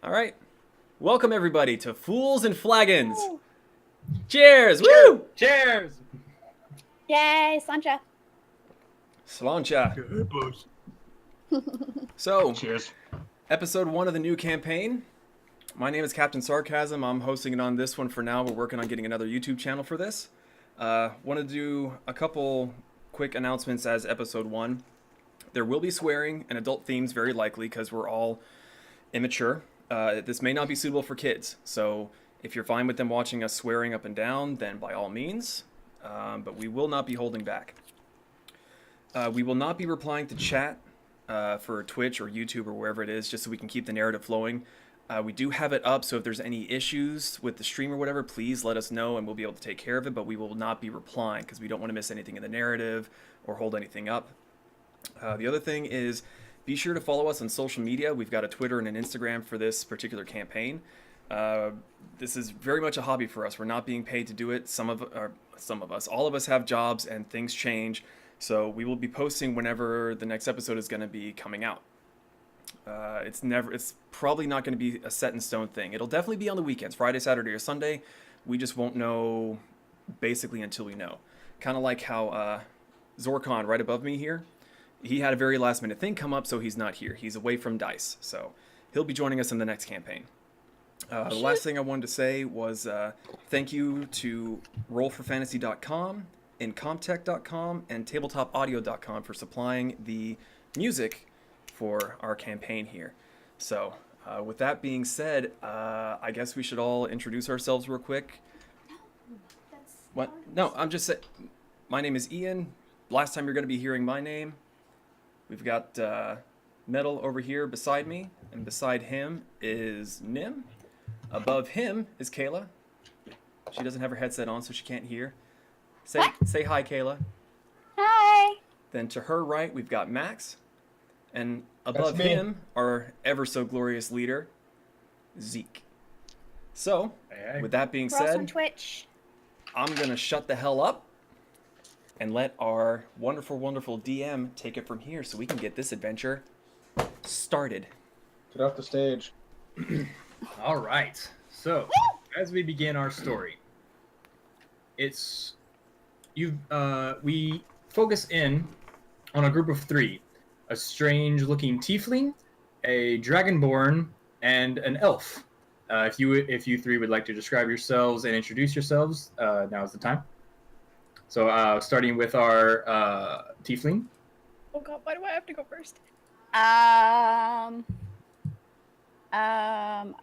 All right. Welcome, everybody, to Fools and Flagons. Cheers! Woo! Cheers! Yay, Sancha. Slancha. Good booze. So, Cheers. episode 1 of the new campaign. My name is CaptnSarcasm. I'm hosting it on this one for now. We're working on getting another YouTube channel for this. Want to do a couple quick announcements as episode 1. There will be swearing and adult themes, very likely, because we're all immature. This may not be suitable for kids, so if you're fine with them watching us swearing up and down, then by all means, but we will not be holding back. We will not be replying to chat for Twitch or YouTube or wherever it is, just so we can keep the narrative flowing. We do have it up, so if there's any issues with the stream or whatever, please let us know and we'll be able to take care of it, but we will not be replying because we don't want to miss anything in the narrative or hold anything up. The other thing is, be sure to follow us on social media. We've got a Twitter and an Instagram for this particular campaign. This is very much a hobby for us. We're not being paid to do it. All of us have jobs and things change. So we will be posting whenever the next episode is going to be coming out. It's probably not going to be a set in stone thing. It'll definitely be on the weekends, Friday, Saturday, or Sunday. We just won't know basically until we know. Kind of like how Zorkon right above me here. He had a very last minute thing come up, so he's not here. He's away from DICE, so he'll be joining us in the next campaign. The last thing I wanted to say was thank you to rollforfantasy.com, incomtech.com, and tabletopaudio.com for supplying the music for our campaign here. So with that being said, I guess we should all introduce ourselves real quick. What? No, I'm just saying, my name is Ian. Last time you're going to be hearing my name. We've got Metal over here beside me, and beside him is Nim. Above him is Kela. She doesn't have her headset on, so she can't hear. Say hi, Kela. Hi. Then to her right, we've got Max. And above him, our ever so glorious leader, Zeke. So, with that being We're also on said, Twitch. I'm going to shut the hell up and let our wonderful, wonderful DM take it from here so we can get this adventure started. Get off the stage. All right. So, as we begin our story, we focus in on a group of 3: a strange-looking tiefling, a dragonborn, and an elf. If you 3 would like to describe yourselves and introduce yourselves, now is the time. So, starting with our tiefling. Oh god, why do I have to go first? I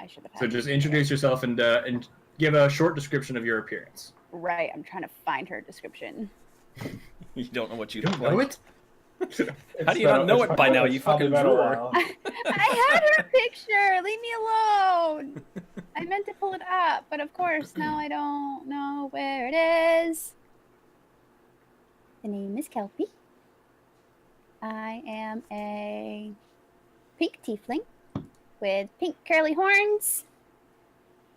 should have had So just introduce yourself and give a short description of your appearance. Right, I'm trying to find her description. You don't know what you You look don't know like. it? How do you not know it by now, you fucking drawer? I had her picture! Leave me alone! I meant to pull it up, but of course now I don't know where it is. The name is Kelpie. I am a pink tiefling with pink curly horns.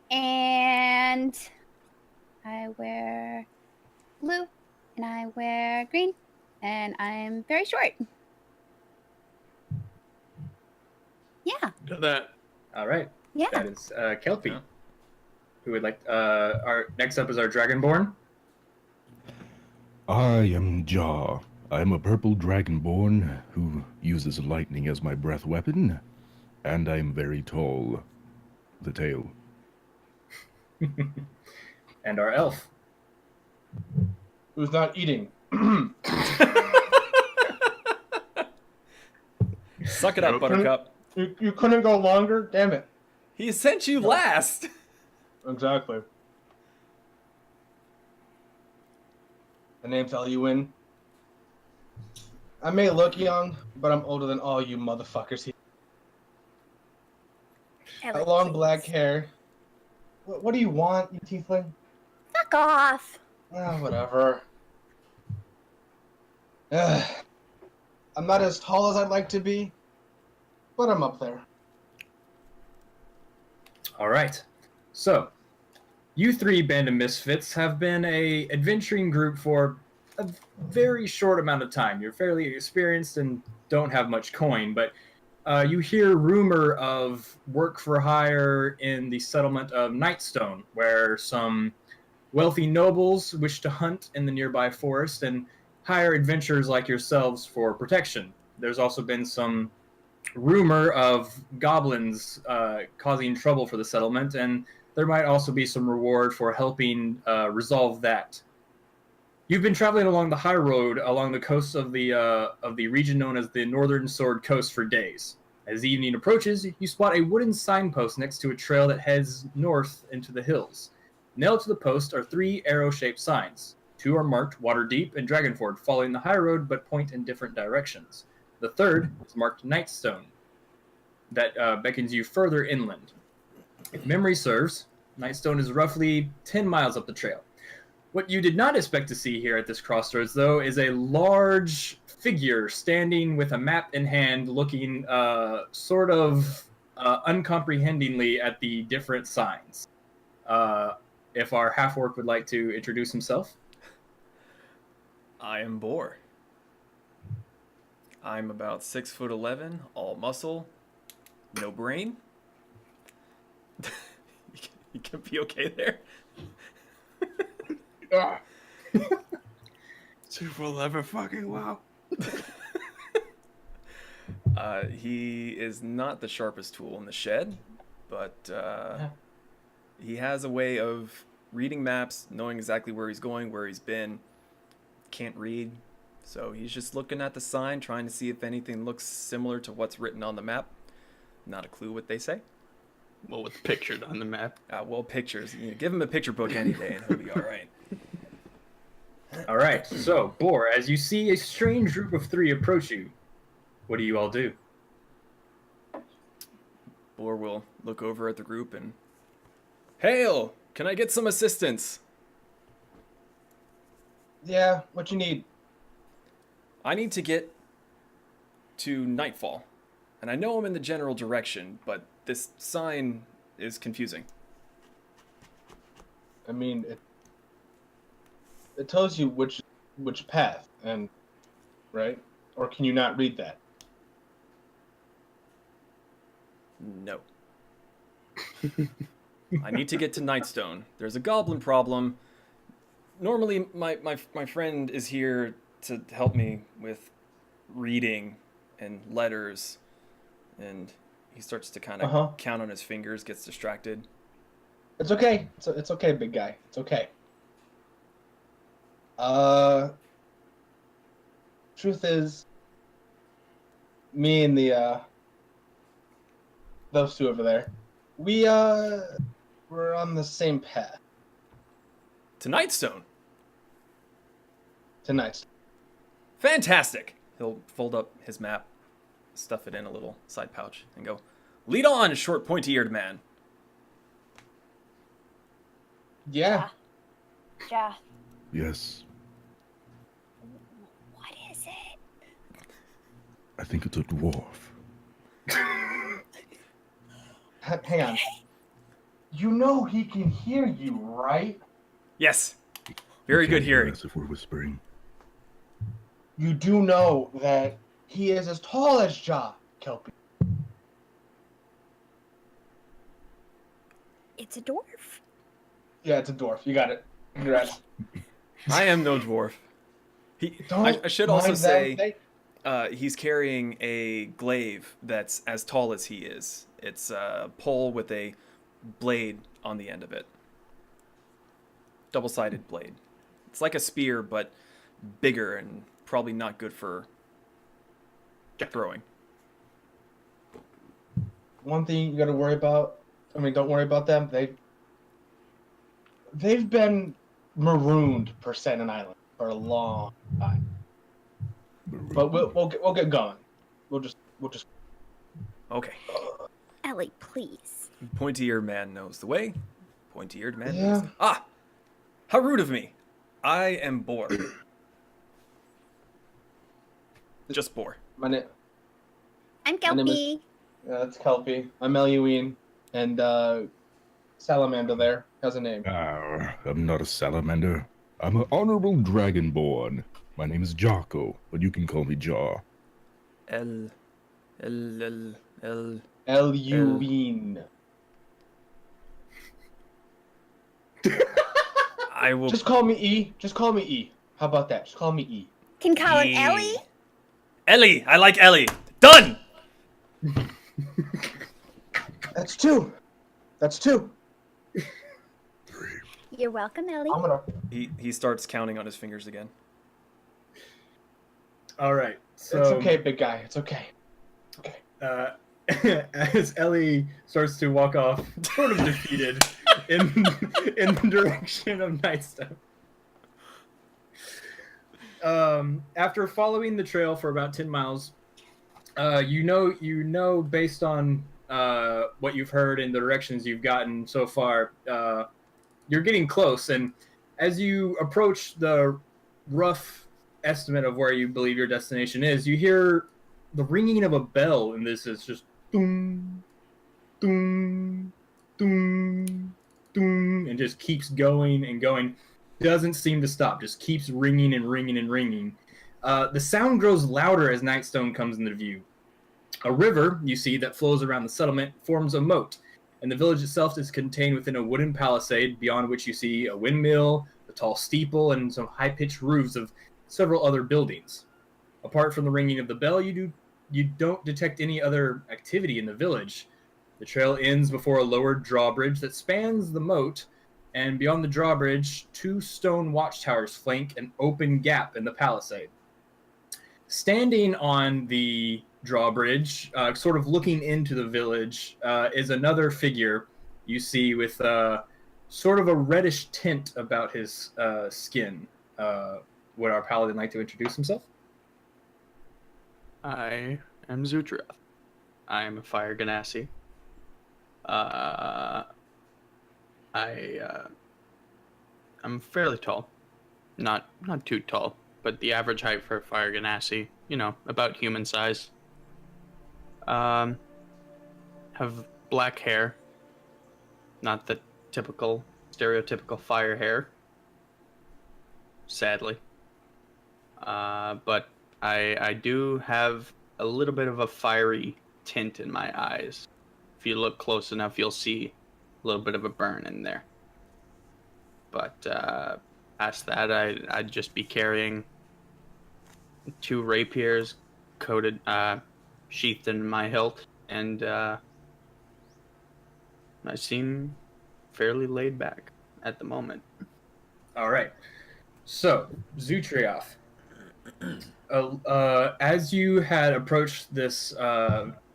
And I wear blue and I wear green. And I'm very short. Yeah. Do that. All right. Yeah. That is Kelpie. Yeah. Who would like? Our next up is our dragonborn. I am Jaw. I'm a purple dragonborn who uses lightning as my breath weapon, and I'm very tall. The tail. And our elf. Who's not eating? Suck it up, Buttercup. You couldn't go longer? Damn it. He sent you last. Exactly. The name's Eluin. I may look young, but I'm older than all you motherfuckers here. I got long black hair, What do you want, you tiefling? Fuck off. Whatever. Ugh. I'm not as tall as I'd like to be, but I'm up there. All right. So, you three band of misfits have been a adventuring group for a very short amount of time. You're fairly experienced and don't have much coin, but you hear rumor of work for hire in the settlement of Nightstone, where some wealthy nobles wish to hunt in the nearby forest and hire adventurers like yourselves for protection. There's also been some rumor of goblins causing trouble for the settlement, and there might also be some reward for helping resolve that. You've been traveling along the high road along the coast of the region known as the Northern Sword Coast for days. As evening approaches, you spot a wooden signpost next to a trail that heads north into the hills. Nailed to the post are 3 arrow-shaped signs. 2 are marked Waterdeep and Dragonford, following the high road but point in different directions. The third is marked Nightstone, that beckons you further inland. If memory serves, Nightstone is roughly 10 miles up the trail. What you did not expect to see here at this crossroads, though, is a large figure standing with a map in hand, looking sort of uncomprehendingly at the different signs. If our half-orc would like to introduce himself. I am Boar. I'm about 6'11", all muscle, no brain. You can be okay there. Super lever fucking wow. He is not the sharpest tool in the shed, but he has a way of reading maps, knowing exactly where he's going, where he's been. Can't read, so he's just looking at the sign, trying to see if anything looks similar to what's written on the map. Not a clue what they say. Well, what's pictured on the map? Well, pictures. Give him a picture book any day, and he'll be all right. All right, so, Boar, as you see a strange group of 3 approach you, what do you all do? Boar will look over at the group and... Hail! Can I get some assistance? Yeah, what you need? I need to get to Nightfall. And I know I'm in the general direction, but this sign is confusing. I mean, it tells you which path, and right? Or can you not read that? No. I need to get to Nightstone. There's a goblin problem. Normally, my friend is here to help me with reading and letters, and he starts to kind of count on his fingers, gets distracted. It's okay. It's okay, big guy. It's okay. Truth is, me and those 2 over there, we're on the same path. To Nightstone. Tonight. Fantastic. He'll fold up his map, stuff it in a little side pouch, and go, "Lead on, short, pointy-eared man." Yeah. Yeah. Yes, What is it? I think it's a dwarf. Hang on. You know he can hear you, right? Yes. Very good Can't hear hearing. us if we're whispering. You do know that he is as tall as Ja, Kelpie. It's a dwarf. Yeah, it's a dwarf. You got it. Congrats. I am no dwarf. I should also mind say them. he's carrying a glaive that's as tall as he is. It's a pole with a blade on the end of it. Double-sided blade. It's like a spear, but bigger and probably not good for throwing. One thing you got to worry about. I mean, don't worry about them. They've been marooned per Staten Island for a long time. But we'll get going. We'll just. Okay. Ellie, please. Pointy-eared man knows the way. Pointy-eared man. Yeah. Ah! How rude of me. I am Boar. Just Boar. My name. I'm My name is- Kelpie. That's Kelpie. I'm Eluine, and Salamander there has a name. I'm not a salamander. I'm an honorable dragonborn. My name is Jocko, but you can call me Jaw. L. Eluine. I will. Just call me E. Just call me E. How about that? Just call me E. Can call him E. Ellie. Ellie! I like Ellie! Done! That's two. That's two. You're welcome, Ellie. I'm gonna. He starts counting on his fingers again. All right. So It's okay, big guy. It's okay. Okay. As Ellie starts to walk off, sort of defeated, in the direction of Nightstone. After following the trail for about 10 miles, you know based on what you've heard and the directions you've gotten so far, you're getting close. And as you approach the rough estimate of where you believe your destination is, you hear the ringing of a bell, and this is just doom, doom, doom, doom, and just keeps going and going. Doesn't seem to stop, just keeps ringing and ringing and ringing. The sound grows louder as Nightstone comes into view. A river, you see, that flows around the settlement forms a moat, and the village itself is contained within a wooden palisade, beyond which you see a windmill, a tall steeple, and some high-pitched roofs of several other buildings. Apart from the ringing of the bell, you don't detect any other activity in the village. The trail ends before a lowered drawbridge that spans the moat, and beyond the drawbridge, 2 stone watchtowers flank an open gap in the palisade. Standing on the drawbridge, sort of looking into the village, is another figure you see with sort of a reddish tint about his skin. Would our paladin like to introduce himself? I am Zootrav. I am a fire ganassi. I'm fairly tall. Not too tall, but the average height for a fire ganassi, about human size. Have black hair. Not the stereotypical fire hair. Sadly. But I do have a little bit of a fiery tint in my eyes. If you look close enough, you'll see a little bit of a burn in there. But past that, I'd just be carrying 2 rapiers coated, sheathed in my hilt, and I seem fairly laid back at the moment. All right. So, Zootrav, as you had approached this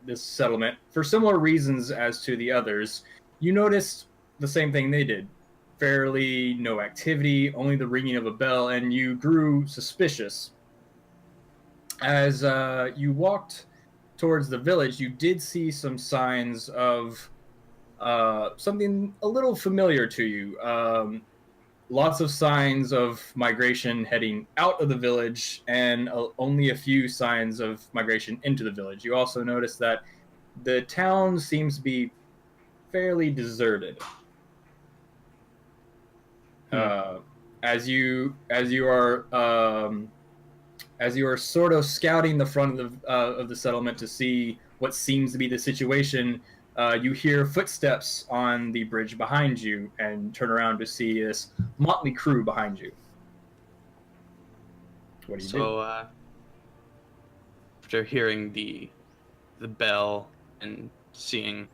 this settlement, for similar reasons as to the others, you noticed the same thing they did. Fairly no activity, only the ringing of a bell, and you grew suspicious. As you walked towards the village, you did see some signs of something a little familiar to you. Lots of signs of migration heading out of the village, and only a few signs of migration into the village. You also notice that the town seems to be fairly deserted. As you are sort of scouting the front of the settlement to see what seems to be the situation, you hear footsteps on the bridge behind you, and turn around to see this motley crew behind you. What do you do? After hearing the bell and seeing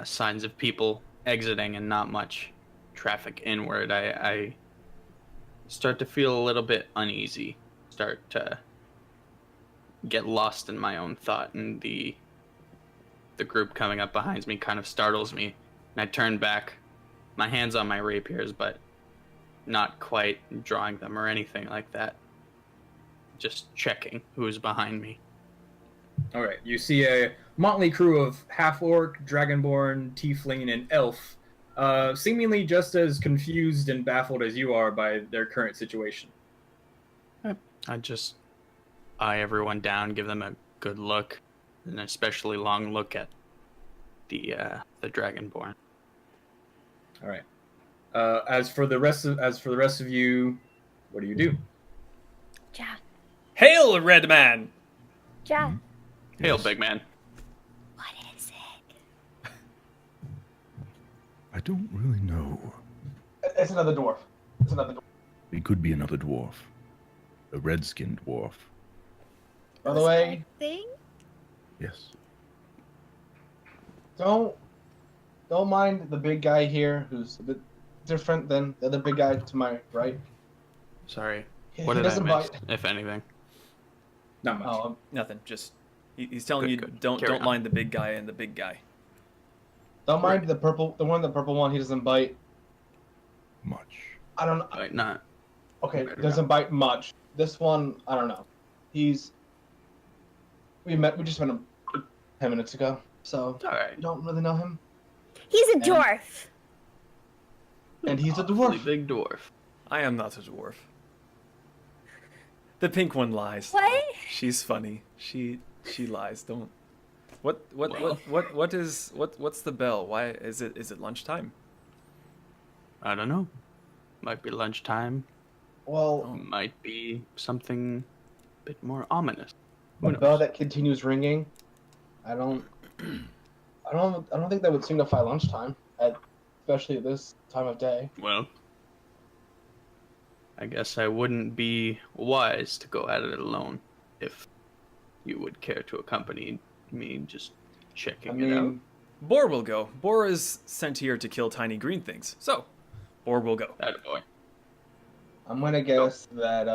signs of people exiting and not much traffic inward, I start to feel a little bit uneasy. Start to get lost in my own thought, and the group coming up behind me kind of startles me, and I turn back, my hands on my rapiers, but not quite drawing them or anything like that. Just checking who's behind me. All right, you see a motley crew of half-orc, dragonborn, tiefling, and elf seemingly just as confused and baffled as you are by their current situation. I just eye everyone down, give them a good look, an especially long look at the Dragonborn. All right. As for the rest of you, what do you do? Ja. Hail, Red Man! Ja. Hail, Yes. big man. What is it? I don't really know. It's another dwarf. It's another dwarf. It could be another dwarf. A red-skinned dwarf. By the way, Thing? Yes. don't mind the big guy here, who's a bit different than the other big guy to my right. Sorry. He What did I doesn't miss, bite. if anything? Not much. Oh, Nothing. Just he's telling Good, you good. don't Carry on. mind the big guy and the big guy. don't mind the purple one. He doesn't bite. Much. I don't know. Right, not. Okay, Better doesn't bite much. This one, I don't know. We just met him 10 minutes ago, so It's alright. we don't really know him. He's a And- dwarf. And he's a Awfully dwarf. big dwarf. I am not a dwarf. The pink one lies. What? She's funny. She lies. Don't. What's the bell? Why is it lunchtime? I don't know. Might be lunchtime. Well, Might be something a bit more ominous. a bell that continues ringing. I don't think that would signify lunchtime, especially at this time of day. Well, I guess I wouldn't be wise to go at it alone if you would care to accompany me just checking I it out. mean, Boar will go. Boar is sent here to kill tiny green things. So, Boar will go. That boy. I'm gonna guess that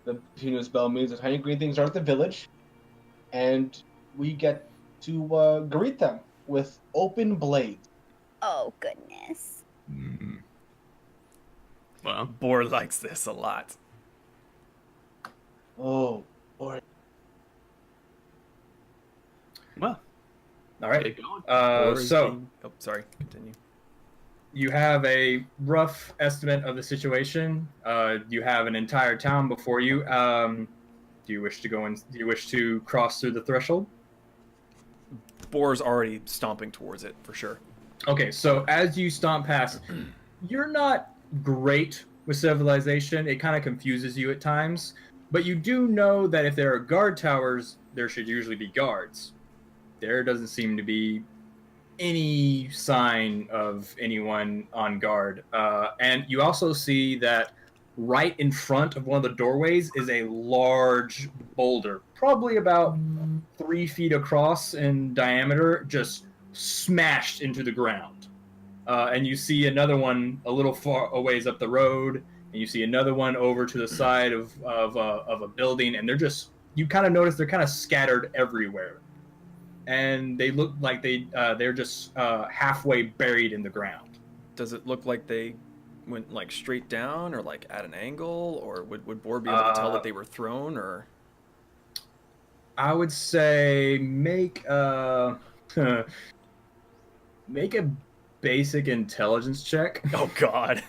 the continuous bell means the tiny green things are at the village, and we get to greet them with open blades. Oh, goodness. Mm. Well, Boar likes this a lot. Oh, boy. well, All right. get going. Boar is So being- oh, sorry. Continue. you have a rough estimate of the situation. You have an entire town before you. Do you wish to go in? Do you wish to cross through the threshold? Boar's already stomping towards it for sure. Okay, so as you stomp past, you're not great with civilization. It kind of confuses you at times, but you do know that if there are guard towers, there should usually be guards. There doesn't seem to be any sign of anyone on guard. And you also see that right in front of one of the doorways is a large boulder, probably about 3 feet across in diameter, just smashed into the ground. And you see another one a little far a ways up the road, and you see another one over to the side of a building, and they're just, you kind of notice they're kind of scattered everywhere. And they look like they're just halfway buried in the ground. Does it look like they went like straight down or like at an angle, or would Boar be able to tell that they were thrown, or? I would say make make a basic intelligence check. Oh God!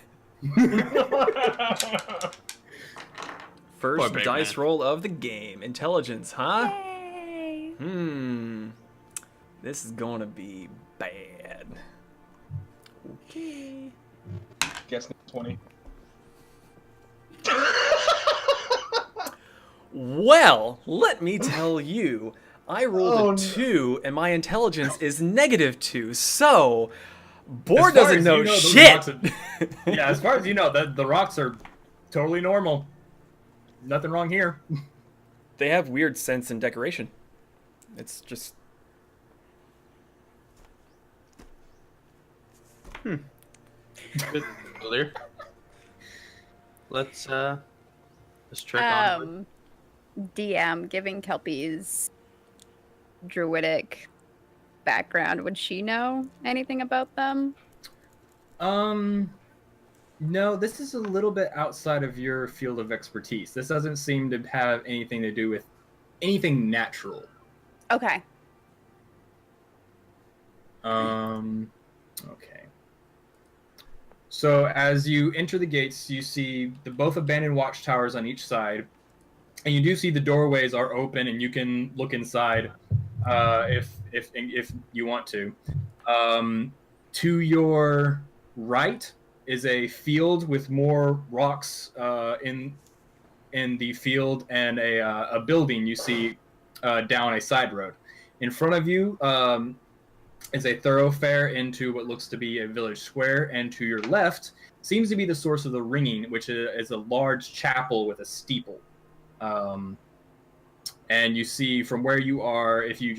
First big dice man. roll of the game. Intelligence, huh? Yay. This is gonna be bad. Okay. Guess 20. Well, let me tell you, I rolled Oh, a no. 2, and my intelligence is -2. So, Boar As far doesn't as know you know, those shit. rocks are- Yeah, as far as you know, the rocks are totally normal. Nothing wrong here. They have weird scents and decoration. It's just Good. Clear. Let's trek on. DM, giving Kelpie's druidic background, would she know anything about them? No, this is a little bit outside of your field of expertise. This doesn't seem to have anything to do with anything natural. Okay. Okay. So as you enter the gates, you see the both abandoned watchtowers on each side, and you do see the doorways are open, and you can look inside if you want to. To your right is a field with more rocks in the field, and a building you see down a side road. In front of you is a thoroughfare into what looks to be a village square, and to your left seems to be the source of the ringing, which is a large chapel with a steeple. And you see from where you are, if you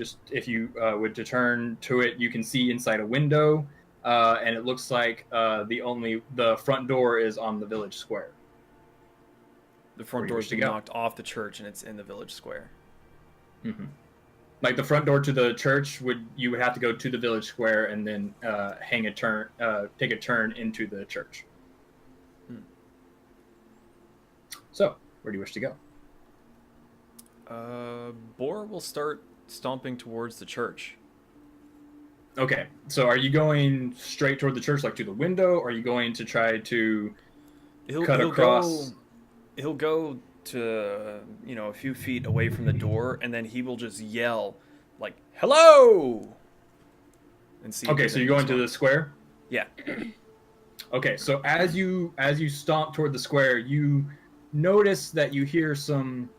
would to turn to it, you can see inside a window, and it looks like the front door is on the village square. The front door's been knocked off the church, and it's in the village square. Mm-hmm. Like the front door to the church you would have to go to the village square and then take a turn into the church. So, where do you wish to go? Boar will start stomping towards the church. Okay, so are you going straight toward the church, like to the window, or are you going to try to cut across? He'll go to, a few feet away from the door, and then he will just yell, like, "Hello!" And see. Okay, so you're going to the square? Yeah. Okay, so as you stomp toward the square, you notice that you hear some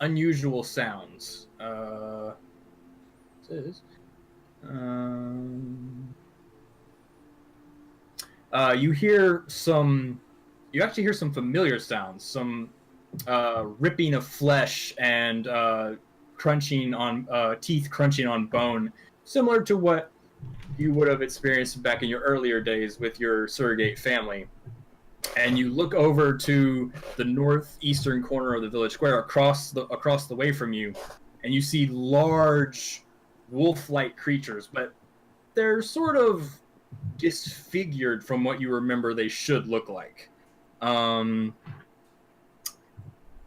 unusual sounds. You actually hear some familiar sounds, some ripping of flesh and teeth crunching on bone, similar to what you would have experienced back in your earlier days with your surrogate family. And you look over to the northeastern corner of the village square, across the way from you, and you see large wolf-like creatures, but they're sort of disfigured from what you remember they should look like.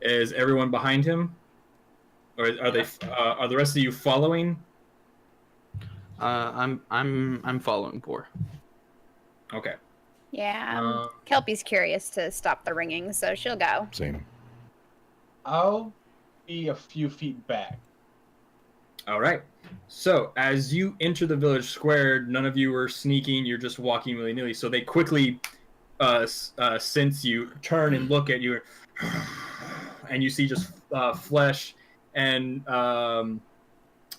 Is everyone behind him, or are the rest of you following? I'm following Boar. Okay. Yeah. Kelpie's curious to stop the ringing, so she'll go. Same. I'll be a few feet back. All right. So as you enter the village square, none of you are sneaking. You're just walking willy-nilly. So they quickly sense you, turn and look at you, and you see just flesh, and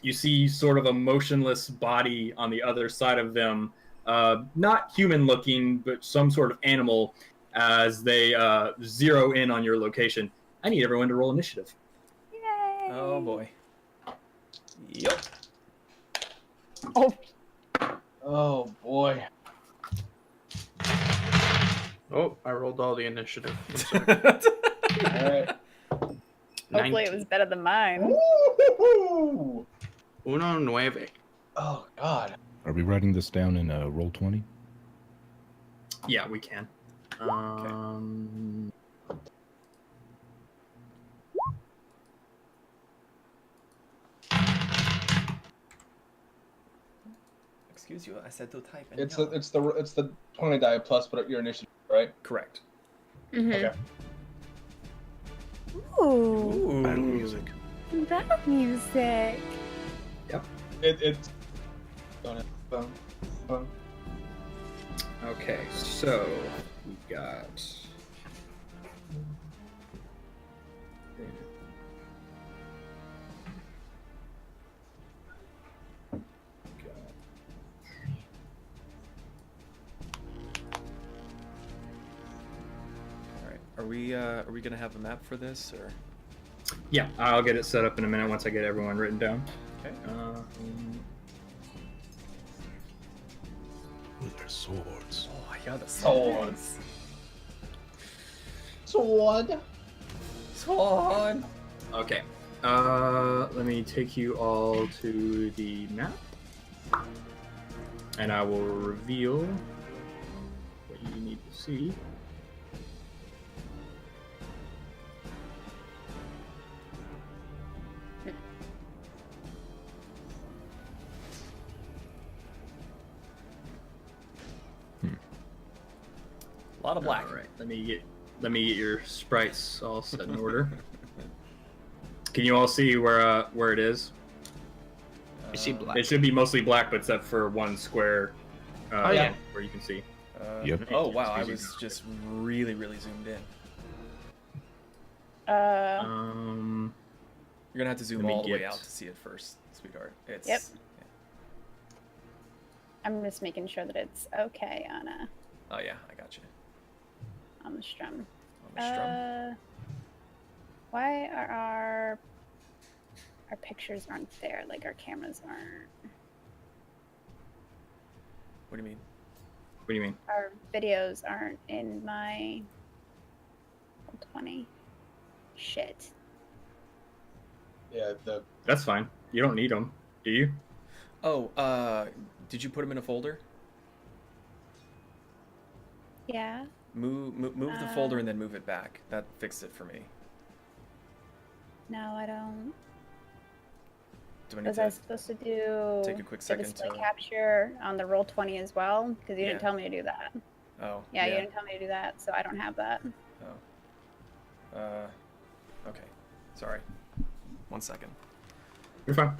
you see sort of a motionless body on the other side of them. Not human-looking, but some sort of animal, as they zero in on your location. I need everyone to roll initiative. Yay! Oh, boy. Yep. Oh, boy. Oh, I rolled all the initiative. All right. Hopefully it was better than mine. Woo-hoo-hoo! Uno nueve. Oh, God. Are we writing this down in roll 20? Yeah, we can. Excuse you, I said to type. It's the 20 die plus, but your initiative, right? Correct. Mm-hmm. Okay. Ooh, Battle music. battle music. It's. Okay, so we got. All right. Are we gonna have a map for this, or? Yeah, I'll get it set up in a minute once I get everyone written down. Okay. Ooh, there's swords. Oh, yeah, the Swords. Sword. Sword. Okay. Let me take you all to the map, and I will reveal what you need to see. lot of black. All right, let me get your sprites all set in order. Can you all see where it is? I see black. It should be mostly black, but except for one square. Oh, yeah. Where you can see. Yep. Oh wow, I was just really zoomed in. You're gonna have to zoom Let me all the way get- out to see it first, sweetheart. It's Yep. I'm just making sure that it's okay Oh yeah, I got you. on the strum. On the strum. Why are our pictures aren't there? Like our cameras aren't. What do you mean? What do you mean? Our videos aren't in my 20. Shit. Yeah, That's fine. You don't need them, do you? Oh, did you put them in a folder? Yeah. Move the folder and then move it back. That fixed it for me. No, I don't. Do I need Was I to supposed to do take a quick the second display to? capture on the roll 20 as well? Because you Yeah. didn't tell me to do that. Oh. Yeah, you didn't tell me to do that, so I don't have that. Oh. Okay. Sorry. 1 second. You're fine.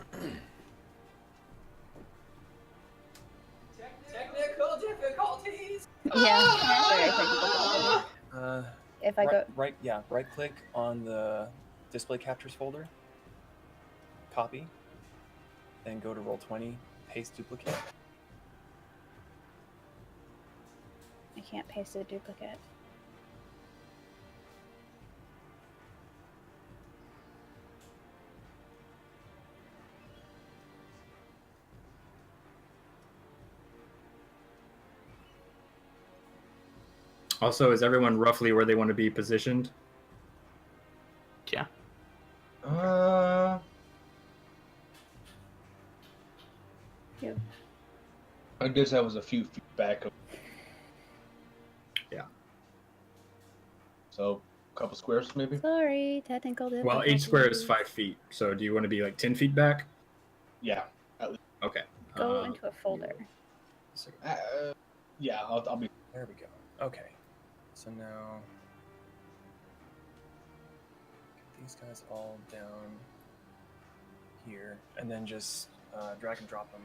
Technical difficulties. Yeah. Very technical. If I go, right click on the display captures folder, copy, then go to roll 20, paste duplicate. I can't paste a duplicate. Also, is everyone roughly where they want to be positioned? Yeah. I guess I was a few feet back. Yeah. So, a couple squares maybe? Sorry, technical difficulties. Well, each square is 5 feet. So, do you want to be like 10 feet back? Yeah, at least. Okay. Go into a folder. Yeah, I'll be. There we go. Okay. So now get these guys all down here, and then just drag and drop them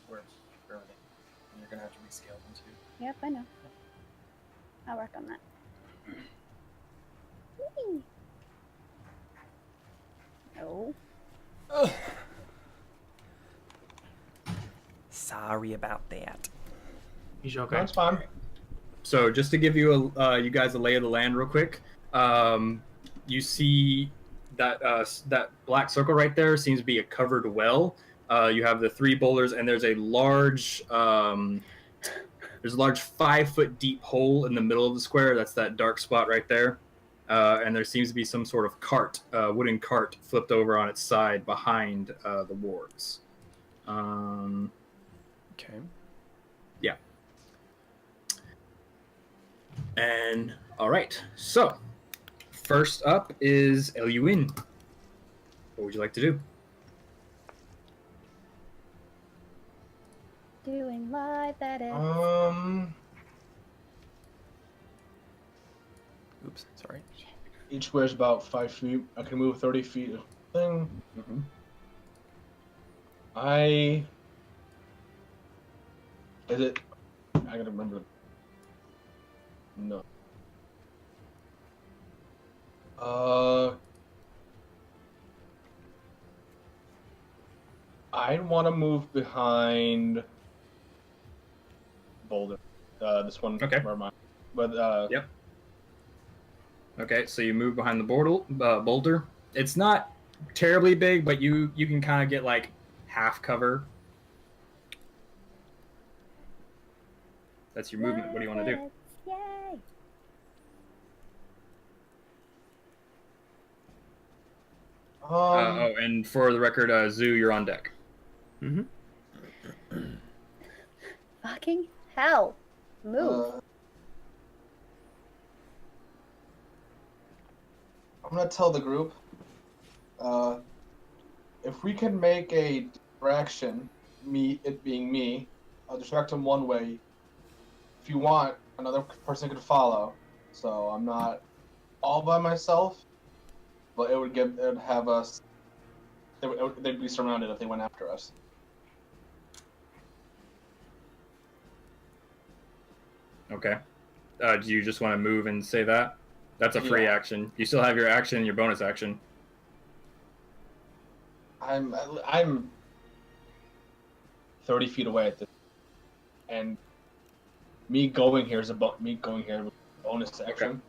wherever they. And you're gonna have to rescale them too. Yep, I know. I'll work on that. Whee! No. Sorry about that. He's okay. That's fine. So, just to give you you guys a lay of the land real quick, you see that that black circle right there seems to be a covered well. You have the 3 boulders, and there's a large 5-foot deep hole in the middle of the square. That's that dark spot right there. And there seems to be some sort of cart, wooden cart, flipped over on its side behind the wargs. Okay. Yeah. And all right, so first up is Eluin. What would you like to do? Doing live edit. Oops. Sorry. Each square is about 5 feet. I can move 30 feet of thing. Mm-hmm. Is it? I gotta remember. No. I want to move behind Boulder. This one. Okay. Never mind. But Yep. Okay, so you move behind the boulder. It's not terribly big, but you can kind of get like half cover. That's your movement. What do you want to do? Yay! Oh, and for the record, Zoo, you're on deck. Mm-hmm. Fucking hell! Move. I'm gonna tell the group. If we can make a distraction, it being me, I'll distract him one way. If you want, another person could follow. So I'm not all by myself, but it would have us. They'd be surrounded if they went after us. Okay. Do you just want to move and say that? That's a free Yeah. action. You still have your action and your bonus action. I'm 30 feet away at this, and me going here is me going here with bonus action,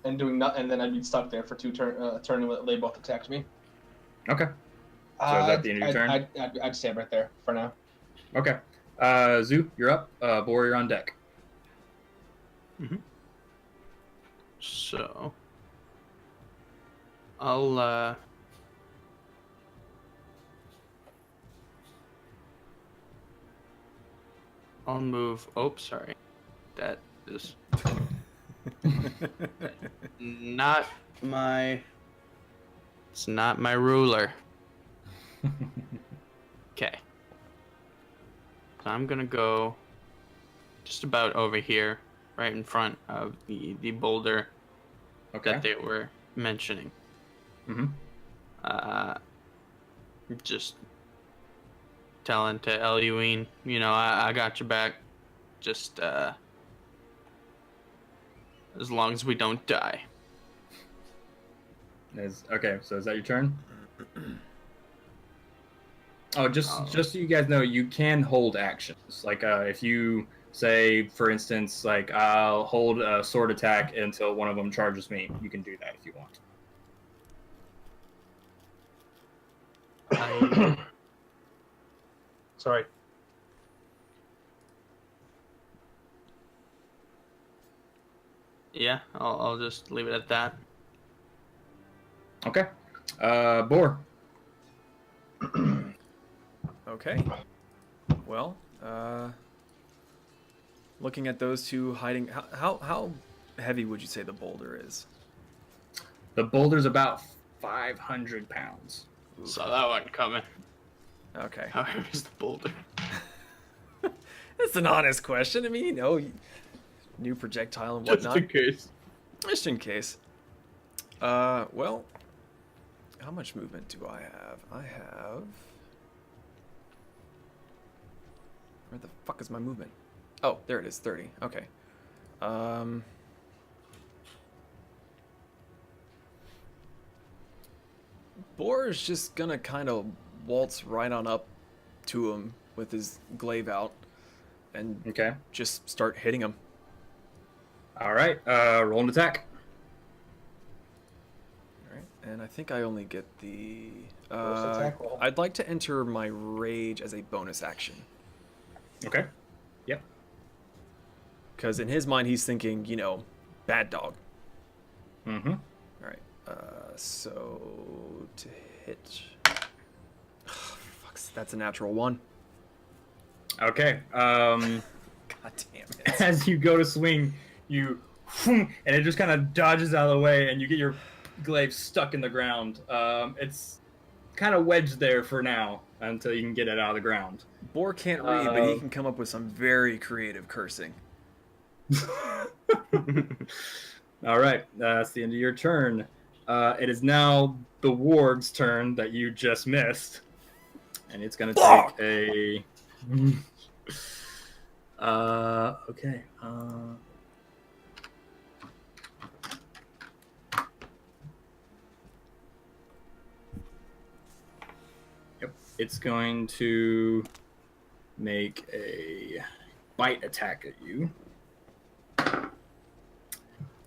and doing nothing, and then I'd be stuck there for two turn and they both attacked me. Okay. So is that the end of your turn? I'd stand right there for now. Okay. Zoo, you're up. Bor, you're on deck. So I'll move. Oh, sorry. That is not my. It's not my ruler. Okay. So I'm gonna go just about over here, right in front of the boulder Okay. that they were mentioning. Just telling to Eluine, I got your back. Just as long as we don't die. Okay, so is that your turn? Oh, just so you guys know, you can hold actions. Like, if you say, for instance, like, I'll hold a sword attack until one of them charges me, you can do that if you want. Sorry. Yeah, I'll just leave it at that. Okay. Bor. Okay. Well, looking at those two hiding, how heavy would you say the boulder is? The boulder's about 500 pounds. Saw that one coming. Okay. How heavy is the boulder? It's an honest question. I mean, new projectile and whatnot. Just in case. Just in case. Well, how much movement do I have? I have... Where the fuck is my movement? Oh, there it is, 30. Okay. Bor is just gonna kind of waltz right on up to him with his glaive out and just start hitting him. All right, roll an attack. All right, and I think I only get the... First attack roll. I'd like to enter my rage as a bonus action. Okay. Yep. Because in his mind, he's thinking, bad dog. Mm-hmm. All right. So to hit... fuck, that's a natural 1. Okay. God damn it. As you go to swing, and it just kind of dodges out of the way, and you get your glaive stuck in the ground. It's kind of wedged there for now until you can get it out of the ground. Bor can't read, but he can come up with some very creative cursing. All right, that's the end of your turn. It is now the Warg's turn that you just missed, and it's gonna take a. Okay. Yep, it's going to make a bite attack at you.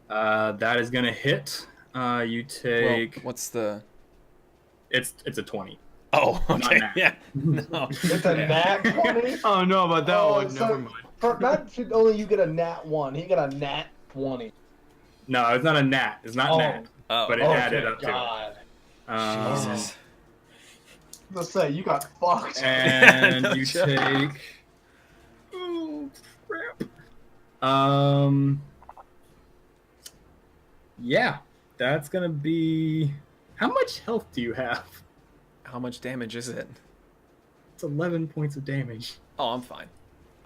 That is gonna hit. You take. Well, what's the? It's a 20. Oh, okay. Not Yeah. No. It's a nat 20? Oh no, about that one. so Never mind. For that should only you get a nat 1. He got a nat 20. No, it's not a nat. It's not nat. Oh. But it added up God. to it. Jesus. Let's say you got fucked. And No you joke. take. Oh crap. Yeah, that's gonna be. How much health do you have? How much damage is it? It's 11 points of damage. Oh, I'm fine.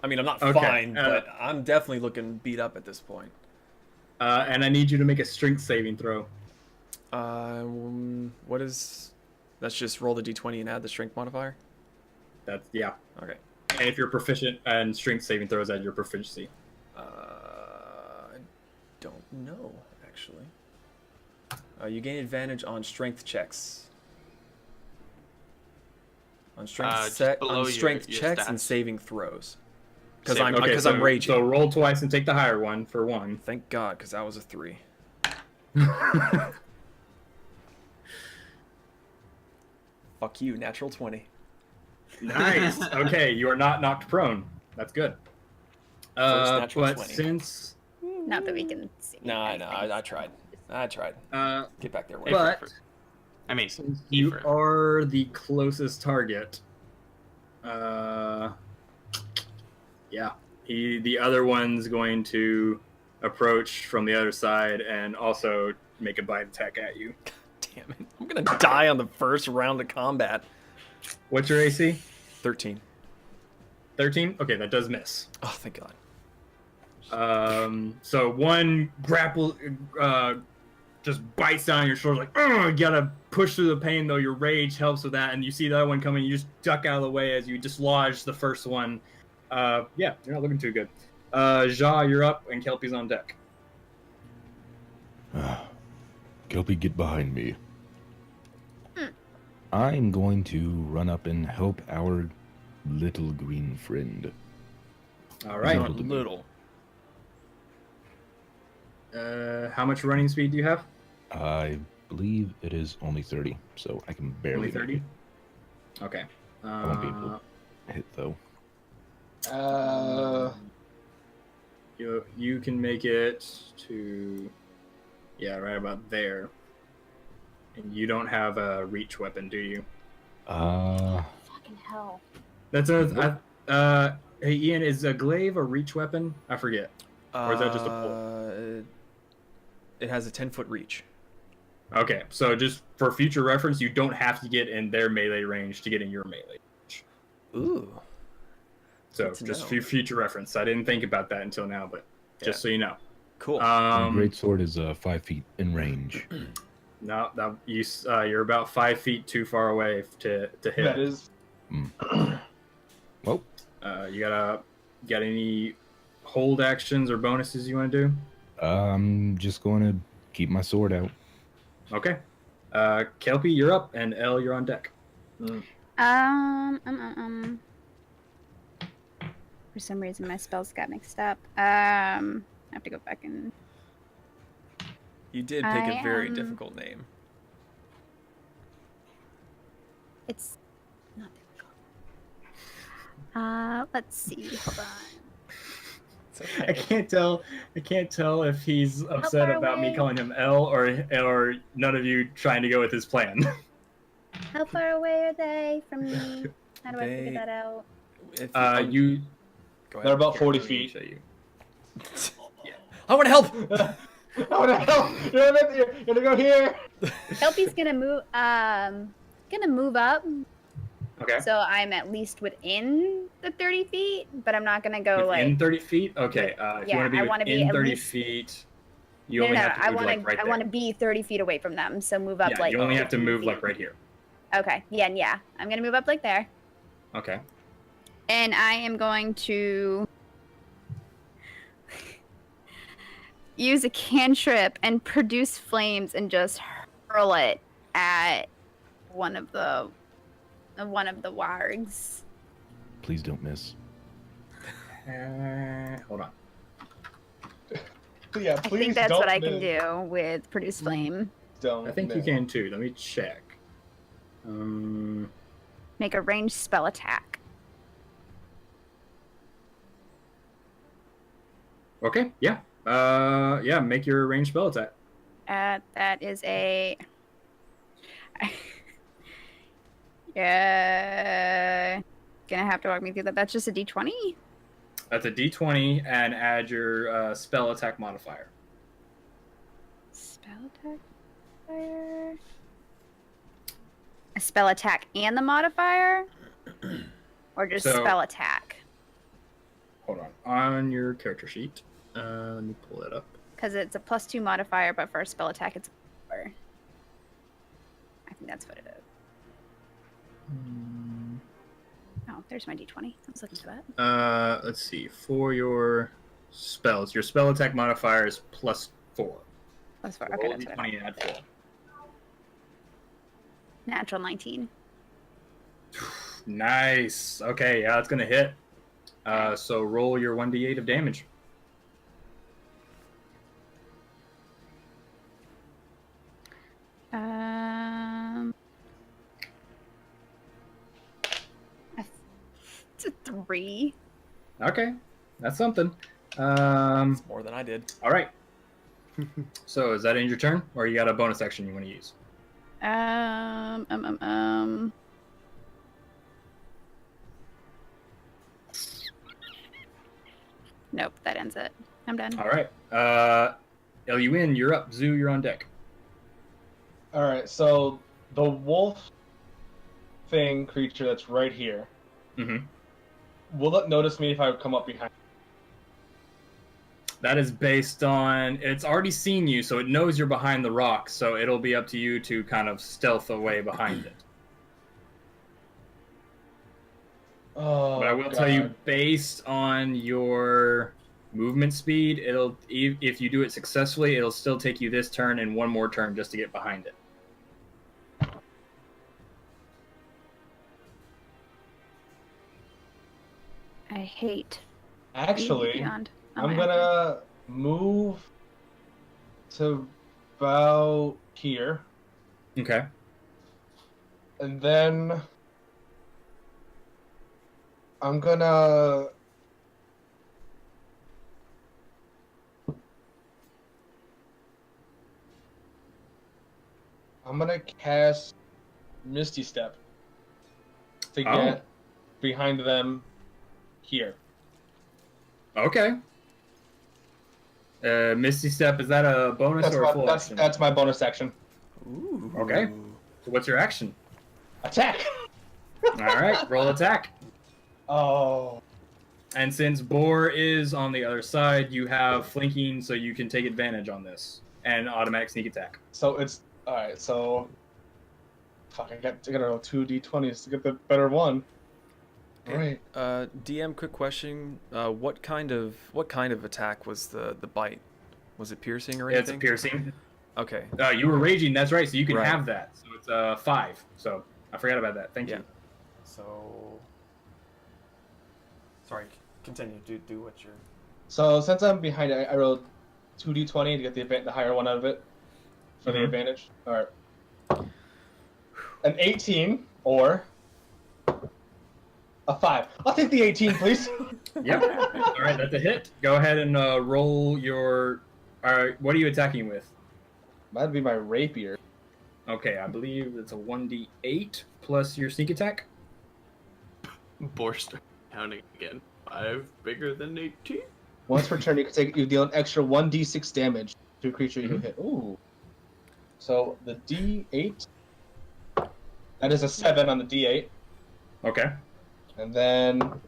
I mean, I'm not Okay, fine, but I'm definitely looking beat up at this point. And I need you to make a strength saving throw. What is? Let's just roll the d20 and add the strength modifier. That's yeah. Okay. And if you're proficient and strength saving throws, add your proficiency. I don't know actually. You gain advantage on strength checks. On strength below strength your checks stats. and saving throws. Because Okay, I'm raging. So roll twice and take the higher one for 1. Thank God, because that was a 3. Fuck you, natural 20. Nice. Okay, you are not knocked prone. That's good. First natural But 20. since Not that we can see. No, I know. I tried. Get back there. Wait. but I mean, since you Kiefer. are the closest target, yeah, the other one's going to approach from the other side and also make a bite attack at you. Damn it. I'm going to die on the first round of combat. What's your AC? 13. 13? Okay, that does miss. Oh, thank God. So one grapple just bites down on your shoulder, like, you gotta push through the pain, though your rage helps with that, and you see the other one coming, you just duck out of the way as you dislodge the first one. Yeah, you're not looking too good. Ja, you're up, and Kelpie's on deck. Kelpie, get behind me. I'm going to run up and help our little green friend. All right. Not little. How much running speed do you have? I believe it is only 30, so I can barely Only 30? make it. Okay. I won't be able to hit, though. You can make it to, yeah, right about there. And you don't have a reach weapon, do you? Fucking hell. That's another. Hey, Ian, is a glaive a reach weapon? I forget. Or is that just a pull? It has a 10-foot reach. Okay, so just for future reference, you don't have to get in their melee range to get in your melee range. Ooh. So Good to just know. for future reference, I didn't think about that until now, but just so you know. Cool. My greatsword is 5 feet in range. No, that you're about 5 feet too far away to hit. That is. Well, You got any hold actions or bonuses you want to do? I'm just going to keep my sword out. Okay. Kelpie, you're up, and Elle, you're on deck. For some reason, my spells got mixed up. I have to go back and. You did pick a very I am- difficult name. It's not difficult. Let's see. Hold on. It's I okay. can't tell if he's upset far about me away? calling him Elle or none of you trying to go with his plan. How far away are they from me? How do I They- figure that out? If you Go They're ahead. about 40 Let me feet. show you. I want to help! Oh no! You're gonna go here. Kelpie's gonna move up, Okay. so I'm at least within the 30 feet, but I'm not gonna go Within like. 30 feet? Okay. If you Yeah, want to I be wanna be within at 30 least- feet, you No, only no, have to I move want like right I there. want to be 30 feet away from them, so move up Yeah, like. you only have to 15 move feet. like right here. Okay. Yeah. I'm gonna move up like there, Okay. and I am going to use a cantrip and produce flames and just hurl it at one of the wargs. Please don't miss. Hold on. Yeah, I please think that's don't what I can miss. do with produce flame. Don't I think you miss. can too. Let me check. Make a ranged spell attack. Okay. Yeah. Yeah. Make your ranged spell attack. That is a. Yeah. Gonna have to walk me through that. That's just a d20? That's a D20, and add your spell attack modifier. Spell attack modifier? A spell attack and the modifier? Or just So- spell attack? hold on your character sheet. Let me pull it up. Because it's a +2 modifier, but for a spell attack, it's 4. I think that's what it is. Oh, there's my d20. I was looking for that. Let's see. For your spells, your spell attack modifier is +4. +4. Okay, Roll that's what I d20 and add 4. Natural 19. Nice. Okay, yeah, it's gonna hit. So roll your 1d8 of damage. It's a 3. Okay, that's something. It's more than I did. All right. So is that in your turn, or you got a bonus action you want to use? Nope, that ends it. I'm done. All right. Lun, you're up. Zoo, you're on deck. All right, so the wolf thing creature that's right here. Mm-hmm. Will it notice me if I come up behind? That is based on it's already seen you, so it knows you're behind the rock. So it'll be up to you to kind of stealth away behind it. Oh, But I will tell you, based on your movement speed, it'll if you do it successfully, it'll still take you this turn and one more turn just to get behind it. I hate Actually, beyond. I'm gonna move to about here, Okay. and then I'm gonna cast Misty Step to get behind them here. Okay. Misty Step, is that a bonus or a full action? That's my bonus action. Ooh. Okay. So what's your action? Attack! All right, roll attack. Oh. And since Boar is on the other side, you have flanking, so you can take advantage on this. And automatic sneak attack. So it's... Alright, so... Fuck, I gotta roll 2 d20s to get the better one. Alright. DM, quick question. What kind of attack was the bite? Was it piercing or anything? It's a piercing. Okay. You were raging, that's right, so you can Right. have that. So it's 5. So I forgot about that. Thank you. So, sorry. Continue. Do what you're. So since I'm behind it, I rolled 2 d20 to get the higher one out of it for the advantage. Alright. An 18 or a 5. I'll take the 18, please. Yep. All right, that's a hit. Go ahead and roll your... what are you attacking with? That'd be my rapier. Okay, I believe it's a 1d8 plus your sneak attack. Borster counting again. 5 bigger than 18. Once per turn, you deal an extra 1d6 damage to a creature you hit. Ooh. So the d8. That is a 7 on the d8, Okay. and then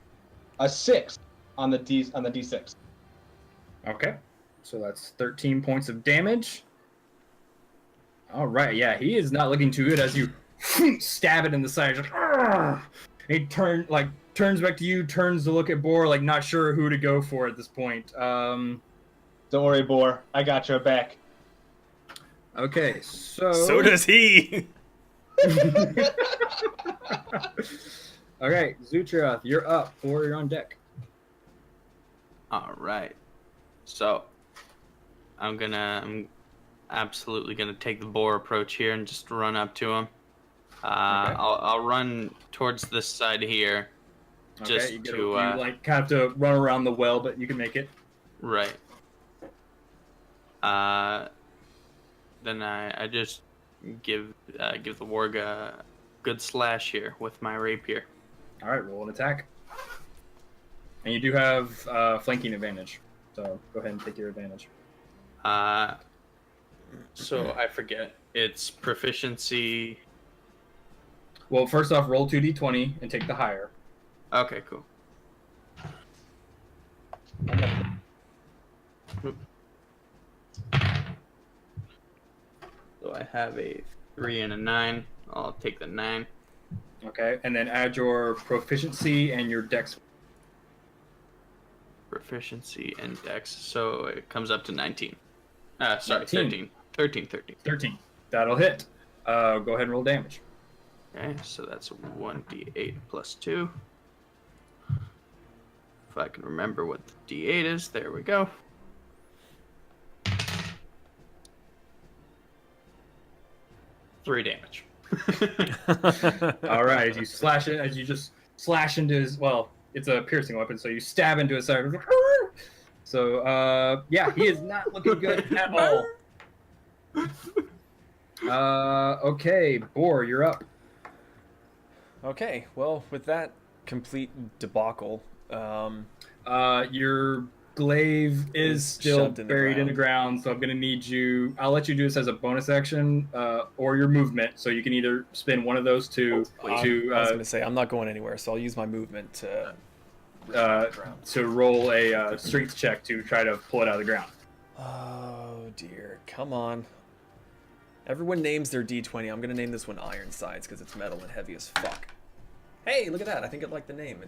a 6 on the d6. Okay. So that's 13 points of damage. All right, yeah, he is not looking too good as you stab it in the side. Just, he turns back to you, turns to look at Boar, like not sure who to go for at this point. Don't worry, Boar. I got your back. Okay, so... So does he. Okay, Zootrav, you're up. You're on deck. All right. So, I'm absolutely gonna take the boar approach here and just run up to him. Okay. I'll run towards this side here, just you to you like kind of have to run around the well, but you can make it. right. Then I just give the warg a good slash here with my rapier. All right, roll an attack. And you do have flanking advantage, so go ahead and take your advantage. So I forget. It's proficiency. Well, first off, roll 2d20 and take the higher. Okay, cool. So I have a 3 and a 9. I'll take the 9. Okay, and then add your proficiency and your dex. Proficiency and dex. So it comes up to 19. Sorry, 19. 13. 13. That'll hit. Go ahead and roll damage. Okay, so that's 1d8 plus 2. If I can remember what the d8 is, there we go. Three damage. All right, as you slash it, as you just slash into his, well, it's a piercing weapon, so you stab into his side. So, yeah, he is not looking good at all. Okay, Boar, you're up. Okay, well, with that complete debacle, Your glaive is still shoved in the buried in ground. the ground, so I'm gonna need you. I'll let you do this as a bonus action, or your movement. So you can either spend one of those two I was going to say, I'm not going anywhere, so I'll use my movement to roll a strength check to try to pull it out of the ground. Oh, dear. Come on. Everyone names their D20. I'm going to name this one Iron Sides because it's metal and heavy as fuck. Hey, look at that. I think I'd like the name.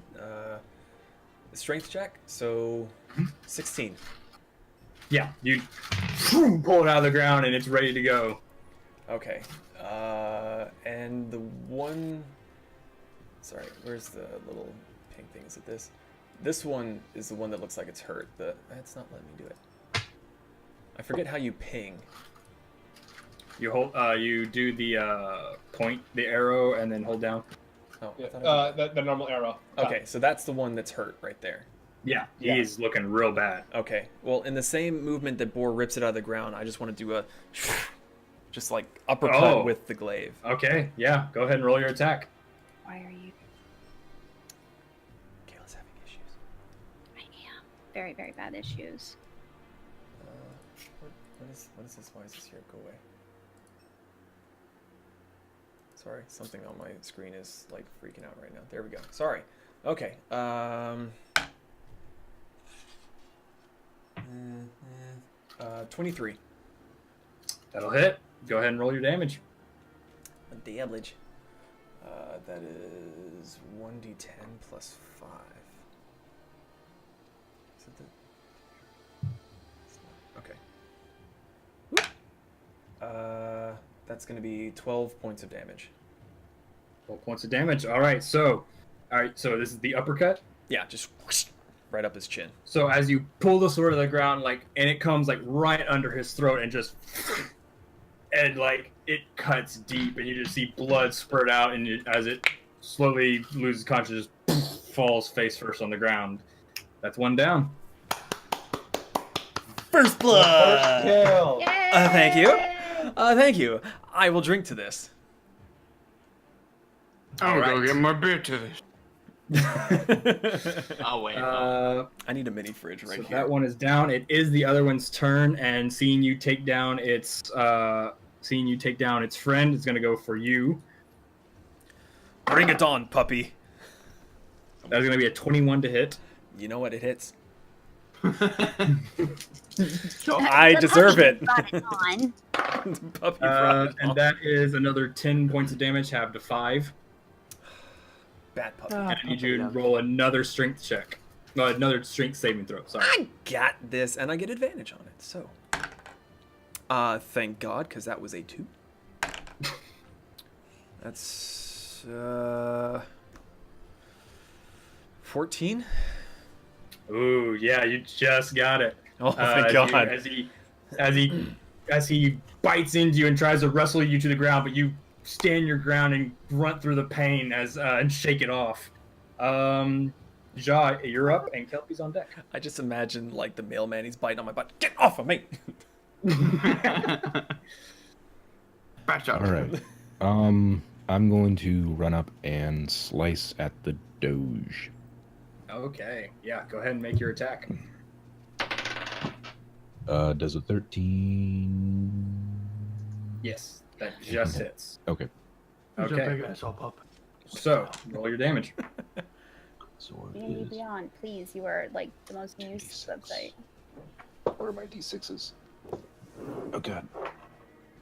Strength check, so 16. Yeah, you pull it out of the ground and it's ready to go. Okay. And the one... Sorry, where's the little pink thing? Is it this? This one is the one that looks like it's hurt. That's not letting me do it. I forget how you ping. You hold. You do the point, the arrow, and then hold down. Oh, I thought I did The normal arrow. that. Okay, so that's the one that's hurt right there. Yeah, he's looking real bad. Okay, well, in the same movement that Boar rips it out of the ground, I just want to do a... Just like uppercut with the glaive. Okay, yeah, go ahead and roll your attack. Why are you? Kayla's having issues. I am. Very, very bad issues. What is this? Why is this here? Go away. Sorry, something on my screen is like freaking out right now. There we go. Sorry. Okay. 23. That'll hit. Go ahead and roll your damage. Damage. That is 1d10 plus 5. Is it the... Okay. That's going to be 12 points of damage. 12 points of damage. All right, so this is the uppercut. Yeah, just right up his chin. So as you pull the sword to the ground, and it comes right under his throat and just, and it cuts deep, and you just see blood spurt out, and as it slowly loses consciousness, falls face first on the ground. That's one down. First blood. Kill. Yay! Thank you. Thank you. I will drink to this. I'll All go right. get more beer to this. I'll wait. I need a mini fridge right So here. that one is down. It is the other one's turn, and seeing you take down its friend, it's gonna go for you. Bring it on, puppy. That's gonna be a 21 to hit. You know what? It hits. So, I The deserve puppy it. brought it on. Puppy brought it And on. that is another 10 points of damage, halved to 5. Bad puppy. And I need you to roll another strength check. No, another strength saving throw. Sorry. I got this, and I get advantage on it. So, thank God, because that was a 2. That's 14. Ooh, yeah, you just got it. Oh, thank God. As he bites into you and tries to wrestle you to the ground, but you stand your ground and grunt through the pain and shake it off. Ja, you're up, and Kelpie's on deck. I just imagine the mailman. He's biting on my butt. Get off of me! batch out. All right. I'm going to run up and slice at the Doge. Okay, yeah, go ahead and make your attack. Does a 13? Yes, that just hits. Okay. Okay, so roll your damage. Sword D&D is Beyond, please. You are the most used 2d6. website. Where are my d6s? Oh god.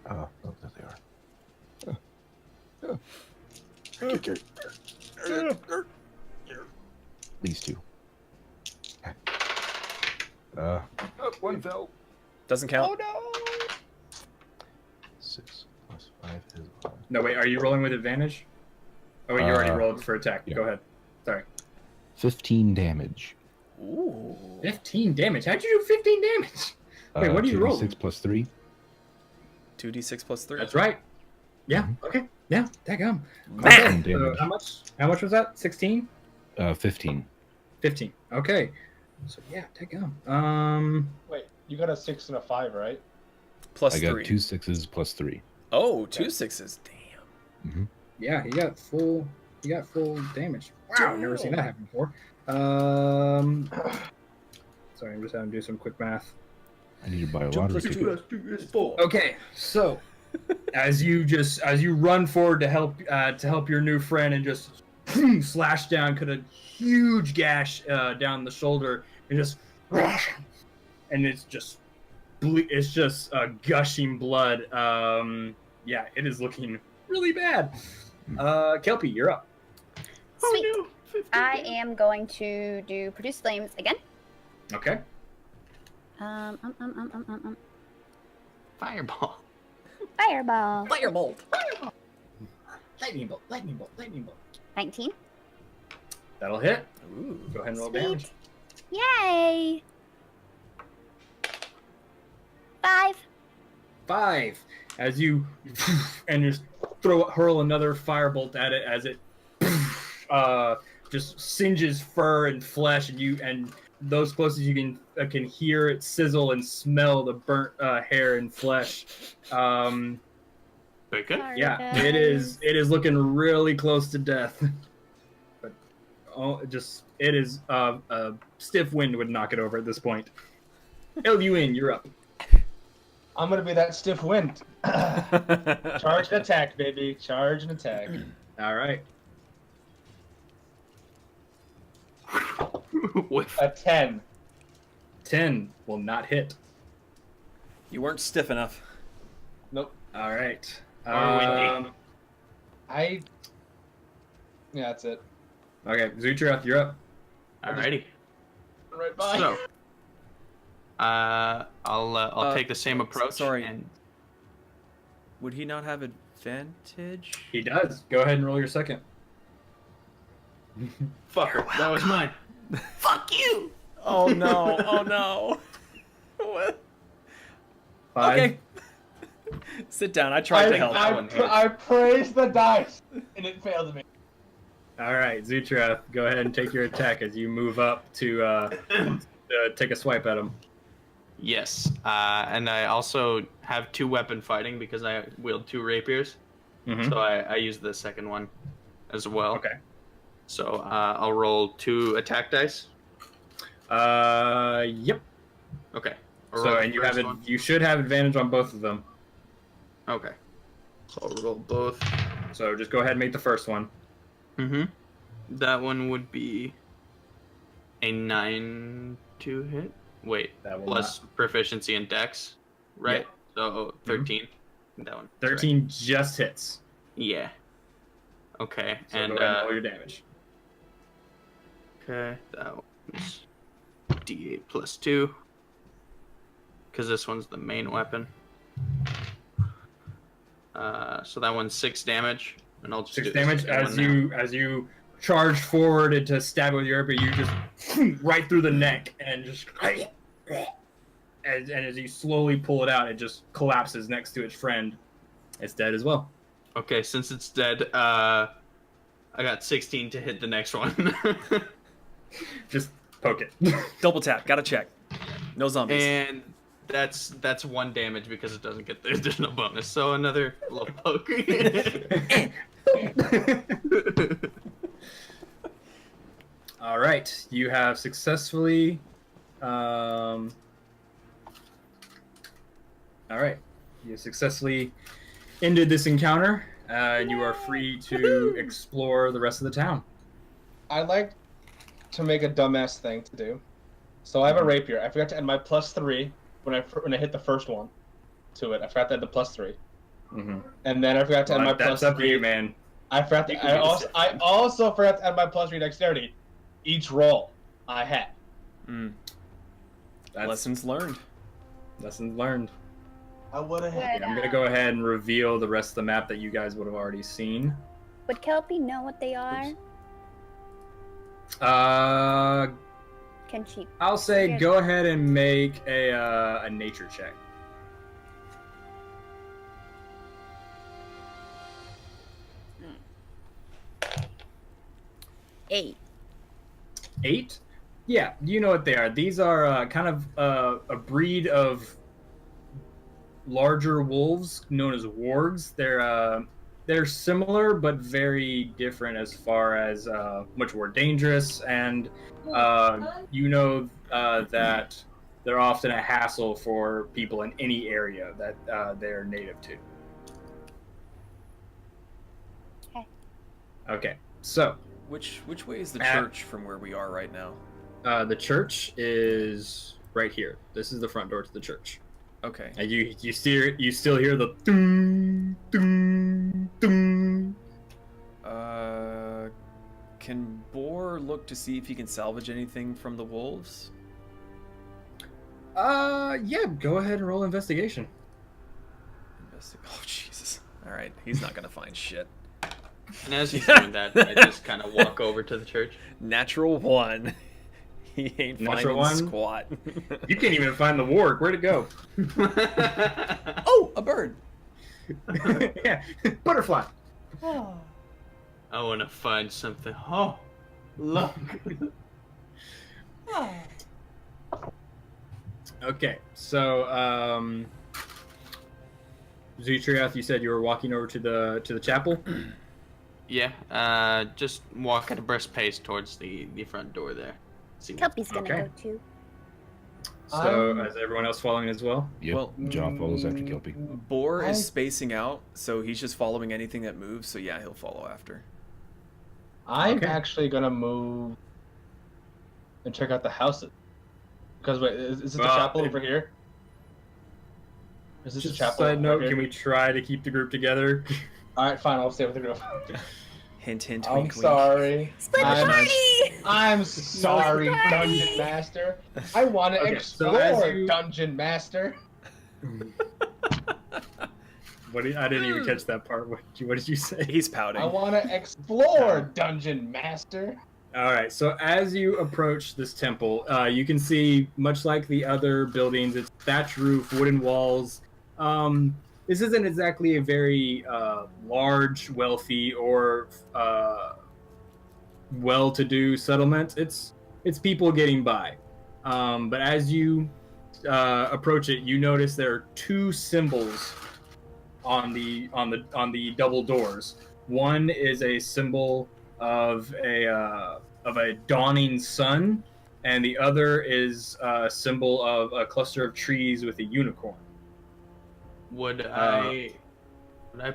Oh, there they are. These two. One fell. Doesn't count. Oh no! 6 plus 5 is 11. No, wait, are you rolling with advantage? Oh, wait, you already rolled for attack. yeah. Go ahead. Sorry. 15 damage. Ooh. 15 damage. How'd you do 15 damage? Wait, what do you roll? 6 plus 3. 2d6 plus 3. That's right. Yeah. Okay. Yeah. Daggum. Bam! Okay. So how much was that? 16? 15. 15. Okay. So yeah, daggum. Wait, you got a 6 and a 5, right? Plus I got 3. 2 6s plus 3. Oh, 2 6s. Damn. Mm-hmm. Yeah, he got full damage. Wow, I've never seen that happen before. Sorry, I'm just having to do some quick math. I need to buy a 2 lottery plus ticket. 2 is 4. Okay, so as you run forward to help your new friend and just slash down, cut a huge gash down the shoulder, and just it's just gushing blood. Yeah, it is looking really bad. Kelpie, you're up. Sweet. Oh, no. 15 I damage. am going to do produce flames again. Okay. Fireball. Fireball. Firebolt. Lightning bolt, lightning bolt, lightning bolt. 19. That'll hit. Ooh. Go ahead and roll Sweet. damage. Yay! 5. 5. As you and just hurl another firebolt at it as it just singes fur and flesh, and those closest you can hear it sizzle and smell the burnt hair and flesh. Very good. Sorry, Yeah, guys. it is looking really close to death. But it is a stiff wind would knock it over at this point. LUN, you're up. I'm gonna be that stiff wind. Charge and attack, baby. Charge and attack. All right. Whiff. A 10. 10 will not hit. You weren't stiff enough. Nope. All right. Or windy. Yeah, that's it. Okay, Zootrav, you're up. Alrighty. Right by. So, I'll take the same approach. sorry. And Would he not have advantage? He does. Go ahead and roll your second. fucker, that was mine. Fuck you. Oh no! Oh no! What? 5. Okay. Sit down. I tried to help. I praised the dice, and it failed me. All right, Zootrav, go ahead and take your attack as you move up to take a swipe at him. Yes, and I also have 2 weapon fighting because I wield 2 rapiers. Mhm. So I use the second one as well. Okay. So I'll roll 2 attack dice. Yep. Okay. I'll roll So the and first one. you should have advantage on both of them. Okay. So I'll roll both. So just go ahead and make the first one. Mm-hmm. That one would be a 9 to hit. Wait, That will plus proficiency in dex, right? So 13. That one. 13 just hits. Yeah. Okay, So and go ahead and roll your damage. okay, that one's D8 plus 2. Because this one's the main weapon. So that one's 6 damage, and I'll just 6 do the damage second as one now. you charge forward and to stab with your rapier, you just right through the neck and just and as you slowly pull it out, it just collapses next to its friend. It's dead as well. Okay, since it's dead, I got 16 to hit the next one. Just poke it. Double tap. Gotta check. No zombies. And that's 1 damage because it doesn't get there's no bonus. So another little poke. All right, you have successfully. All right, you successfully ended this encounter, and you are free to explore the rest of the town. I'd like to make a dumbass thing to do. So I have a rapier. I forgot to add my +3 when I hit the first one to it. I forgot to add the +3, Mm-hmm. and then I forgot to add my That's +3. up to you, man. I forgot. I also forgot to add my +3 dexterity. Each roll I had. That's Lessons learned. lessons learned. I would have Would, I'm gonna go ahead and reveal the rest of the map that you guys would have already seen. would Kelpie know what they are? Can she? I'll say Yes. go ahead and make a nature check. Eight. 8? Yeah, you know what they are. These are kind of a breed of larger wolves known as wargs. They're similar but very different as far as much more dangerous, and that they're often a hassle for people in any area that they're native to. Okay, so Which way is the church from where we are right now? the church is right here. This is the front door to the church. Okay. And you still hear the doom, doom, doom. Can Boar look to see if he can salvage anything from the wolves? Yeah, go ahead and roll investigation. Oh Jesus! All right, he's not gonna find shit. And as he's doing that, I just kind of walk over to the church. Natural 1. He ain't Natural finding 1? squat. You can't even find the warg. Where'd it go? Oh, a bird. Yeah, butterfly. I want to find something. Oh, look. Okay, so Zootrav, you said you were walking over to the chapel. Yeah, just walk at a brisk pace towards the front door there. See what- Kelpie's gonna Okay. go too. So is everyone else following as well? Yep, Well, Jaw follows after Kelpie. Boar is spacing out, so he's just following anything that moves. So yeah, he'll follow after. I'm Okay. actually gonna move and check out the houses. Because wait, is it the chapel over here? Is this Just the chapel? side note, over here? can we try to keep the group together? All right, fine. I'll stay with the group. Hint, hint, I'm wink, wink. sorry. Split the I'm- party! I'm sorry, Sorry. Dungeon Master. I want to Okay, so explore, as you- Dungeon Master. I didn't even catch that part. What did you say? He's pouting. I want to explore, Dungeon Master. All right. So as you approach this temple, you can see, much like the other buildings, it's thatch roof, wooden walls. This isn't exactly a very large, wealthy, or well-to-do settlement. It's people getting by. But as you approach it, you notice there are two symbols on the double doors. One is a symbol of a dawning sun, and the other is a symbol of a cluster of trees with a unicorn. Would I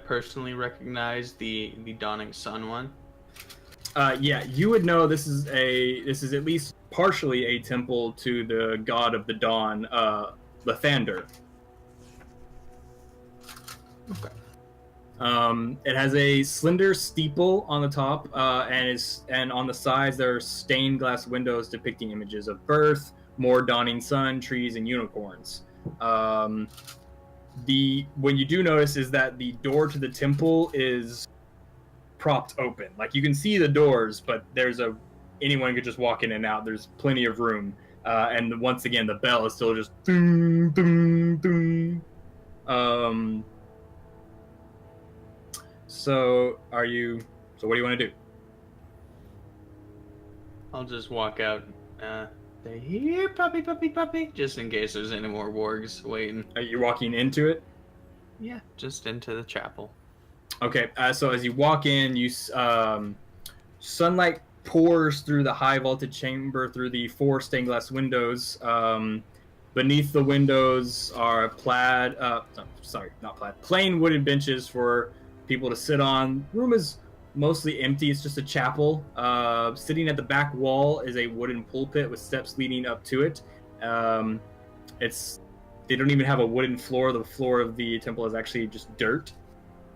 personally recognize the dawning sun one? Yeah, you would know this is at least partially a temple to the god of the dawn, Lathander. Okay. It has a slender steeple on the top, and on the sides there are stained glass windows depicting images of birth, more dawning sun, trees, and unicorns. When you do notice is that the door to the temple is propped open. Like, you can see the doors, but anyone could just walk in and out. There's plenty of room. And once again, the bell is still just ding, ding, ding. So what do you want to do? I'll just walk out. Say, here, puppy, puppy, puppy, just in case there's any more wargs waiting. Are you walking into it? Yeah, just into the chapel. Okay, so as you walk in, sunlight pours through the high vaulted chamber through the 4 stained glass windows. Beneath the windows are plain wooden benches for people to sit on. The room is mostly empty. It's just a chapel. Sitting at the back wall is a wooden pulpit with steps leading up to it. It's They don't even have a wooden floor. The floor of the temple is actually just dirt.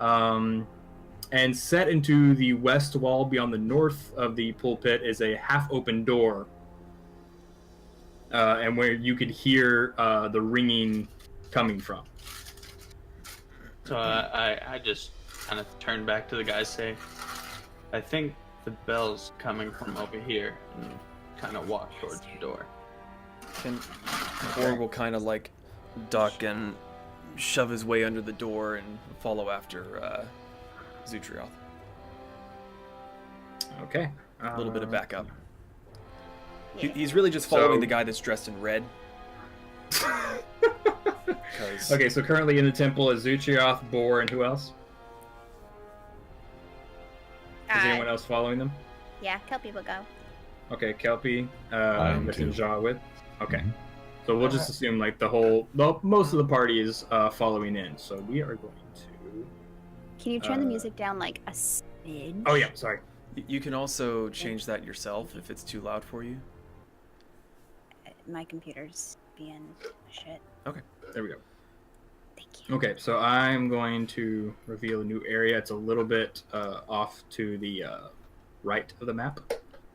And set into the west wall beyond the north of the pulpit is a half-open door. And where you could hear the ringing coming from. So I just kind of turn back to the guys, say, I think the bell's coming from over here, and kind of walk towards the door. And Warg will kind of like duck and shove his way under the door and follow after Zootrav. Okay. A little bit of backup. He's really just following the guy that's dressed in red. Okay, so currently in the temple is Zootrav, Boar, and who else? Is anyone else following them? Yeah, Kelpie will go. Okay, Kelpie, am with too. Ja with. Okay, Mhm. so we'll just assume like most of the party is following in. So we are going to. Can you turn the music down like a smidge? Oh yeah, sorry. You can also change that yourself if it's too loud for you. My computer's being shit. There we go. Thank you. Okay, so I'm going to reveal a new area. It's a little bit off to the right of the map.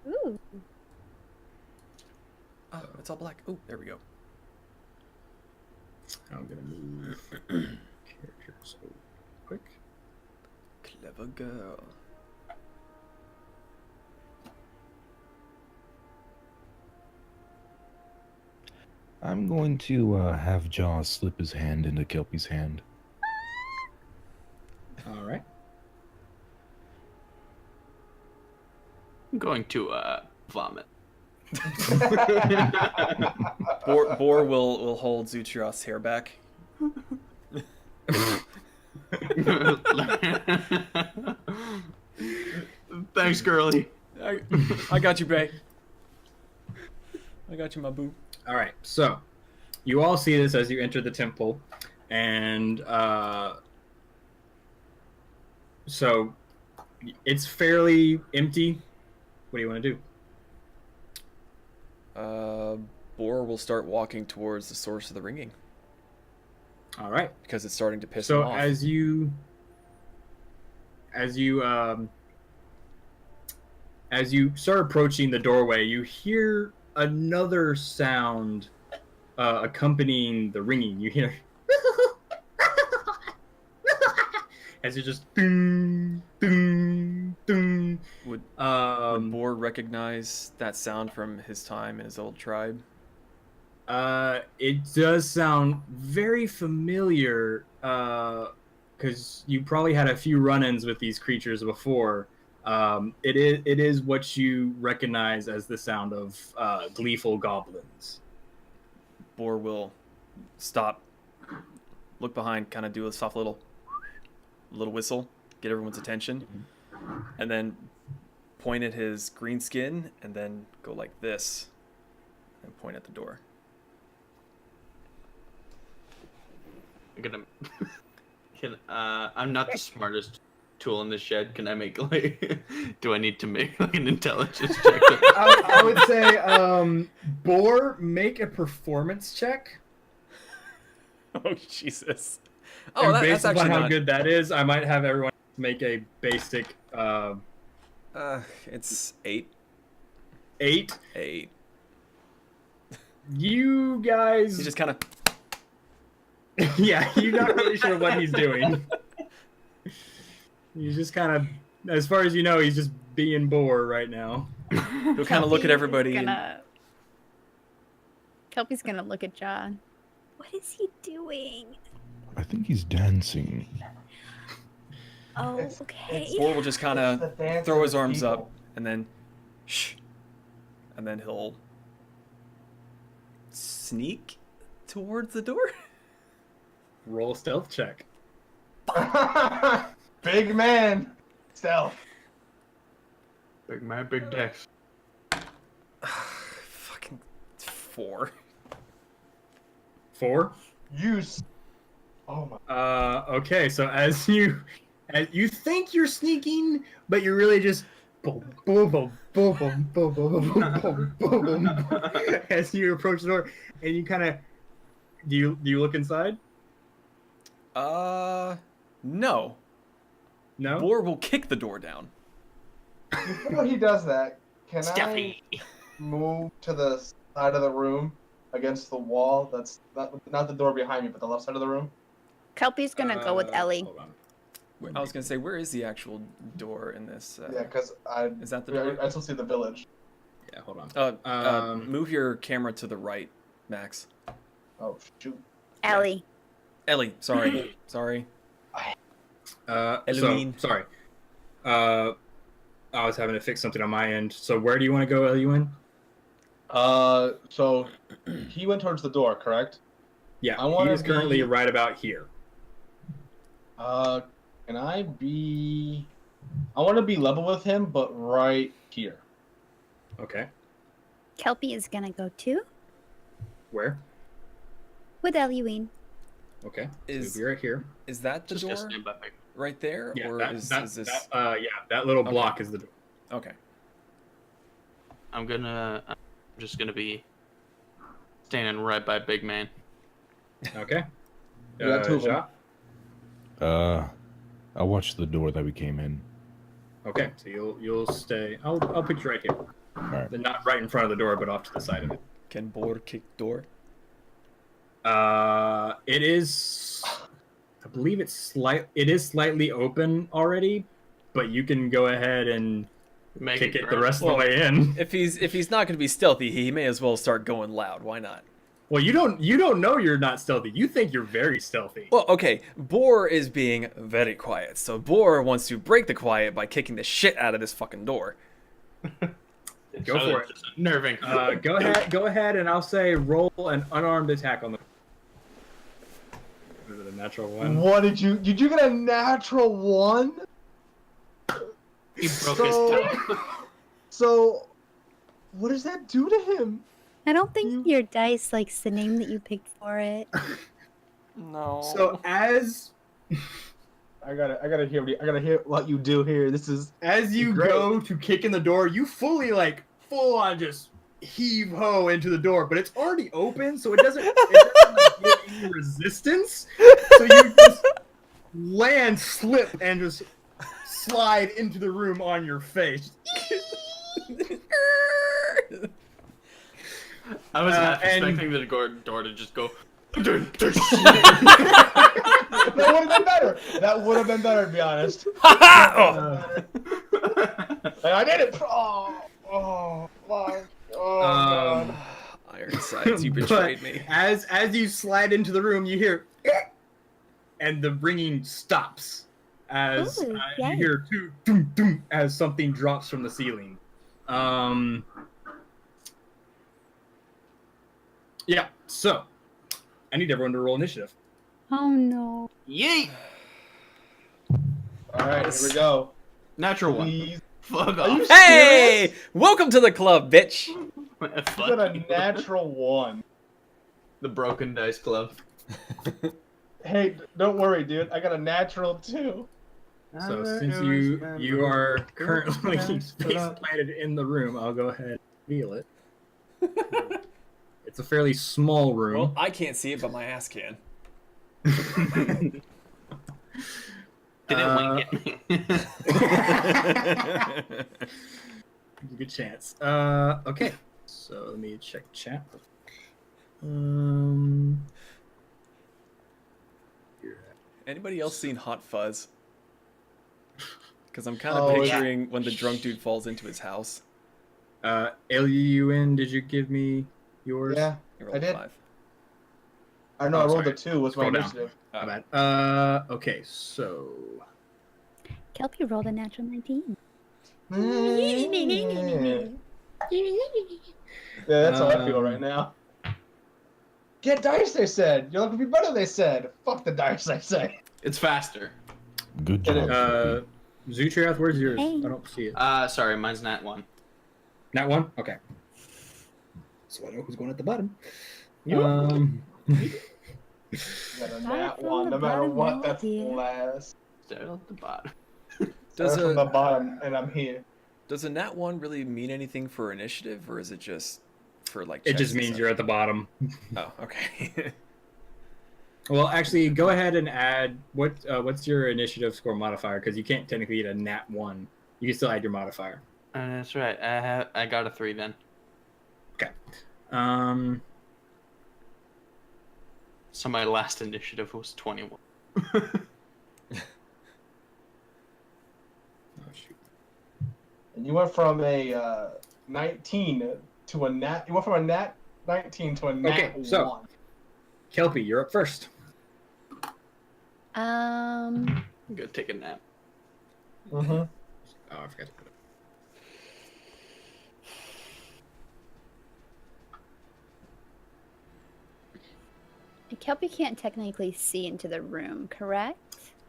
Ooh. Oh, it's all black. Oh, there we go. I'm gonna move characters so quick. Clever girl. I'm going to have Jaws slip his hand into Kelpie's hand. All right. I'm going to vomit. Boar will hold Zootrav's hair back. Thanks, girly. I got you, bae. I got you, my boo. All right, so you all see this as you enter the temple, and so it's fairly empty. What do you want to do? Boar will start walking towards the source of the ringing All right. because it's starting to piss So him off. as you start approaching the doorway, you hear another sound accompanying the ringing. You hear as you just ding, ding, ding. Would Um, Boar recognize that sound from his time in his old tribe? It does sound very familiar, because you probably had a few run-ins with these creatures before. It is what you recognize as the sound of gleeful goblins. Boar will stop, look behind, kind of do a soft little whistle, get everyone's attention, and then point at his green skin, and then go like this, and point at the door. I'm not the smartest tool in the shed. Can I make do I need to make like an intelligence check? I would say, Boar, make a performance check. Oh, Jesus. And Oh, based that's actually upon how not... good that is, I might have everyone make a basic it's 8. 8. 8. You guys, He's just kind of... yeah, you're not really sure what he's doing. He's just kind of, as far as you know, he's just being Boar right now. He'll kind of look at everybody. Kelpie's gonna look at John. What is he doing? I think he's dancing. Oh, It's- okay. Boar will just kind It's the of dance throw of his the arms up, people. and then... Shh. And then he'll... sneak towards the door? Roll a stealth check. Big man. Stealth. Big man, big dex. Fucking 4. 4. Use. Oh my. Okay, so as you think you're sneaking, but you're really just boom, boom, boom, boom, boom, boom, boom, boom, boom, boom, boom, as you approach the door, and you kind of you look inside? No. No. Boar will kick the door down. Before he does that, can Stuffy. I move to the side of the room against the wall? That's not the door behind me, but the left side of the room. Kelpie's gonna go with Ellie. Hold on. I was gonna say, where is the actual door in this? Yeah, because Is that the door? I still see the village. Yeah, hold on. Move your camera to the right, Max. Oh shoot. Ellie. Ellie, sorry. Sorry. Elohim. So, sorry. I was having to fix something on my end. So where do you want to go, Eluin? So he went towards the door, correct? Yeah, I wanna he's currently right about here. Can I be? I want to be level with him, but right here. Okay. Kelpie is gonna go too Where? with Eluine. Okay. Is- So we're right here. Is that the Just door gonna stand by Peg. right there, Yeah, or that, is that, this? that little Okay. block is the door. Okay. I'm just gonna be standing right by Big Man. Okay. You got two of them. Ja? I'll watch the door that we came in. Okay, so you'll stay. I'll put you right here. Alright. Then not right in front of the door, but off to the side of it. Can Boar kick door? It is. I believe it is slightly open already, but you can go ahead and Make kick it the gross. rest of the way in. If he's not gonna be stealthy, he may as well start going loud. Why not? Well, you don't know you're not stealthy. You think you're very stealthy. Well, okay. Boar is being very quiet, so Boar wants to break the quiet by kicking the shit out of this fucking door. Go for it. Just unnerving. Go ahead, and I'll say roll an unarmed attack on the. Was it a natural one? What did you get a natural one? He broke his toe. So, what does that do to him? I don't think your dice likes the name that you picked for it. No. So as I gotta hear what you do here. This is you Great. go to kick in the door, you full on just heave ho into the door, but it's already open, so it doesn't give any resistance. So you just slip, and just slide into the room on your face. I was half and- expecting the door to just go. That would have been better. That would have been better, to be honest. Oh. Like, I did it. Oh, fuck. Oh, God. Ironsides, you But betrayed me. As you slide into the room, you hear, and the ringing stops as Ooh, you yay. hear doom, doom, as something drops from the ceiling. Yeah. So, I need everyone to roll initiative. Oh no. Yeet! All right, here we go. Natural one. Please. Fuck Are you off. Hey! Welcome to the club, bitch! You Fuck got a you. natural one. The Broken Dice Club. Hey, don't worry, dude. I got a natural too. So, since you are currently space planted in the room, I'll go ahead and reveal it. It's a fairly small room. Well, I can't see it, but my ass can. Did it wink at me? Good chance. Okay. So let me check chat. Anybody else seen Hot Fuzz? Because I'm kind of Oh, yeah. picturing when the drunk dude falls into his house. Lun, did you give me yours? Yeah, He I rolled a did. 5. I know. Oh, I rolled sorry. a 2 with my Scroll down. initiative. My bad. Okay, so Kelpie rolled a natural 19. Yeah, that's how I feel right now. Get dice, they said. You're looking to be better, they said. Fuck the dice, I say. It's faster. Good Get it. job. Zootrav, where's yours? Hey. I don't see it. Sorry, mine's nat 1. That one? Okay. So I know who's going at the bottom. You got a Start nat from 1, the no matter bottom, what, now, that's dear. last. Start at the bottom. Does Start from the a bottom, and I'm here. does a nat 1 really mean anything for initiative, or is it just for like? It checks just and means such? you're at the bottom. Oh, okay. Well, actually, go ahead and add what's your initiative score modifier? Because you can't technically get a nat 1. You can still add your modifier. That's right. I got a 3 then. Okay. So my last initiative was 21. Oh, shoot. And you went from a 19 to a nat. You went from a nat 19 to a nat Okay, 1. so- Kelpie, you're up first. I'm gonna take a nap. Mm-hmm. Oh, I forgot to put it. Kelpie can't technically see into the room, correct?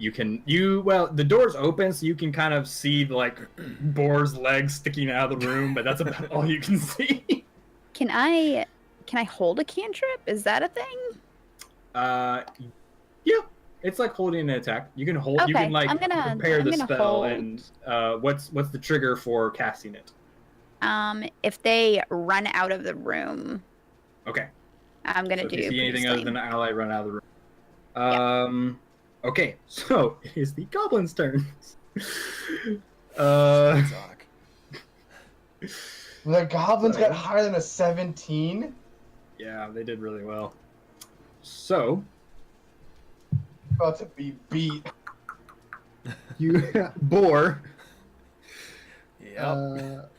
Well, the door's open, so you can kind of see like Boar's legs sticking out of the room, but that's about all you can see. Can I hold a cantrip? Is that a thing? Yeah, it's like holding an attack. You can hold. You Okay, can like prepare the spell, hold. and what's the trigger for casting it? If they run out of the room, Okay. I'm gonna So do. if you see anything other than an ally, run out of the room. Yeah. Okay, so it is the goblins' turn. Suck. The goblins got higher than a 17. Yeah, they did really well. So About to be beat. you Boar. Yep.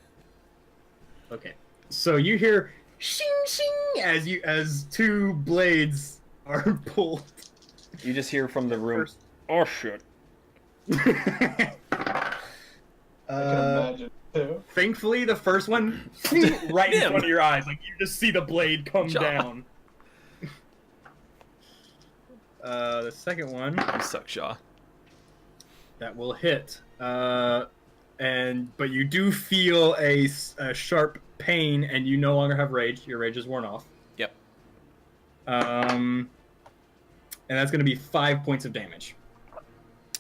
Okay, so you hear shing shing as two blades are pulled. You just hear from the room. Oh shit. I can imagine too. Thankfully, the first one right in front of your eyes, like you just see the blade come down. The second one You suck, Shaw. that will hit, but you do feel a sharp pain, and you no longer have rage. Your rage is worn off. Yep. And that's going to be 5 points of damage.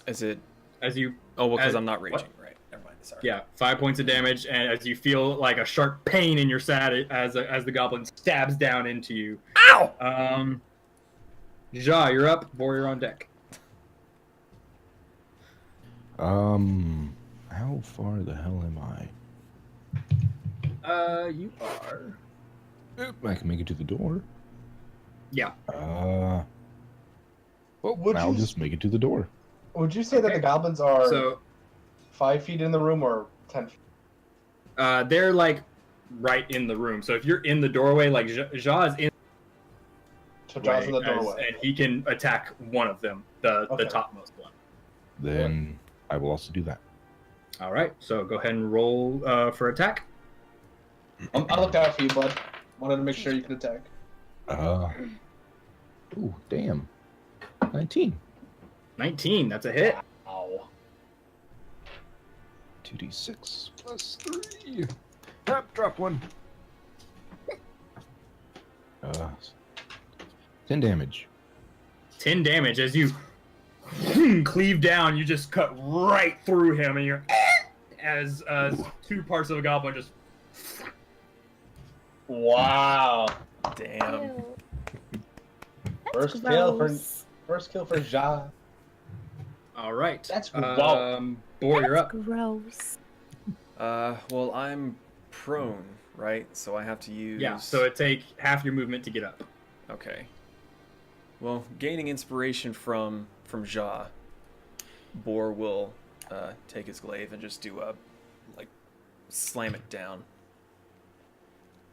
Is it? As you, Oh, well, because as- I'm not raging, what? right? Never mind. Sorry. yeah, 5 points of damage, and as you feel like a sharp pain in your side as the goblin stabs down into you. Ow! Ja, you're up. Boar, you're on deck. How far the hell am I? You are. Oop, I can make it to the door. Yeah. Would I'll you- just make it to the door. Would you say that Okay. the goblins are So 5 feet in the room or 10 feet? they're like right in the room. So if you're in the doorway, like Ja is in So John's in the as- doorway. and he can attack one of them, the Okay. topmost one. Then I will also do that. All right. So go ahead and roll for attack. I looked out for you, bud. Wanted to make sure you could attack. Ooh, damn. 19. 19. That's a hit. Ow. 2d6 plus 3. Drop one. 10 damage. 10 damage as you cleave down. You just cut right through him, and you're as two parts of the goblin just. Wow. Damn. Ew. First kill for Gross. Ja. All right. That's wow. Boar, you're up. Gross. Well, I'm prone, right? So I have to use. Yeah. So it take half your movement to get up. Okay. Well, gaining inspiration from Ja, Boar will take his glaive and just do a slam it down.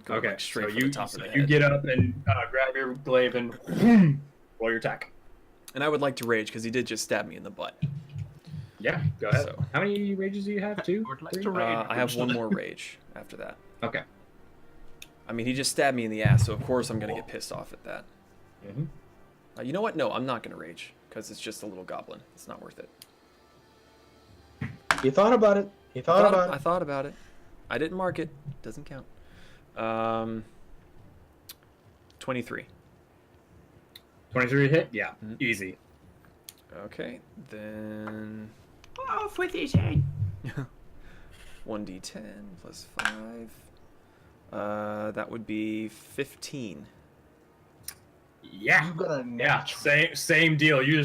Go, Okay. straight So for the top of the you head. get up and grab your glaive and roll your attack. And I would like to rage because he did just stab me in the butt. Yeah. Go ahead. So- How many rages do you have? 2? Would like 3? to rage. I have one more rage after that. Okay. I mean, he just stabbed me in the ass, so of course I'm gonna get pissed off at that. Mm-hmm. You know what? No, I'm not gonna rage because it's just a little goblin. It's not worth it. You thought about it. You thought about I it. thought about it. I didn't mark it. Doesn't count. 23. 23 hit? Yeah. Mhm. Easy. Okay, then Off with his head. 1d10 plus 5. That would be 15. Yeah. You got a Yeah, natural. same deal. You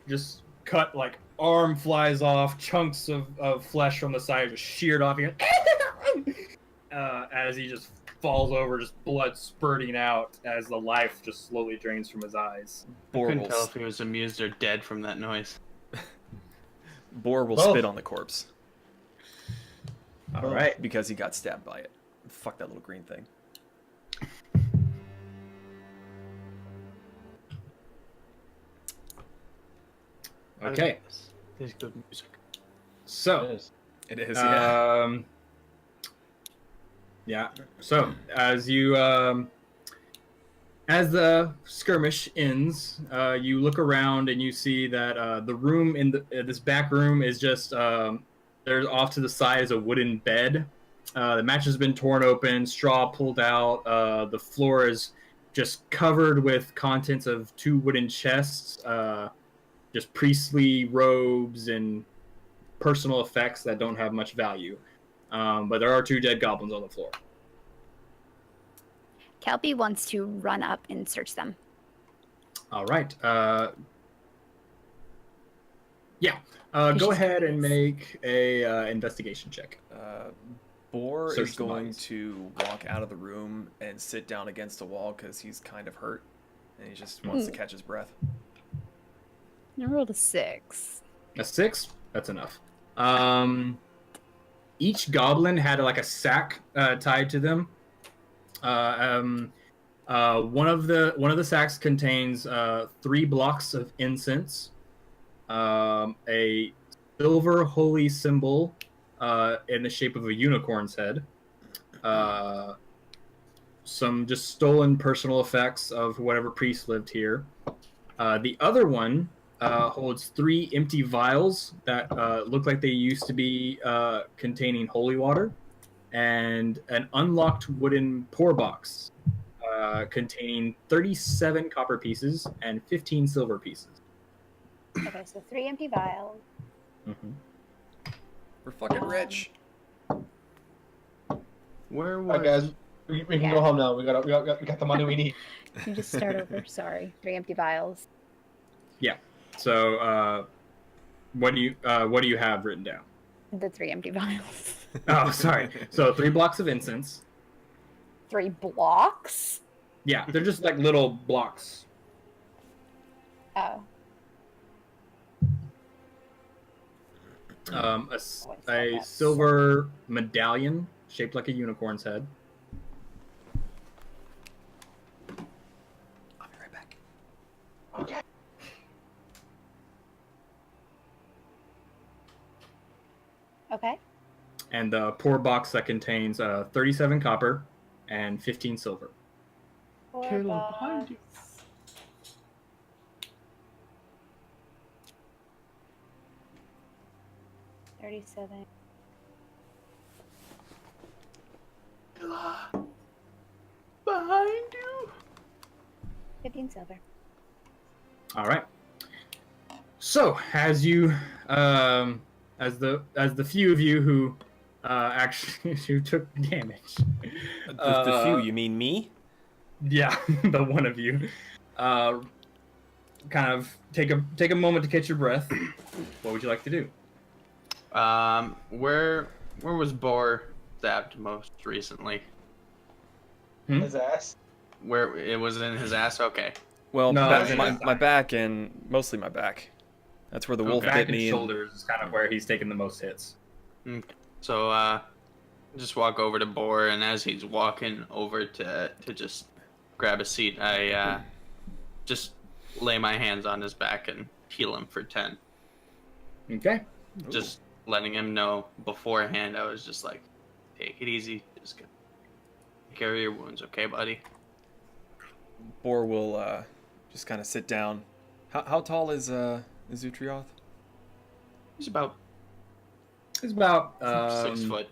just cut like arm flies off, chunks of flesh from the side just sheared off. As he just falls over, just blood spurting out as the life just slowly drains from his eyes. I couldn't tell if he was amused or dead from that noise. Boar will Both. spit on the corpse All right. because he got stabbed by it. Fuck that little green thing. Okay. This is good music. So. Yes. It is, yeah. Yeah. So as you as the skirmish ends, you look around and you see that the room in this back room is just there's off to the side is a wooden bed. The mattress has been torn open, straw pulled out. The floor is just covered with contents of 2 wooden chests, just priestly robes and personal effects that don't have much value. But there are 2 dead goblins on the floor. Kelpie wants to run up and search them. All right. Go ahead and make a investigation check. Boar Search is the going bodies. to walk out of the room and sit down against a wall because he's kind of hurt. And he just wants to catch his breath. I rolled a 6. A 6? That's enough. Each goblin had like a sack tied to them. One of the sacks contains 3 blocks of incense, a silver holy symbol in the shape of a unicorn's head, some just stolen personal effects of whatever priest lived here. The other one holds 3 empty vials that look like they used to be containing holy water, and an unlocked wooden pour box containing 37 copper pieces and 15 silver pieces. Okay, so 3 empty vials. Mm-hmm. We're fucking rich. Where All was... right, guys, we can go home now. We got the money we need. You just start over. Sorry. 3 empty vials. Yeah. So, what do you have written down? The 3 empty vials. Oh, sorry. So 3 blocks of incense. 3 blocks? Yeah, they're just like little blocks. Oh. A silver medallion shaped like a unicorn's head. I'll be right back. Okay. Okay. And the pour box that contains 37 copper and 15 silver. 4 Kela, behind you. bucks. 37. Behind you. 15 silver. All right. So, as you, as the few of you who actually who took damage, The few, you mean me? yeah, the one of you, kind of take a moment to catch your breath. What would you like to do? Where was Boar stabbed most recently? His ass. Where it was in his ass? Okay. Well, No, it's in his my side. back and mostly my back. That's where the wolf Back bit and me. And shoulders is kind of where he's taken the most hits. So just walk over to Boar, and as he's walking over to just grab a seat, I just lay my hands on his back and heal him for 10. Okay. Just letting him know beforehand. I was just like, take it easy. Just take care of your wounds, okay, buddy? Boar will just kind of sit down. How tall is Zootrav? He's about It's about 6 foot.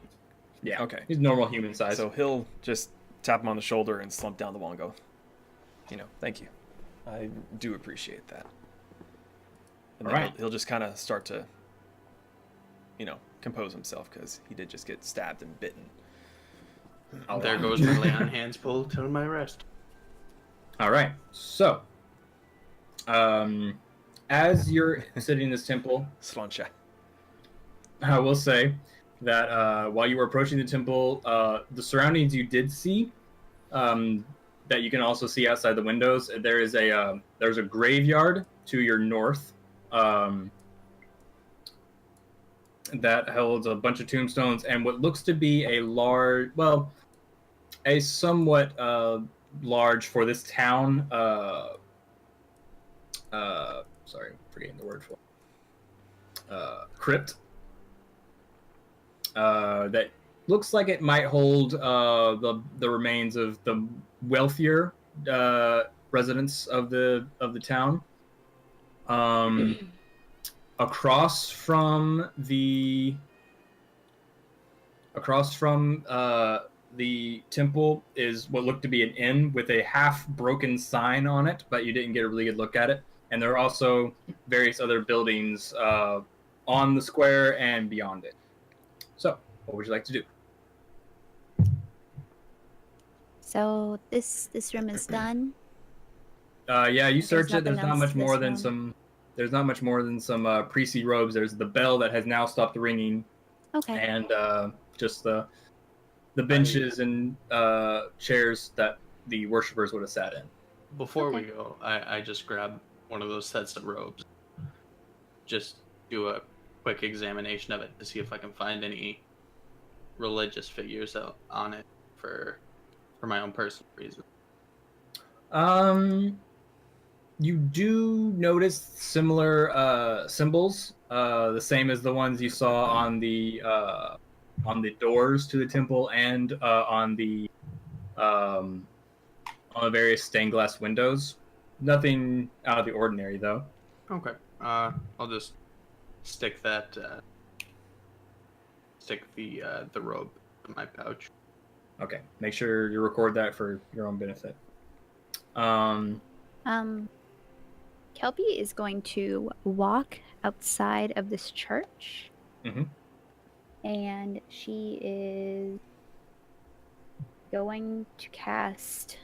Yeah. Okay. He's normal human size. So he'll just tap him on the shoulder and slump down the wall and go, thank you. I do appreciate that. And then Alright. he'll just kind of start to, compose himself because he did just get stabbed and bitten. There goes my lay on hands pull to my rest. All right. So, as you're sitting in this temple, Slancha. I will say that while you were approaching the temple, the surroundings you did see, that you can also see outside the windows. There's a graveyard to your north that holds a bunch of tombstones and what looks to be a somewhat large for this town. Sorry, forgetting the word for crypt. That looks like it might hold the remains of the wealthier residents of the town. Across from the temple is what looked to be an inn with a half-broken sign on it, but you didn't get a really good look at it. And there are also various other buildings on the square and beyond it. So, what would you like to do? So this room is done. Yeah, you search it. nothing There's not else much in more this than room? some. There's not much more than some priestly robes. There's the bell that has now stopped ringing, Okay. and just the benches and chairs that the worshippers would have sat in. Before we Okay. go, I just grab one of those sets of robes. Just do a quick examination of it to see if I can find any religious figures on it for my own personal reasons. You do notice similar symbols, the same as the ones you saw on the doors to the temple and on the various stained glass windows. Nothing out of the ordinary, though. Okay. I'll just stick that the robe in my pouch. Okay, make sure you record that for your own benefit. Kelpie is going to walk outside of this church. Mhm. And she is going to cast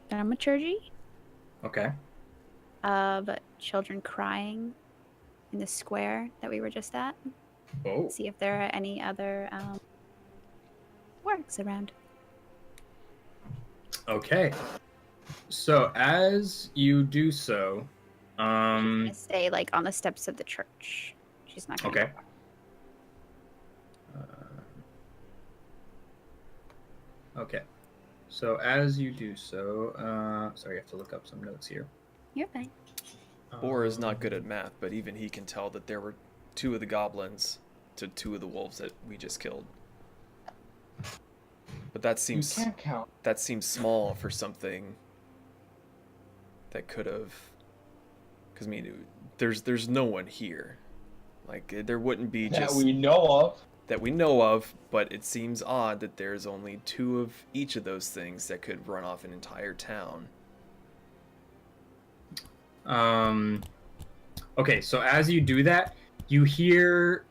Thaumaturgy Okay. of children crying in the square that we were just at. Oh. See if there are any other wargs around. Okay. So as you do so, She's gonna stay like on the steps of the church. She's not gonna. Okay. Go Okay. So as you do so, sorry, I have to look up some notes here. You're fine. Boar is not good at math, but even he can tell that there were 2 of the goblins to 2 of the wolves that we just killed. But that You seems can't count. small for something that could have. Because I mean, there's no one here. Like there wouldn't be That just we know of. that we know of. But it seems odd that there's only 2 of each of those things that could run off an entire town. Okay, so as you do that, you hear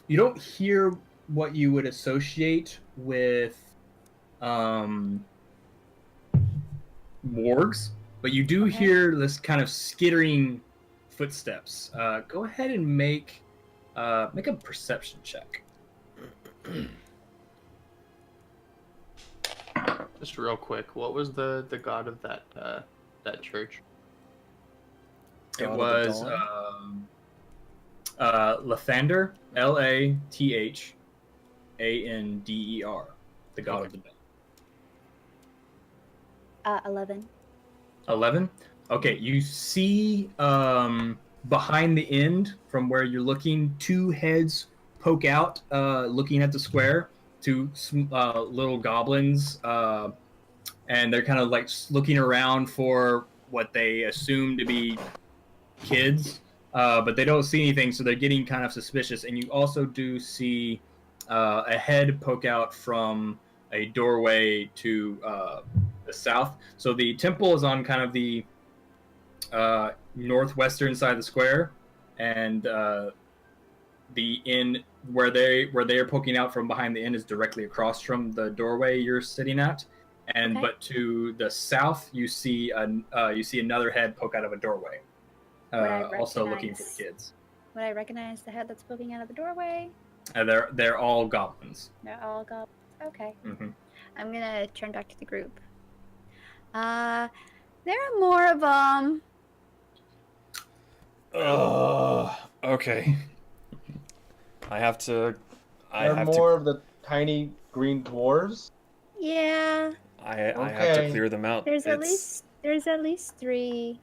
you don't hear what you would associate with wargs, but you do hear this kind of skittering footsteps. Go ahead and make a perception check. Just real quick, what was the god of that church? It God of the was Dawn? Lathander, Lathander, the god Okay. of the bell. 11. 11. Okay, you see behind the end from where you're looking, 2 heads poke out, looking at the square. 2 little goblins, and they're kind of like looking around for what they assume to be kids, but they don't see anything, so they're getting kind of suspicious. And you also do see a head poke out from a doorway to the south. So the temple is on kind of the northwestern side of the square, and the inn where they are poking out from behind the inn is directly across from the doorway you're sitting at. And Okay. but to the south, you see another head poke out of a doorway. I Also looking for recognize? the kids. Would I recognize the head that's poking out of the doorway? They're all goblins. They're all goblins. Okay. Mm-hmm. I'm gonna turn back to the group. There are more of them. Okay. I have to. There are more of the tiny green dwarves. Yeah. I have to Okay. clear them out. There's at least 3.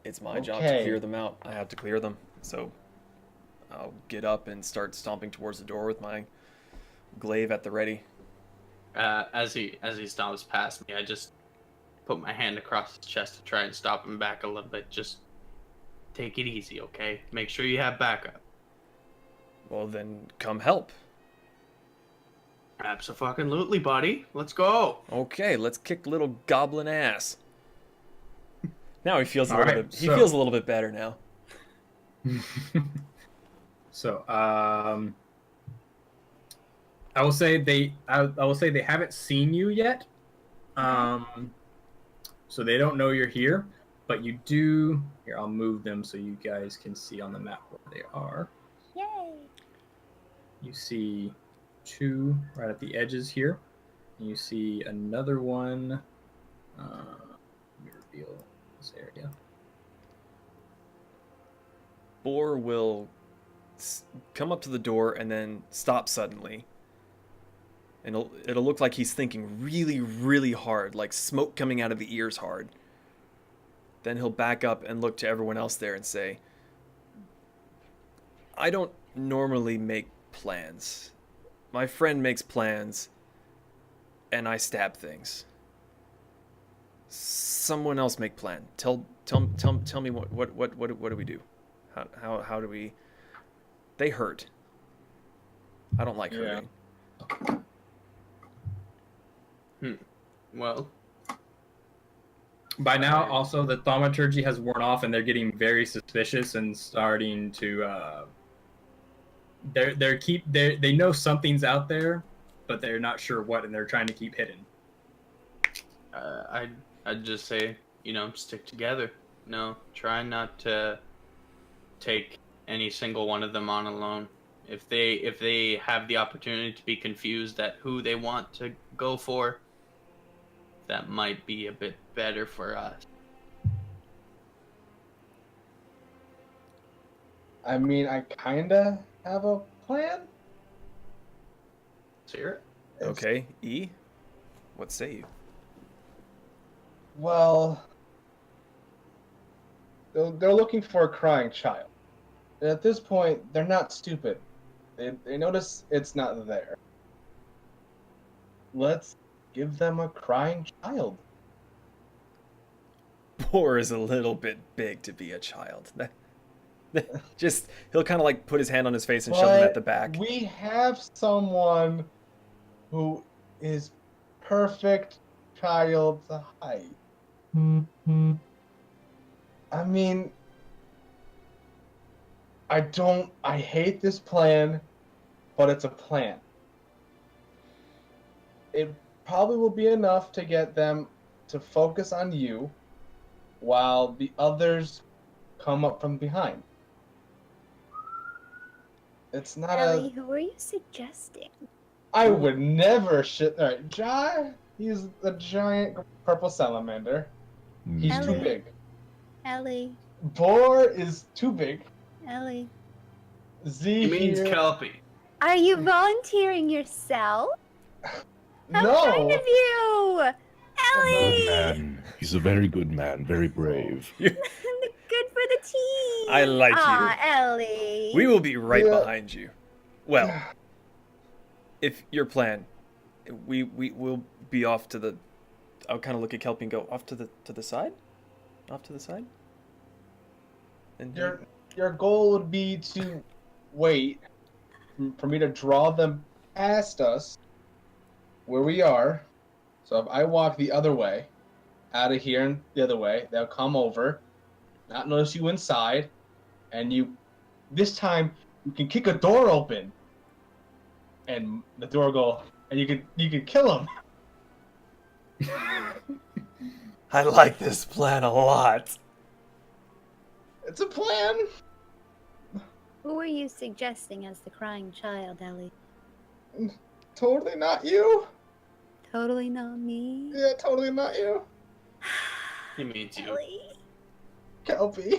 It's my job to clear them out. I have to clear them. So I'll get up and start stomping towards the door with my glaive at the ready. As he stomps past me, I just put my hand across his chest to try and stop him back a little bit. Just take it easy, okay? Make sure you have backup. Well, then come help. Abso-fucking-lutely, buddy. Let's go. Okay, let's kick little goblin ass. Now he feels All right, He feels a little bit better now. So, I will say they haven't seen you yet. So they don't know you're here, but you do. Here, I'll move them so you guys can see on the map where they are. Yay. You see 2 right at the edges here. And you see another one. Let me reveal this area. Boar will come up to the door and then stop suddenly. And it'll look like he's thinking really, really hard, like smoke coming out of the ears hard. Then he'll back up and look to everyone else there and say, I don't normally make plans. My friend makes plans, and I stab things. Someone else make plan. Tell me what do we do? How do we? They hurt. I don't like hurting. Well, by now, also the thaumaturgy has worn off, and they're getting very suspicious and starting to. They know something's out there, but they're not sure what, and they're trying to keep hidden. I'd just say, stick together. No, try not to take any single one of them on alone. If they have the opportunity to be confused at who they want to go for, that might be a bit better for us. I mean, I kinda have a plan. Let's hear it. Okay, E, what say you? Well, they're looking for a crying child. At this point, they're not stupid. They notice it's not there. Let's give them a crying child. Boar is a little bit big to be a child. Just he'll kind of like put his hand on his face and shove him at the back. We have someone who is perfect child height. I mean, I hate this plan, but it's a plan. It probably will be enough to get them to focus on you while the others come up from behind. It's not Ellie, who are you suggesting? I would never shit. All right, Jai, he's a giant purple salamander. He's too Ellie. big. Ellie. Boar is too big. Ellie. Z He means here. Kelpie. Are you volunteering yourself? How No. kind of you! Ellie! Good man. He's a very good man, very brave. Good for the team! I like you. Aw, Ellie. We will be right Yeah. behind you. Well, if your plan, we will be off to the. I'll kind of look at Kelpie and go off to the side, off to the side. And Your goal would be to wait for me to draw them past us where we are. So if I walk the other way, out of here and the other way, they'll come over, not notice you inside, and this time you can kick a door open, and the door will go, and you can kill them. I like this plan a lot. It's a plan. Who are you suggesting as the crying child, Ellie? Totally not you. Totally not me. Yeah, totally not you. He means you. Ellie. Kelpie.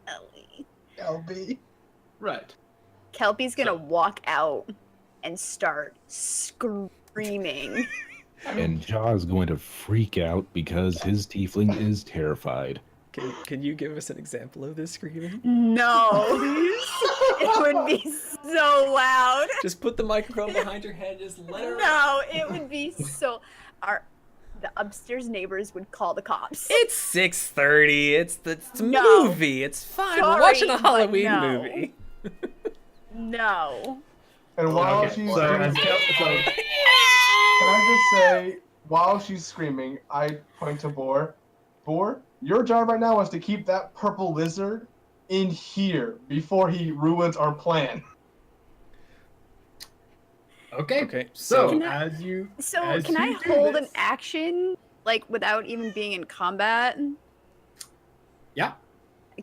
Ellie. Kelpie. Right. Kelpie's gonna walk out and start screaming. And Jaw is going to freak out because his tiefling is terrified. Can you give us an example of this screaming? No. It would be so loud. Just put the microphone behind your head. Just let her. No, it would be so. The upstairs neighbors would call the cops. It's 6:30. It's a No. movie. It's fine. Sorry, We're watching a but Halloween no. movie. No. And while Okay, she's so screaming, as can I just say, while she's screaming, I point to Boar. Boar, your job right now is to keep that purple lizard in here before he ruins our plan. Okay. Okay, So so- as you Can I do hold an this- action, like, without even being in combat? Yeah.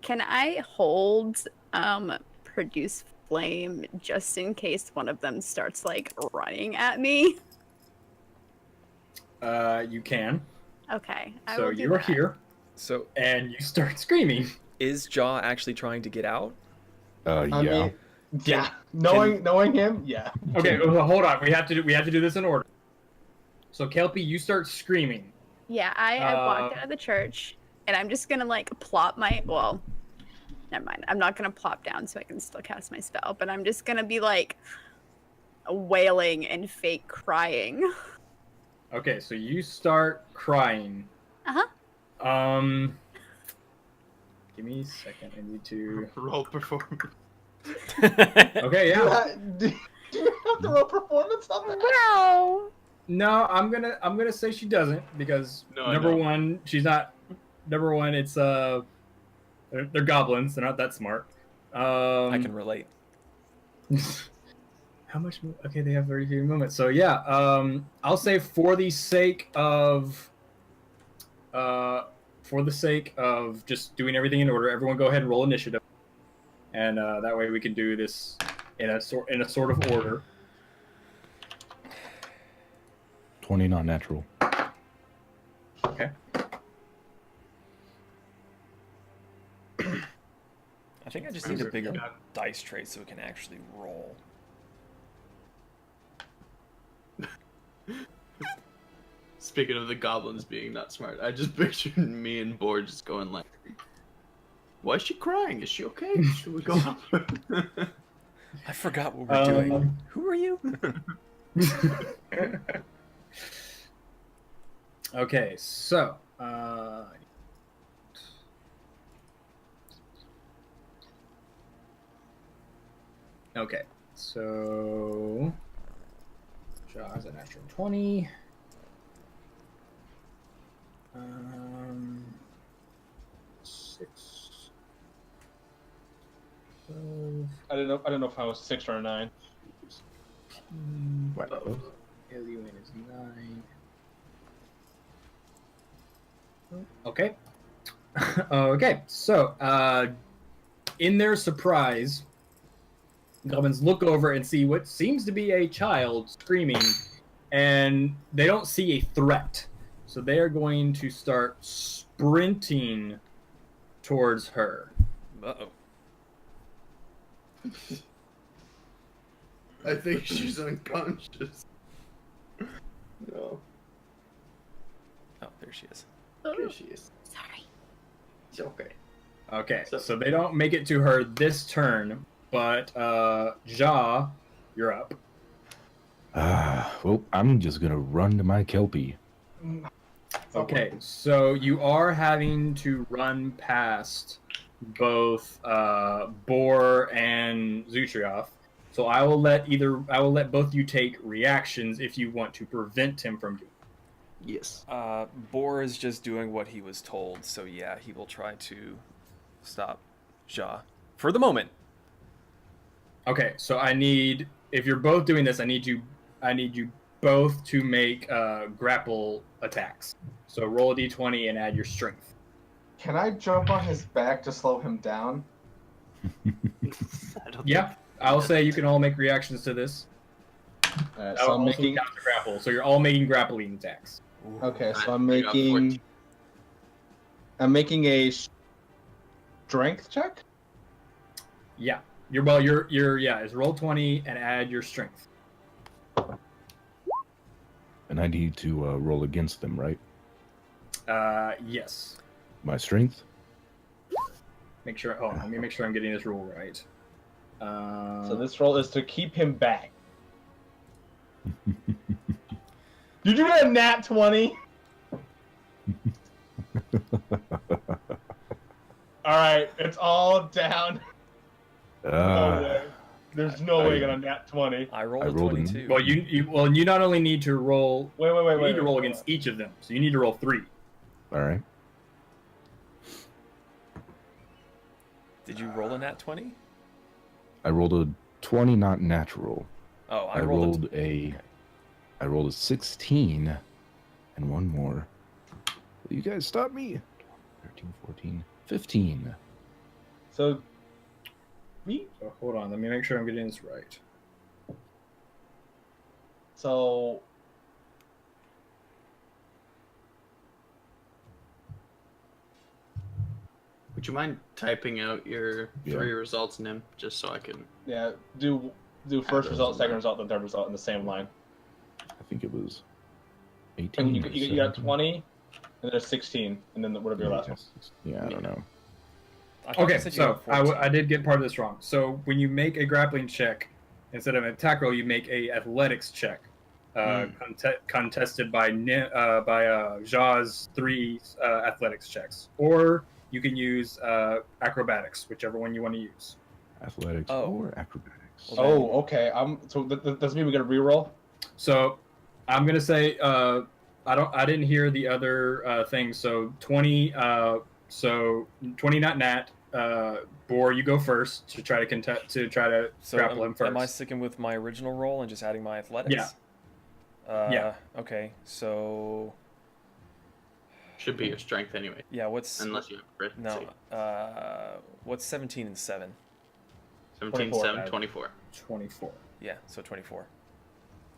Can I hold, produce flame just in case one of them starts, like, running at me? You can. Okay, I So will do you are that. here, So and you start screaming. is Jaw actually trying to get out? I Yeah. mean, yeah. Knowing him, yeah. Okay, well, hold on. We have to do this in order. So Kelpie, you start screaming. Yeah, I walked out of the church, and I'm just gonna, like, plop my, well, never mind. I'm not gonna plop down so I can still cast my spell, but I'm just gonna be, like, wailing and fake crying. Okay, so you start crying. Uh-huh. Give me a second. I need to. Roll performance. Okay, yeah. Do you have to roll performance on that? Wow. No, I'm gonna say she doesn't because No, I number know. one, she's not. Number one, it's they're goblins. They're not that smart. I can relate. How much? Okay, they have 30 movement. So yeah, I'll say for the sake of just doing everything in order, everyone go ahead and roll initiative, and that way we can do this in a sort of order. 20 not natural. Okay. I think I just need a bigger dice tray so we can actually roll. Speaking of the goblins being not smart, I just pictured me and Boar just going like, "Why is she crying? Is she okay? Should we go up?" I forgot what we're doing. Who are you? Okay, so okay, so Jaws a natural 20. Six. 12. I don't know if I was 6 or a 9. Alien is 9. Okay. Okay, so in their surprise, goblins look over and see what seems to be a child screaming, and they don't see a threat. So they are going to start sprinting towards her. Uh-oh. I think she's unconscious. No, Oh, there she is. here she is. Sorry. It's okay. Okay, so they don't make it to her this turn, but Ja, you're up. Well, I'm just gonna run to my Kelpie. Okay, so you are having to run past both Boar and Zootrav. So I will let both you take reactions if you want to prevent him from doing. Yes. Boar is just doing what he was told, so yeah, he will try to stop Ja for the moment. Okay, so if you're both doing this, I need you both to make grapple attacks. So roll a d20 and add your strength. Can I jump on his back to slow him down? Yeah, I'll say you can all make reactions to this. Alright, That so will I'm also making. count to grapple. So you're all making grappling attacks. Okay, so Alright, I'm we got making. 14. I'm making a strength check. Yeah. You're it's roll 20 and add your strength. And I need to roll against them, right? Yes. My strength? Make sure. Oh, let me make sure I'm getting this rule right. So this roll is to keep him back. Did you get a nat 20? Alright, it's all down. No way. There's no way you're gonna nat 20. I rolled I a rolled an- 22. Well, you not only need to roll. Wait. You need to roll against each of them. So you need to roll 3. All right. Did you roll a nat 20? I rolled a 20, not natural. Oh, I rolled a 16 and one more. Will you guys stop me? 13, 14, 15. So, me? So hold on. Let me make sure I'm getting this right. So, Would you mind typing out your Yeah. 3 results, Nim, just so I can? yeah, do first result, second result, then third result in the same line. I think it was And 18. you or got 17. 20, and there's 16, and then whatever your last one. Yeah, I don't know. I thought Okay, you said you so rolled 14. I did get part of this wrong. So when you make a grappling check, instead of an attack roll, you make a athletics check, contested by Ja's 3 athletics checks, or you can use acrobatics, whichever one you want to use. Athletics Oh. or acrobatics. Well, Oh, okay. So does mean we get a reroll? So I'm gonna say I didn't hear the other thing. So 20 not nat. Boar, you go first to try to So grapple him first. am I sticking with my original roll and just adding my athletics? Yeah. Yeah. Okay, so Should be your strength anyway, yeah, what's unless you have crit. no? save. What's 17 and 7? 17, 24. 7, 24. 24. Yeah, so 24.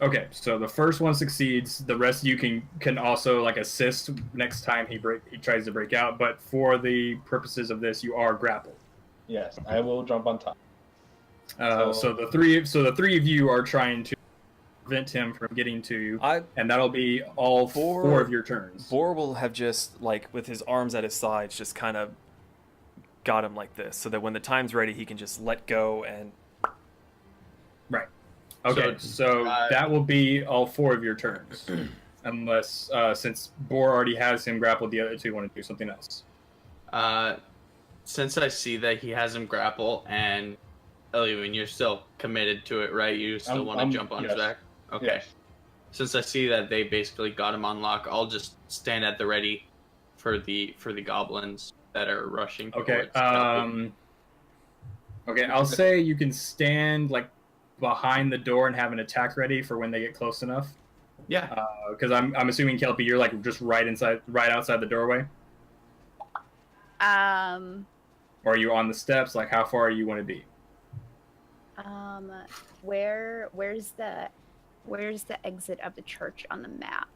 Okay, so the first one succeeds. The rest of you can also like assist next time he tries to break out. But for the purposes of this, you are grappled. Yes, I will jump on top. So the three of you are trying to prevent him from getting to you, and that'll be all four of your turns. Boar will have just like with his arms at his sides, just kind of got him like this, so that when the time's ready, he can just let go and. Right. Okay, so that will be all 4 of your turns, unless since Boar already has him grappled, the other 2 want to do something else. Since I see that he has him grapple, and Eliwin, you're still committed to it, right? You still want to jump on his back? Okay. Yes. Since I see that they basically got him on lock, I'll just stand at the ready for the goblins that are rushing. Okay. towards Kelpie. Okay, I'll say you can stand like behind the door and have an attack ready for when they get close enough. Yeah. Because I'm assuming Kelpie, you're like just right outside the doorway, or are you on the steps? Like, how far you want to be? Where's the exit of the church on the map?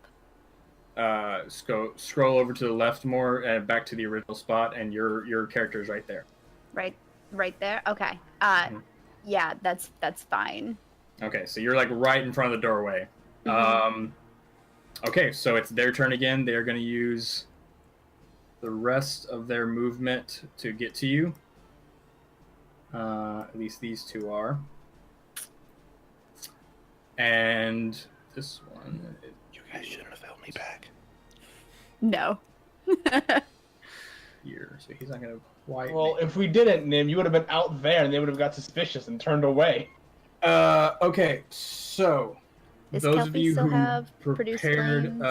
Scroll over to the left more and back to the original spot, and your character is right there. Right there. Okay. Yeah, that's fine. Okay, so you're like right in front of the doorway. Okay, so it's their turn again. They're going to use the rest of their movement to get to you. At least these 2 are. And this one. You guys shouldn't have held me back. No. Here, so he's not going to quite. Well, if we didn't, Nim, you would have been out there, and they would have got suspicious and turned away. Okay, so Does those of Kelpie you still who have produce prepared. flames?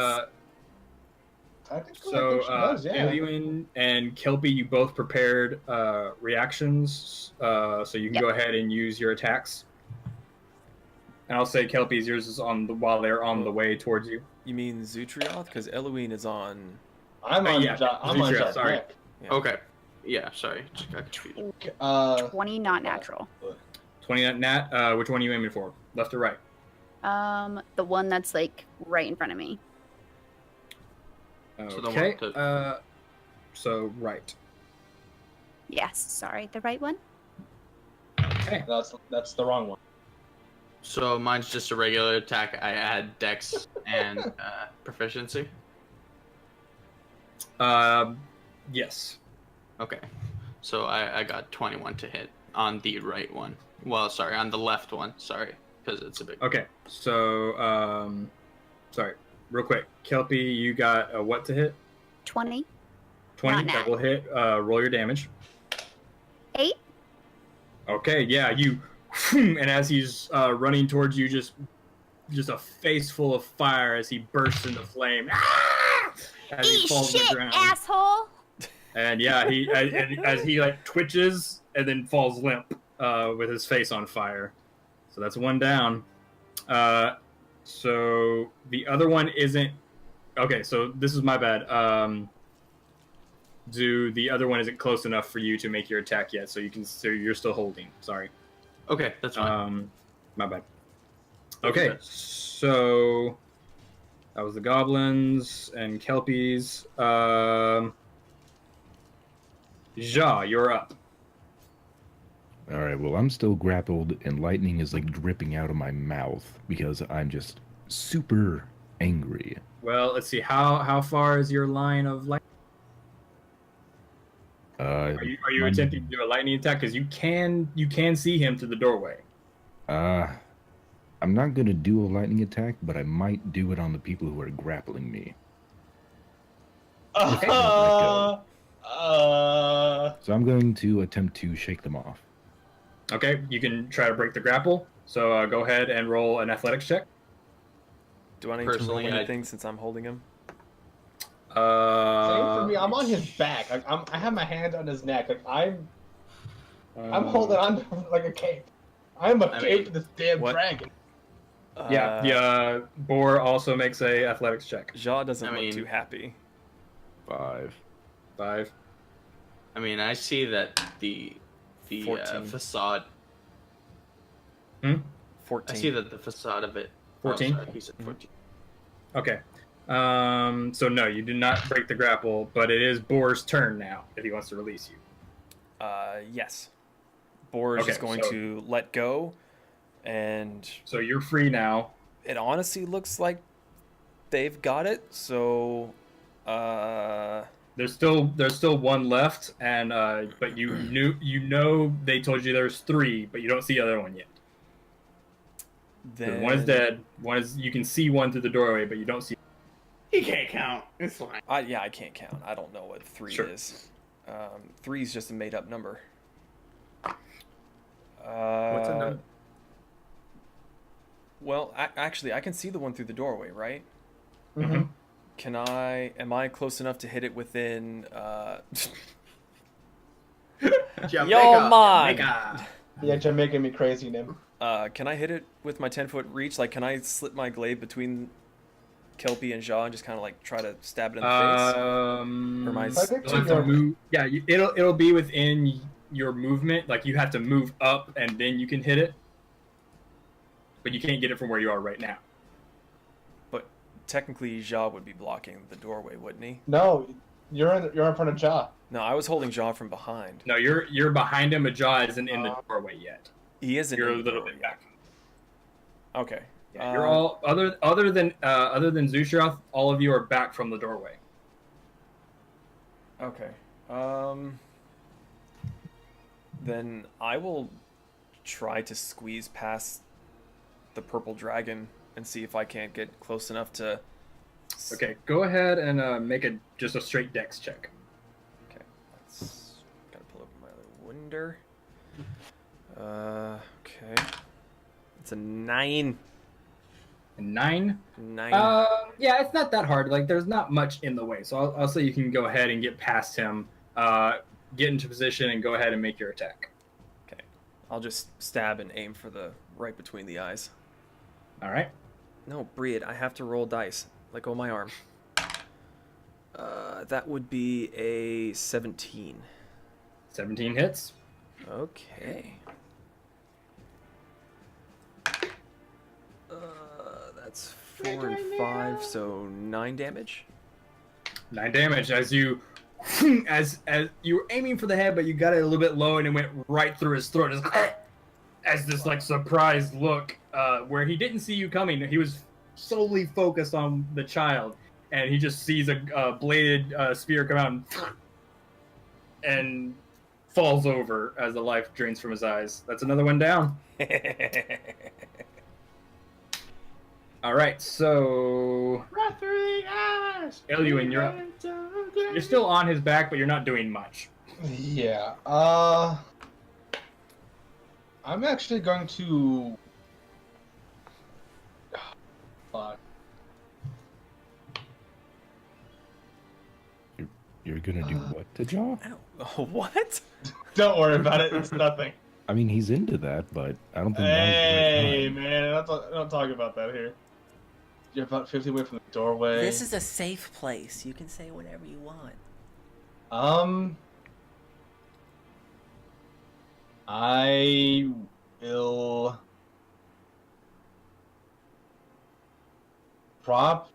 I think she So, does, yeah. Eliwin and Kelpie, you both prepared reactions, so you can Yep. go ahead and use your attacks. And I'll say Kelpie's yours is while they're on the way towards you. You mean Zootrav? Because Eloine is on. I'm on. yeah, I'm on. Zootrav, sorry. Jack. Yeah. Okay. Yeah, sorry. Just got confused. 20, not natural. 20 nat. Which one are you aiming for? Left or right? The one that's like right in front of me. So the one Okay. to- So right. Yes, sorry, the right one. Okay. That's the wrong one. So mine's just a regular attack. I add dex and proficiency. Yes. Okay. So I got 21 to hit on the right one. Well, sorry, on the left one. Sorry, because it's a big. Okay. So sorry, real quick, Kelpie, you got a what to hit? 20. 20. Not That nat. will hit. Roll your damage. 8. Okay. Yeah. You. And as he's running towards you, just a face full of fire as he bursts into flame. Ah! As he Eat falls to shit, the ground. asshole! And yeah, as he like twitches and then falls limp with his face on fire. So that's one down. So the other one isn't. Okay, so this is my bad. The other one isn't close enough for you to make your attack yet, so you're still holding. Sorry. Okay, that's fine. My bad. Okay, so that was the goblins and kelpies. Ja, you're up. All right, well, I'm still grappled, and lightning is like dripping out of my mouth because I'm just super angry. Well, let's see. How far is your line of light? Are you attempting to do a lightning attack? Because you can see him through the doorway. I'm not gonna do a lightning attack, but I might do it on the people who are grappling me. So I'm going to attempt to shake them off. Okay, you can try to break the grapple. So go ahead and roll an athletics check. Do I need to roll Personally, anything since I'm holding him? Same for me. I'm on his back. Like, I have my hand on his neck. Like I'm holding on to him like a cape. I'm a cape to this damn what? dragon. Yeah. Boar also makes a athletics check. Ja doesn't I look mean- too happy. 5. I mean, I see that the 14. facade. 14. I see that the facade of it. 14? Oh, sorry, he said 14. Okay. So no, you did not break the grapple, but it is Boar's turn now if he wants to release you. Yes. Boar is Okay, just going so- to let go, and So you're free now. it honestly looks like they've got it. So, There's still one left, and but you know they told you there's 3, but you don't see the other one yet. then One is dead. One is you can see one through the doorway, but you don't see. He can't count. It's fine. I can't count. I don't know what 3 Sure. is. 3 is just a made up number. What's a number? Well, actually, I can see the one through the doorway, right? Mhm. Am I close enough to hit it within, Jamaica, man. Jamaica. Yeah, you're making me crazy, Nim. can I hit it with my 10-foot reach? Like, can I slip my glaive between Kelpie and Ja and just kind of like try to stab it in the face? Or my I think You'll have to move. Yeah, it'll be within your movement. Like you have to move up, and then you can hit it. But you can't get it from where you are right now. But technically, Ja would be blocking the doorway, wouldn't he? No, you're in front of Ja. No, I was holding Ja from behind. No, you're behind him, but Jaw isn't in the doorway yet. He isn't. You're a in the little doorway bit yet. back. Okay. Yeah, you're all other than Zootrav, all of you are back from the doorway. Okay. Then I will try to squeeze past the purple dragon and see if I can't get close enough to. Okay, go ahead and make just a straight dex check. Okay. Gotta pull up my other winder. Okay. It's a 9. A 9. 9. Yeah, it's not that hard. Like, there's not much in the way, so I'll say you can go ahead and get past him, get into position, and go ahead and make your attack. Okay. I'll just stab and aim for the right between the eyes. All right. No, Breed, I have to roll dice. Let go of my arm. That would be a 17. 17 hits. Okay. That's 4 and 5, so 9 damage. 9 damage as you, as you were aiming for the head, but you got it a little bit low, and it went right through his throat. Just as this like surprised look, where he didn't see you coming. He was solely focused on the child, and he just sees a bladed spear come out and falls over as the life drains from his eyes. That's another one down. All right, so Right through the eyes. Eluin, you're up. You're still on his back, but you're not doing much. Yeah. I'm actually going to. Fuck. You're gonna do what to Jaw? I don't. What? Don't worry about it. It's nothing. I mean, he's into that, but I don't think. Hey, now's the right time. man, don't talk about that here. You're about 50 away from the doorway. This is a safe place. You can say whatever you want. I will prop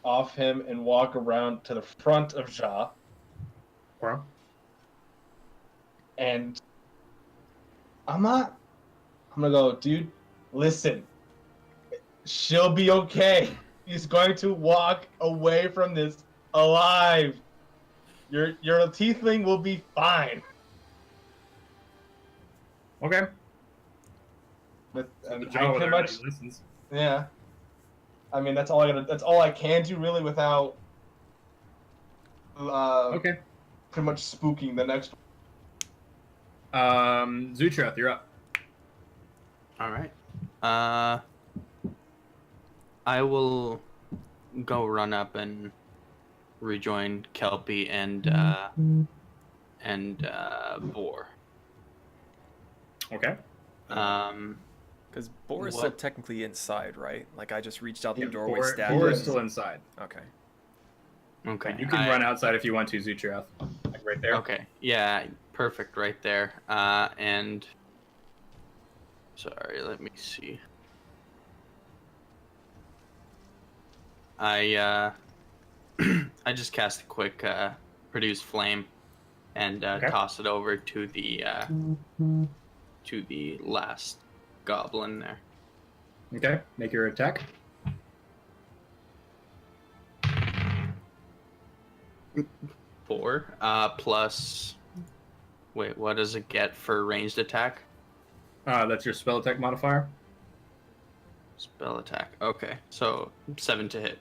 off him and walk around to the front of Ja. Or And I'm gonna go, dude, listen. She'll be okay. He's going to walk away from this alive. Your tiefling will be fine. okay. But The I Jaw pretty there, much, he listens. yeah. I mean, that's all I can do really without Okay. pretty much spooking the next one. Zootrav, you're up. All right. I will go run up and rejoin Kelpie and Boar. Okay. Because Boar is still What? technically inside, right? Like I just reached out the Yeah, doorway, Boar stabbed is him. still inside. Okay. Okay. You can run outside if you want to, Zootrav. Like right there. Okay. Yeah. Perfect. Right there. And sorry. Let me see. I I just cast a quick produce flame and Okay. toss it over to the last goblin there. Okay. Make your attack. Four plus. Wait, what does it get for ranged attack? That's your spell attack modifier. Spell attack. Okay, so 7 to hit.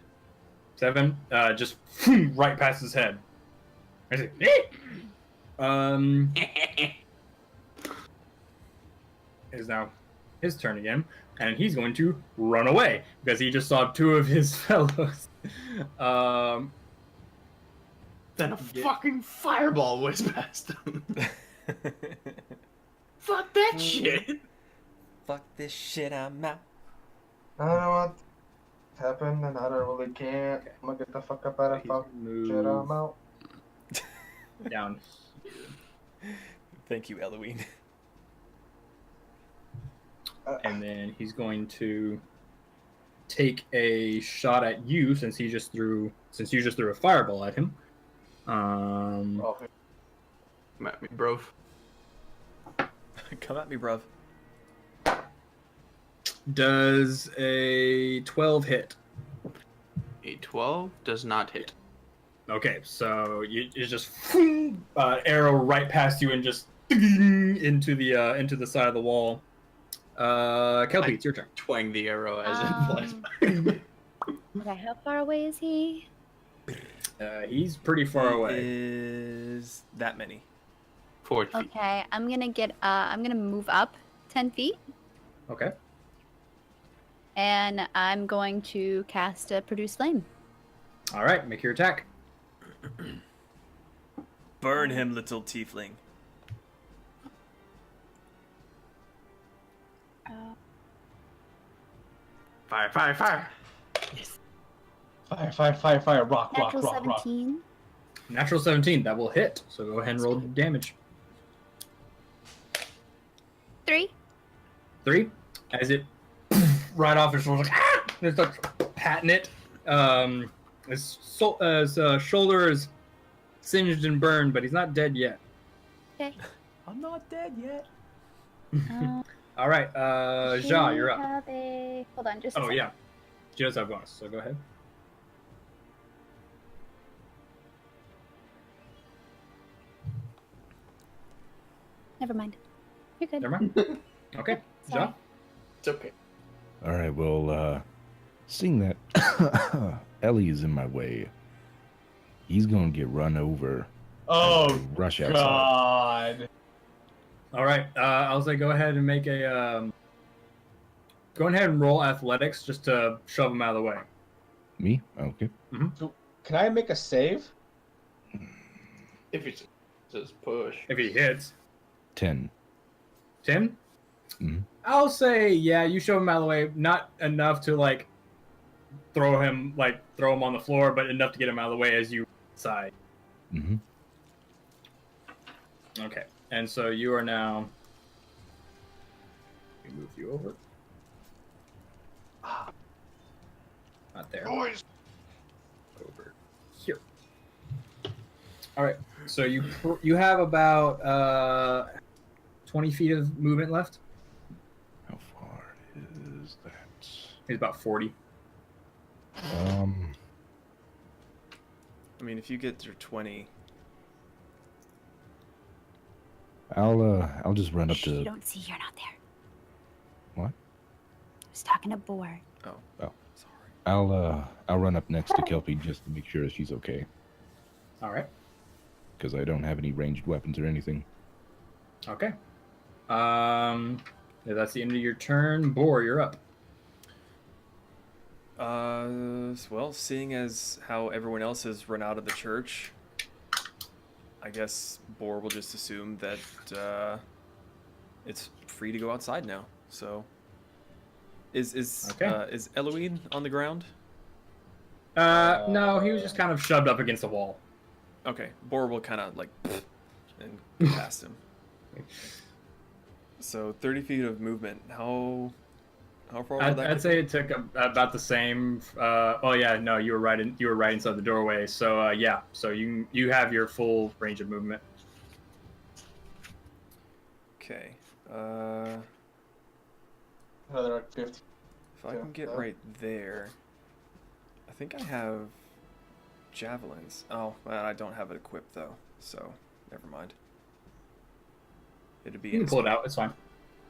7. Just right past his head. I say, is now his turn again, and he's going to run away because he just saw 2 of his fellows. Then a Yeah. fucking fireball whizzed past him. Fuck that shit. Fuck this shit, I'm out. I don't know what happened, and I don't really care. I'm gonna get the fuck up out of He's gonna fuck shit. I'm move out. down. Thank you, Eloine. And then he's going to take a shot at you since you just threw a fireball at him. Oh, Come at me, bro. Come at me, bruv. Does a 12 hit? A 12 does not hit. Okay, so it's just arrow right past you and just into the side of the wall. Kelpie, it's your turn. Twang the arrow as it flies by. Okay, how far away is he? He's pretty far away. Is that many? 4 feet. Okay, I'm gonna move up 10 feet, Okay. and I'm going to cast a produce flame. All right, make your attack. Burn him, little tiefling. Fire, fire, fire. Fire, fire, fire, fire. Rock, Natural rock, rock, rock. 17. Natural 17. That will hit. So go ahead and roll damage. 3. 3. As it right off his shoulder, like, ah! It starts patting it. His shoulder is singed and burned, but he's not dead yet. Okay. I'm not dead yet. All right, Ja, you're up. Hold on, just a Oh, second. yeah. She does have bonus, so go ahead. Never mind. You're good. Never mind. Okay, Sorry. Ja. It's okay. All right, well, seeing that Ellie's in my way, he's gonna get run over. Oh, Rush outside. God. All right, I'll say go ahead and make a. Go ahead and roll athletics just to shove him out of the way. Me? Okay. So, can I make a save? If he says push. If he hits. 10. 10? Mhm. I'll say, yeah, you shove him out of the way. Not enough to, like, throw him on the floor, but enough to get him out of the way as you side. Mm-hmm. Okay. And so you are now... Let me move you over. Not there. Boys. Over here. All right. So you have about 20 feet of movement left. How far is that? He's about 40. I mean, if you get through 20, I'll just run up Shh, you to. don't see you're not there. What? I was talking to Boar. oh, Oh. sorry. I'll run up next to Kelpie just to make sure she's okay, All right. because I don't have any ranged weapons or anything. Okay. Yeah, that's the end of your turn. Boar, you're up. Well, seeing as how everyone else has run out of the church, I guess Boar will just assume that it's free to go outside now. So, is Eloine on the ground? No, he was just kind of shoved up against the wall. Okay, Boar will kind of like and go past him. So 30 feet of movement. How far? would that I'd get say me? it took about the same. Oh yeah, no, you were right. You were right inside the doorway. So yeah, so you have your full range of movement. Okay. Another 50. If I can get right there, I think I have javelins. Oh, well, I don't have it equipped though, so never mind. It'd be. You can pull it out. It's fine.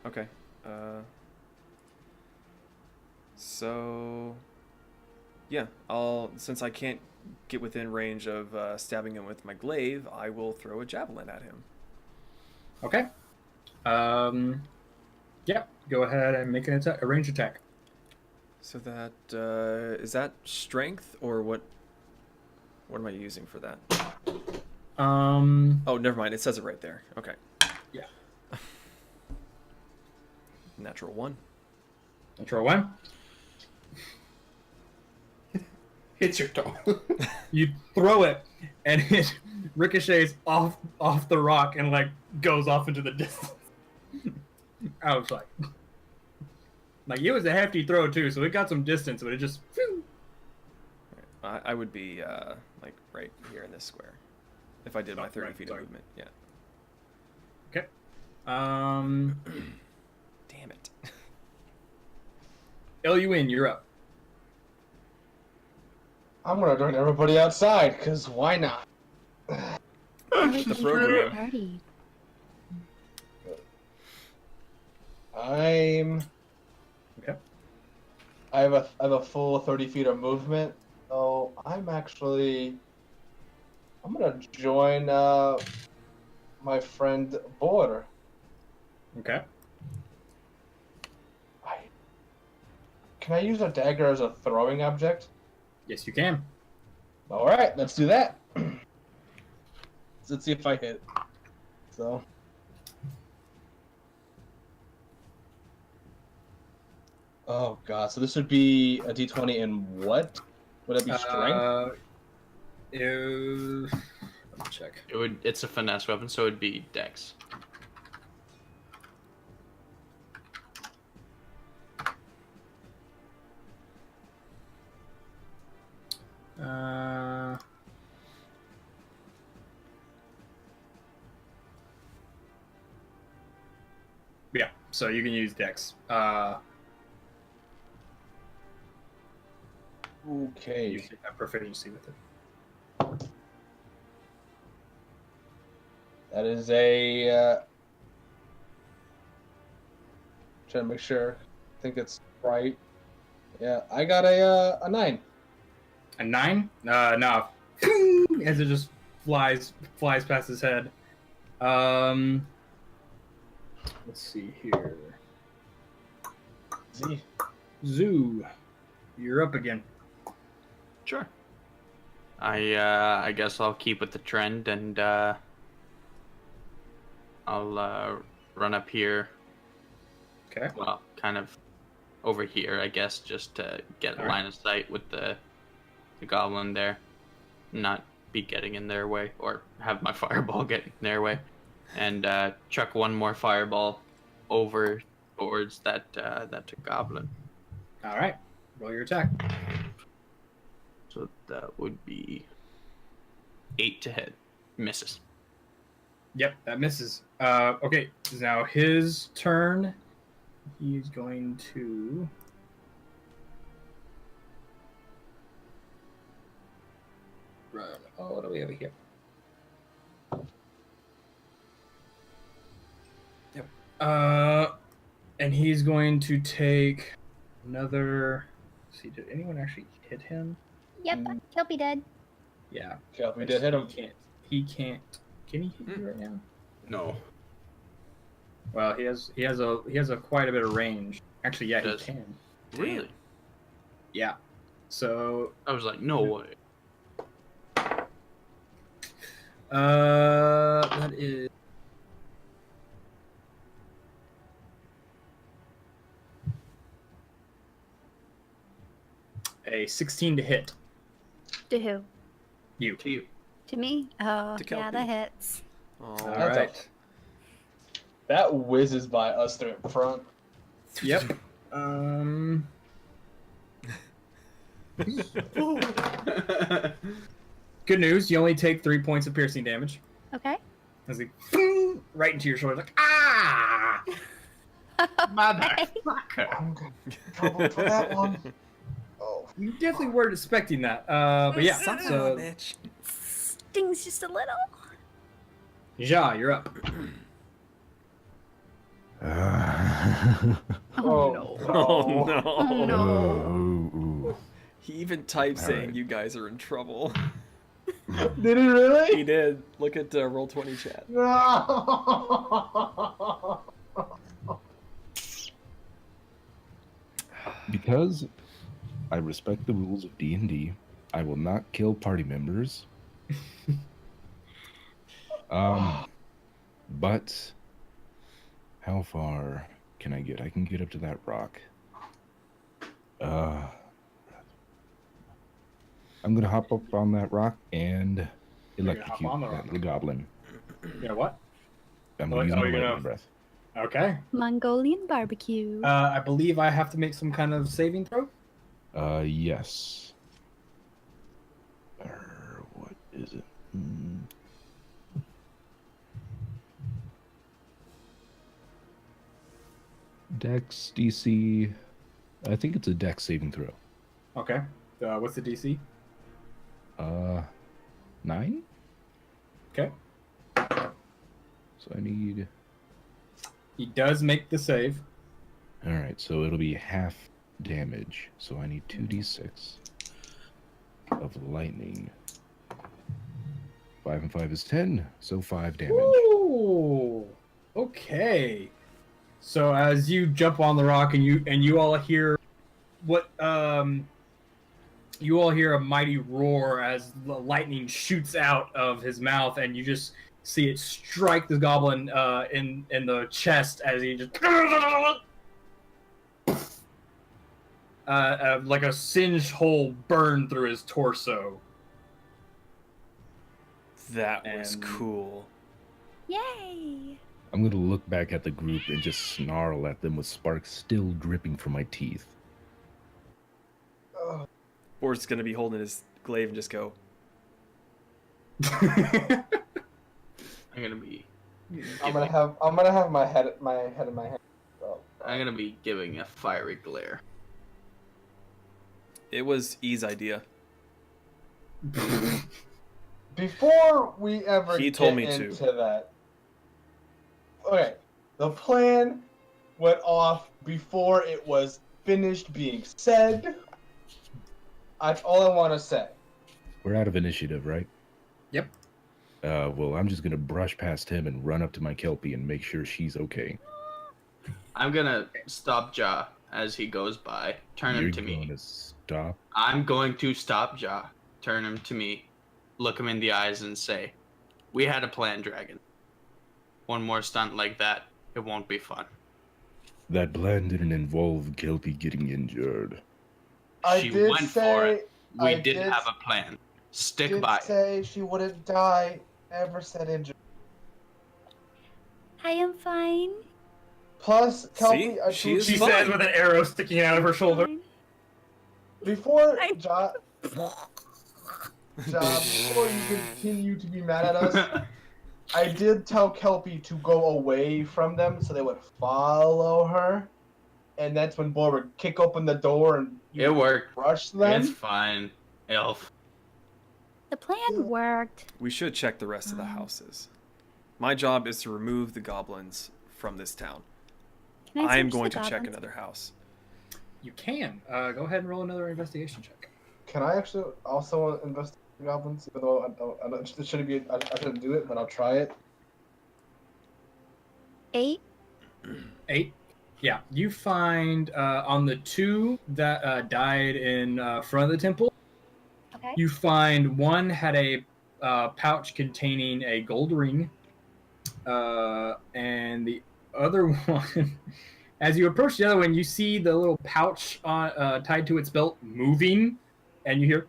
Okay. So, yeah, since I can't get within range of stabbing him with my glaive, I will throw a javelin at him. Okay. Yeah. Go ahead and make a range attack. So that is that strength or what? What am I using for that? Oh, never mind. It says it right there. Okay. Yeah. Natural 1. Natural 1. Hits your toe. You throw it, and it ricochets off the rock and like goes off into the distance. I was like it was a hefty throw too, so it got some distance, but it just. I would be like right here in this square if I did my 30 feet of movement. Yeah. Okay. Damn it. Lun, you're up. I'm gonna join everybody outside, cause why not? The program. Party. I'm. Okay. I have a full 30 feet of movement, so I'm gonna join my friend Boar. Okay. Can I use a dagger as a throwing object? Yes, you can. All right, let's do that. Let's see if I hit. So. Oh god, so this would be a d20 and what? Would that be strength? Let me check. It's a finesse weapon, so it'd be dex. Yeah, so you can use dex. Okay. You have proficiency with it. That is a trying to make sure. I think it's right. Yeah, I got a 9. A 9? No. As it just flies past his head. Let's see here. Z. Zoo, you're up again. Sure. I guess I'll keep with the trend and I'll run up here. Okay. Well, kind of over here, I guess, just to get a line of sight with the goblin there, not be getting in their way or have my fireball get in their way, and chuck one more fireball over towards that goblin. All right. Roll your attack. So that would be 8 to hit. Misses. Yep, that misses. Okay, now his turn. He's going to... run. Oh, what do we have here? Yep. And he's going to take another... Let's see, did anyone actually hit him? Yep, Kelpie dead. Yeah. Okay, we did hit him. He can't. Can he hit you right now? No. Well, he has a quite a bit of range. Actually, yeah, he Does. can. Really? Yeah. So I was like, no way. that is a 16 to hit. To who? You. To you. To me? Oh, To yeah, Kelpie. that hits. All That's right. That whizzes by us through in front. Yep. Good news. You only take 3 points of piercing damage. Okay. As he right into your shoulder, like ah! Motherfucker. I'm gonna get in trouble for that one. Oh. You definitely weren't expecting that. But yeah. Son of a So bitch. Stings just a little. Ja, you're up. Oh, no. Oh no. Oh, no. Ooh. He even typed All saying right. you guys are in trouble. Did he really? He did. Look at Roll20 chat. No. Because I respect the rules of D&D, I will not kill party members. But how far can I get? I can get up to that rock. I'm gonna hop up on that rock and You're gonna hop electrocute on the that rock. little goblin. You know what? I'm Oh, gonna use oh, my you're gonna- lightning breath. Okay. Mongolian barbecue. I believe I have to make some kind of saving throw. Yes. What is it? Dex DC. I think it's a Dex saving throw. Okay. What's the DC? 9. Okay. So I need. He does make the save. All right, so it'll be half damage. So I need 2d6 of lightning. 5 and 5 is 10, so 5 damage. Ooh. Okay. So as you jump on the rock and you all hear what you all hear a mighty roar as the lightning shoots out of his mouth, and you just see it strike the goblin in the chest as he just like a singed hole burned through his torso. That was And- cool. Yay! I'm gonna look back at the group and just snarl at them with sparks still dripping from my teeth. Bort's gonna be holding his glaive and just go, I'm gonna be. I'm gonna have my head in my hand. Oh, I'm gonna be giving a fiery glare. it was E's idea. Before we ever He told get me to. into that, okay, the plan went off before it was finished being said. That's all I want to say. We're out of initiative, right? Yep. Well, I'm just gonna brush past him and run up to my Kelpie and make sure she's okay. I'm gonna stop Ja as he goes by. Turn You're him to me. gonna stop? I'm going to stop Ja. Turn him to me. Look him in the eyes and say, "We had a plan, Dragon. One more stunt like that, it won't be fun." That plan didn't involve Kelpie getting injured. She went for it. We I did did- have a plan. Stick Did by it. say she wouldn't die. Never said injured. I am fine. Plus, Kelpie, See? I She told is She you- fine. says with an arrow sticking out of her shoulder. Fine. Before I- John, before you continue to be mad at us, I did tell Kelpie to go away from them so they would follow her, and that's when Boar would kick open the door and It worked. rush them. It's fine, Elf. The plan worked. We should check the rest of the houses. My job is to remove the goblins from this town. Can I am search going the to check goblins? another house. You can. Go ahead and roll another investigation check. Can I actually also investigate the goblins? Even though it shouldn't be, I shouldn't do it, but I'll try it. 8. 8. Yeah, you find on the 2 that died in front of the temple, Okay. you find one had a pouch containing a gold ring, and the other one, as you approach the other one, you see the little pouch tied to its belt moving, and you hear,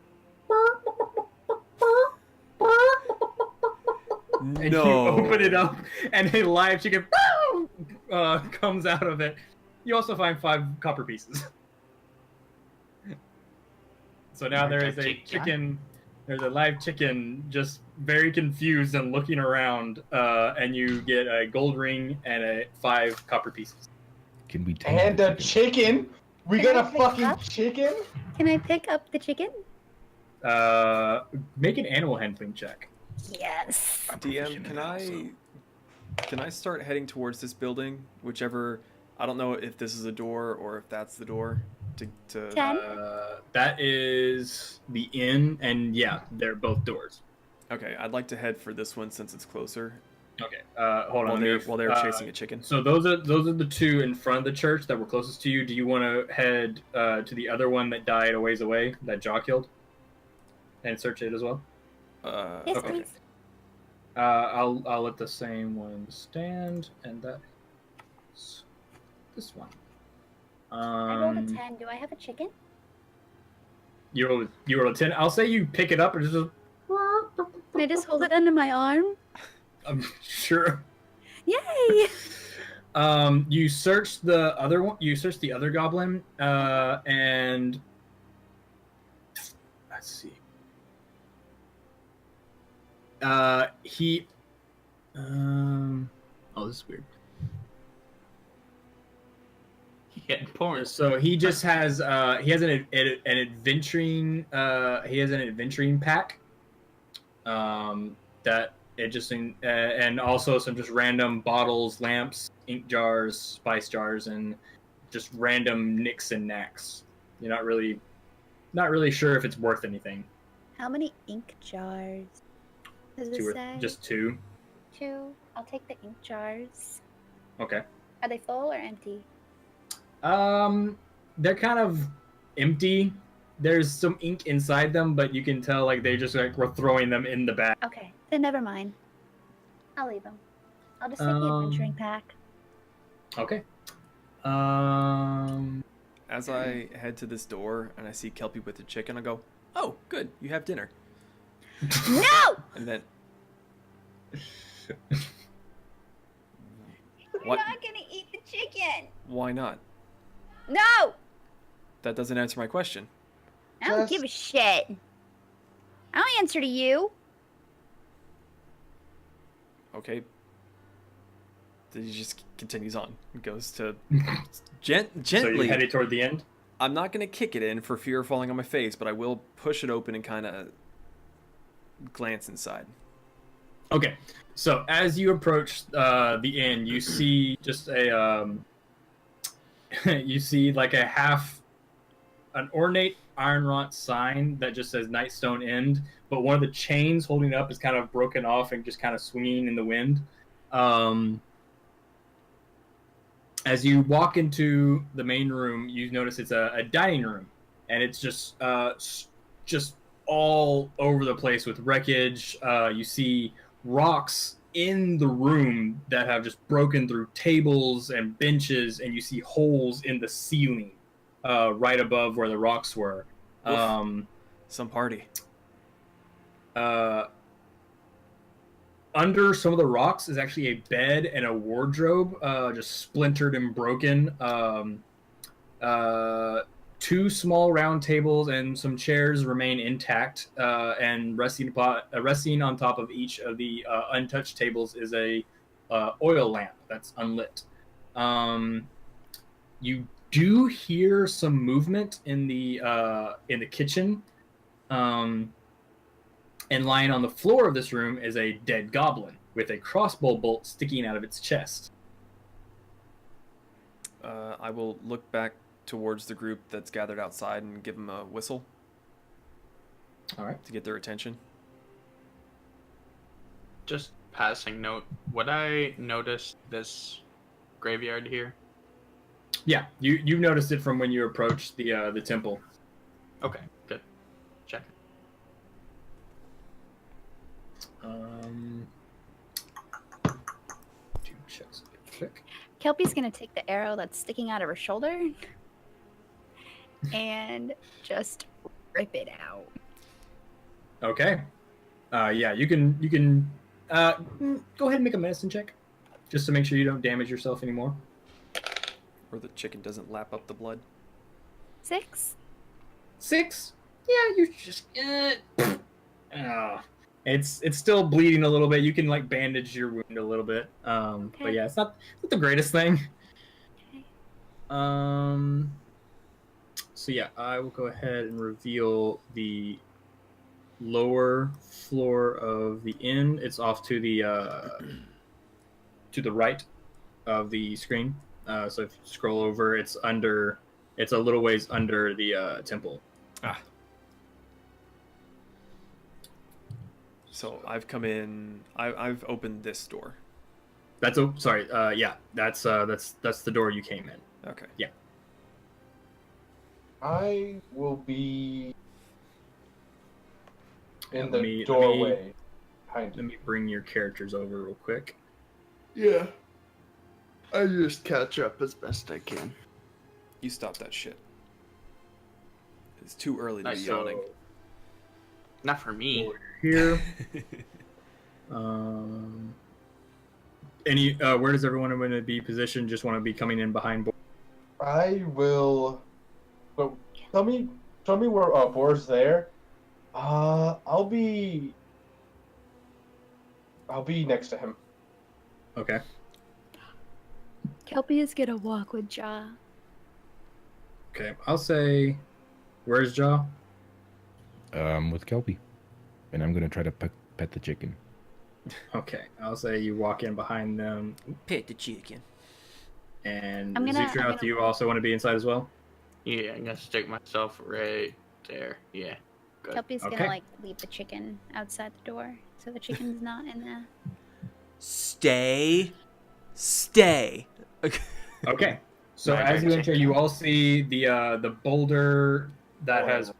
and No. you open it up, and a live chicken comes out of it. You also find 5 copper pieces. So now there is a chicken. There's a live chicken just very confused and looking around, and you get a gold ring and 5 copper pieces. Can we tame And the a chicken? We Can got I a pick fucking up? chicken? Can I pick up the chicken? Make an animal handling check. Yes. DM, can I start heading towards this building? Whichever, I don't know if this is a door or if that's the door. To 10. That is the inn, and yeah, they're both doors. Okay, I'd like to head for this one since it's closer. Okay, hold on. While they're chasing a chicken. So those are the 2 in front of the church that were closest to you. Do you want to head to the other one that died a ways away that Jaw killed, and search it as well? Yes, okay. please. I'll let the same one stand, and that is this one. I rolled a 10. Do I have a chicken? You roll a 10. I'll say you pick it up and just. Can I just hold it under my arm? I'm sure. Yay! You search the other one. You search the other goblin, and let's see. He. Oh, this is weird. Getting porn. So he just has he has an adventuring pack that it just and also some just random bottles, lamps, ink jars, spice jars, and just random nicks and knacks. You're not really sure if it's worth anything. How many ink jars? Does it 2 say? just 2. 2. I'll take the ink jars. Okay. Are they full or empty? They're kind of empty. There's some ink inside them, but you can tell like they just like were throwing them in the bag. Okay, then never mind. I'll leave them. I'll just take the adventuring pack. Okay. as I head to this door and I see Kelpie with the chicken, I go, "Oh, good, you have dinner." No! And then We're What? not gonna eat the chicken. why not? No! That doesn't answer my question. I don't give a shit. I'll answer to you. Okay. Then he just continues on. Goes to So gently. you headed toward the end? I'm not gonna kick it in for fear of falling on my face, but I will push it open and kind of glance inside. Okay. So as you approach the inn, you see just a you see like an ornate iron wrought sign that just says Nightstone Inn, but one of the chains holding it up is kind of broken off and just kind of swinging in the wind. As you walk into the main room, you notice it's a dining room, and it's just all over the place with wreckage. You see rocks in the room that have just broken through tables and benches, and you see holes in the ceiling right above where the rocks were. Some party. Under some of the rocks is actually a bed and a wardrobe, just splintered and broken. Two small round tables and some chairs remain intact, and resting on top of each of the untouched tables is a oil lamp that's unlit. You do hear some movement in the kitchen, and lying on the floor of this room is a dead goblin with a crossbow bolt sticking out of its chest. I will look back towards the group that's gathered outside and give them a whistle. All right. To get their attention. Just passing note, would I notice this graveyard here? Yeah, you've noticed it from when you approached the temple. Okay, good. Check. Two checks. Quick. Kelpie's gonna take the arrow that's sticking out of her shoulder and just rip it out. Okay. Yeah, you can go ahead and make a medicine check, just to make sure you don't damage yourself anymore. Or the chicken doesn't lap up the blood. 6. 6? Yeah, you just it's still bleeding a little bit. You can like bandage your wound a little bit. But yeah, it's not the greatest thing. Okay. So yeah, I will go ahead and reveal the lower floor of the inn. It's off to the right of the screen. So if you scroll over, it's a little ways under the temple. Ah. So I've come in. I've opened this door. That's yeah, that's the door you came in. Okay. Yeah. I will be in Let the me- doorway. behind Let you. me bring your characters over real quick. Yeah. I just catch up as best I can. You stop that shit. It's too early to be Nice. yawning. Not for me. Here. Where does everyone want to be positioned? Just want to be coming in behind board? I will. But tell me where Boar's there. I'll be next to him. Okay. Kelpie is gonna walk with Jaw. Okay. I'll say, where's Jaw? With Kelpie. And I'm gonna try to pet the chicken. Okay. I'll say you walk in behind them. Pet the chicken. And I'm gonna- Zootrav, do you also want to be inside as well? Yeah, I'm gonna stick myself right there. Yeah. Good. Kelpie's Okay. gonna like leave the chicken outside the door so the chicken's not in there. Stay. Okay. So Right, as you right. enter, you all see the boulder that has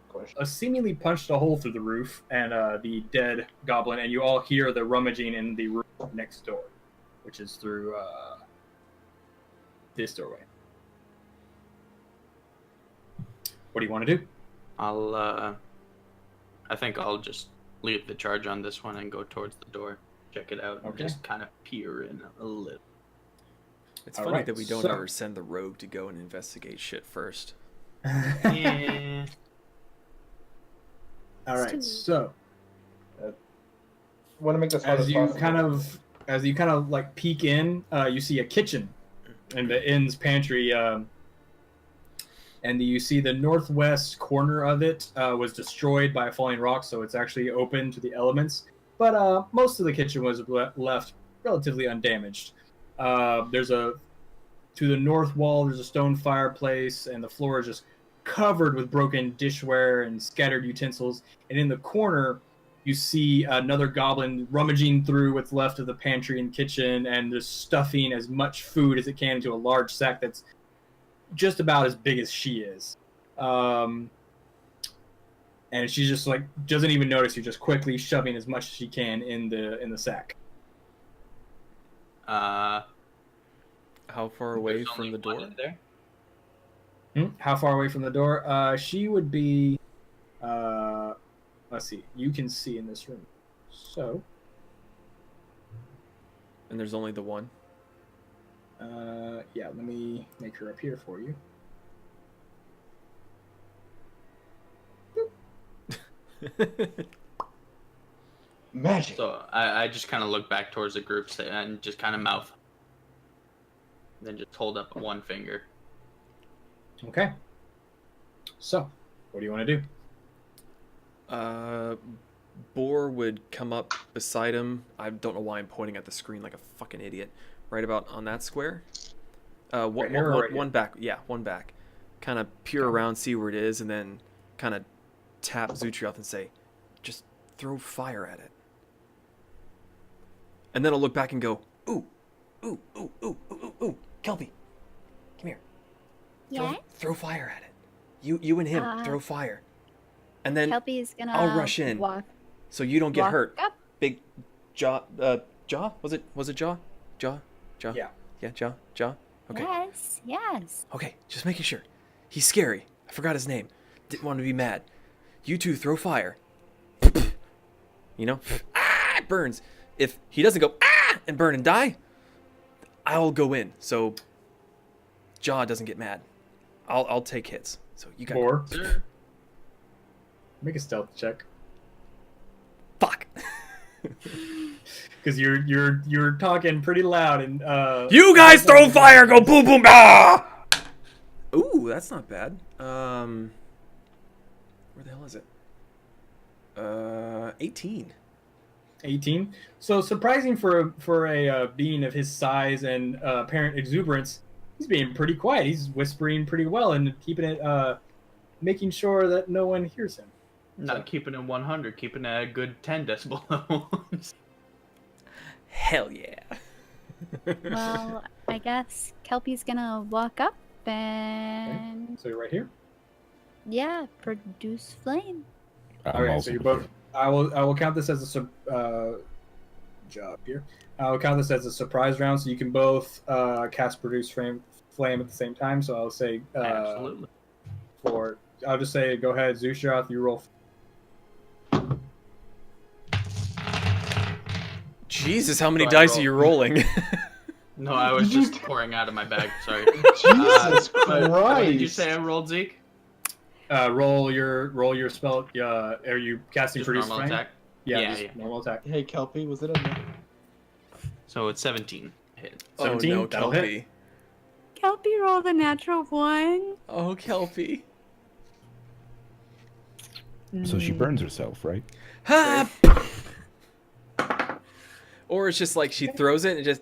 seemingly punched a hole through the roof, and the dead goblin, and you all hear the rummaging in the room next door, which is through this doorway. What do you want to do? I think I'll just leave the charge on this one and go towards the door, check it out, and Okay. just kind of peer in a little. It's All funny right, that we don't so- ever send the rogue to go and investigate shit first. Yeah. All right, so Want to make this hard as as you possible. kind of like peek in, you see a kitchen in the inn's pantry, and you see the northwest corner of it was destroyed by a falling rock, so it's actually open to the elements. But most of the kitchen was left relatively undamaged. To the north wall, there's a stone fireplace, and the floor is just covered with broken dishware and scattered utensils. And in the corner, you see another goblin rummaging through what's left of the pantry and kitchen and just stuffing as much food as it can into a large sack that's just about as big as she is. And she's just like doesn't even notice you, just quickly shoving as much as she can in the sack. How far away There's from only the one door? in there? How far away from the door? She would be. Let's see. You can see in this room. So. And there's only the one. Yeah. Let me make her appear for you. Magic. So I just kind of look back towards the group and just kind of mouth. Then just hold up one finger. Okay. So, what do you want to do? Boar would come up beside him. I don't know why I'm pointing at the screen like a fucking idiot. Right about on that square. Right here or right One here? back. Yeah, one back. Kind of peer around, see where it is, and then kind of tap Zootrav and say, just throw fire at it. And then I'll look back and go, ooh, ooh, ooh, ooh, ooh, ooh, ooh, Kelpie, come here. Yeah? Throw fire at it. You and him, throw fire. And then Kelpie's gonna I'll rush in. walk so you don't get walk hurt. up. Big jaw, jaw? Was it jaw? Jaw? Jaw? Yeah. Yeah, jaw? Okay. Yes. Okay, just making sure. He's scary. I forgot his name. Didn't want to be mad. You two throw fire. You know? It burns. If he doesn't go, and burn and die, I'll go in. So Jaw doesn't get mad. I'll take hits. So you got Or make a stealth check. Fuck. Because you're talking pretty loud and You guys throw fire, go boom boom bah! Ooh, that's not bad. Where the hell is it? 18. 18. So surprising for a being of his size and apparent exuberance, he's being pretty quiet. He's whispering pretty well and keeping it, making sure that no one hears him. Not keeping it 100, keeping it a good 10 decibel levels. Hell yeah. Well, I guess Kelpie's gonna walk up and So you're right here. yeah, produce flame. All right. So you both. I will count this as a job here. I will count this as a surprise round, so you can both cast produce flame at the same time. So I'll say Absolutely. I'll just say go ahead, Zootrav, you roll. Jesus, how many Do I dice roll? are you rolling? No, I was just pouring out of my bag. Sorry. Jesus But what did you Christ. say I rolled, Zeke? Roll your spell. Are you casting Just produce normal flame? attack? Yeah, Yeah, just yeah. normal attack. Hey, Kelpie, was it a... So it's 17 hit. 17, oh no, that'll hit. Kelpie. Kelpie rolled a natural 1. Oh, Kelpie. So she burns herself, right? Ha! Or it's just like she throws it and just.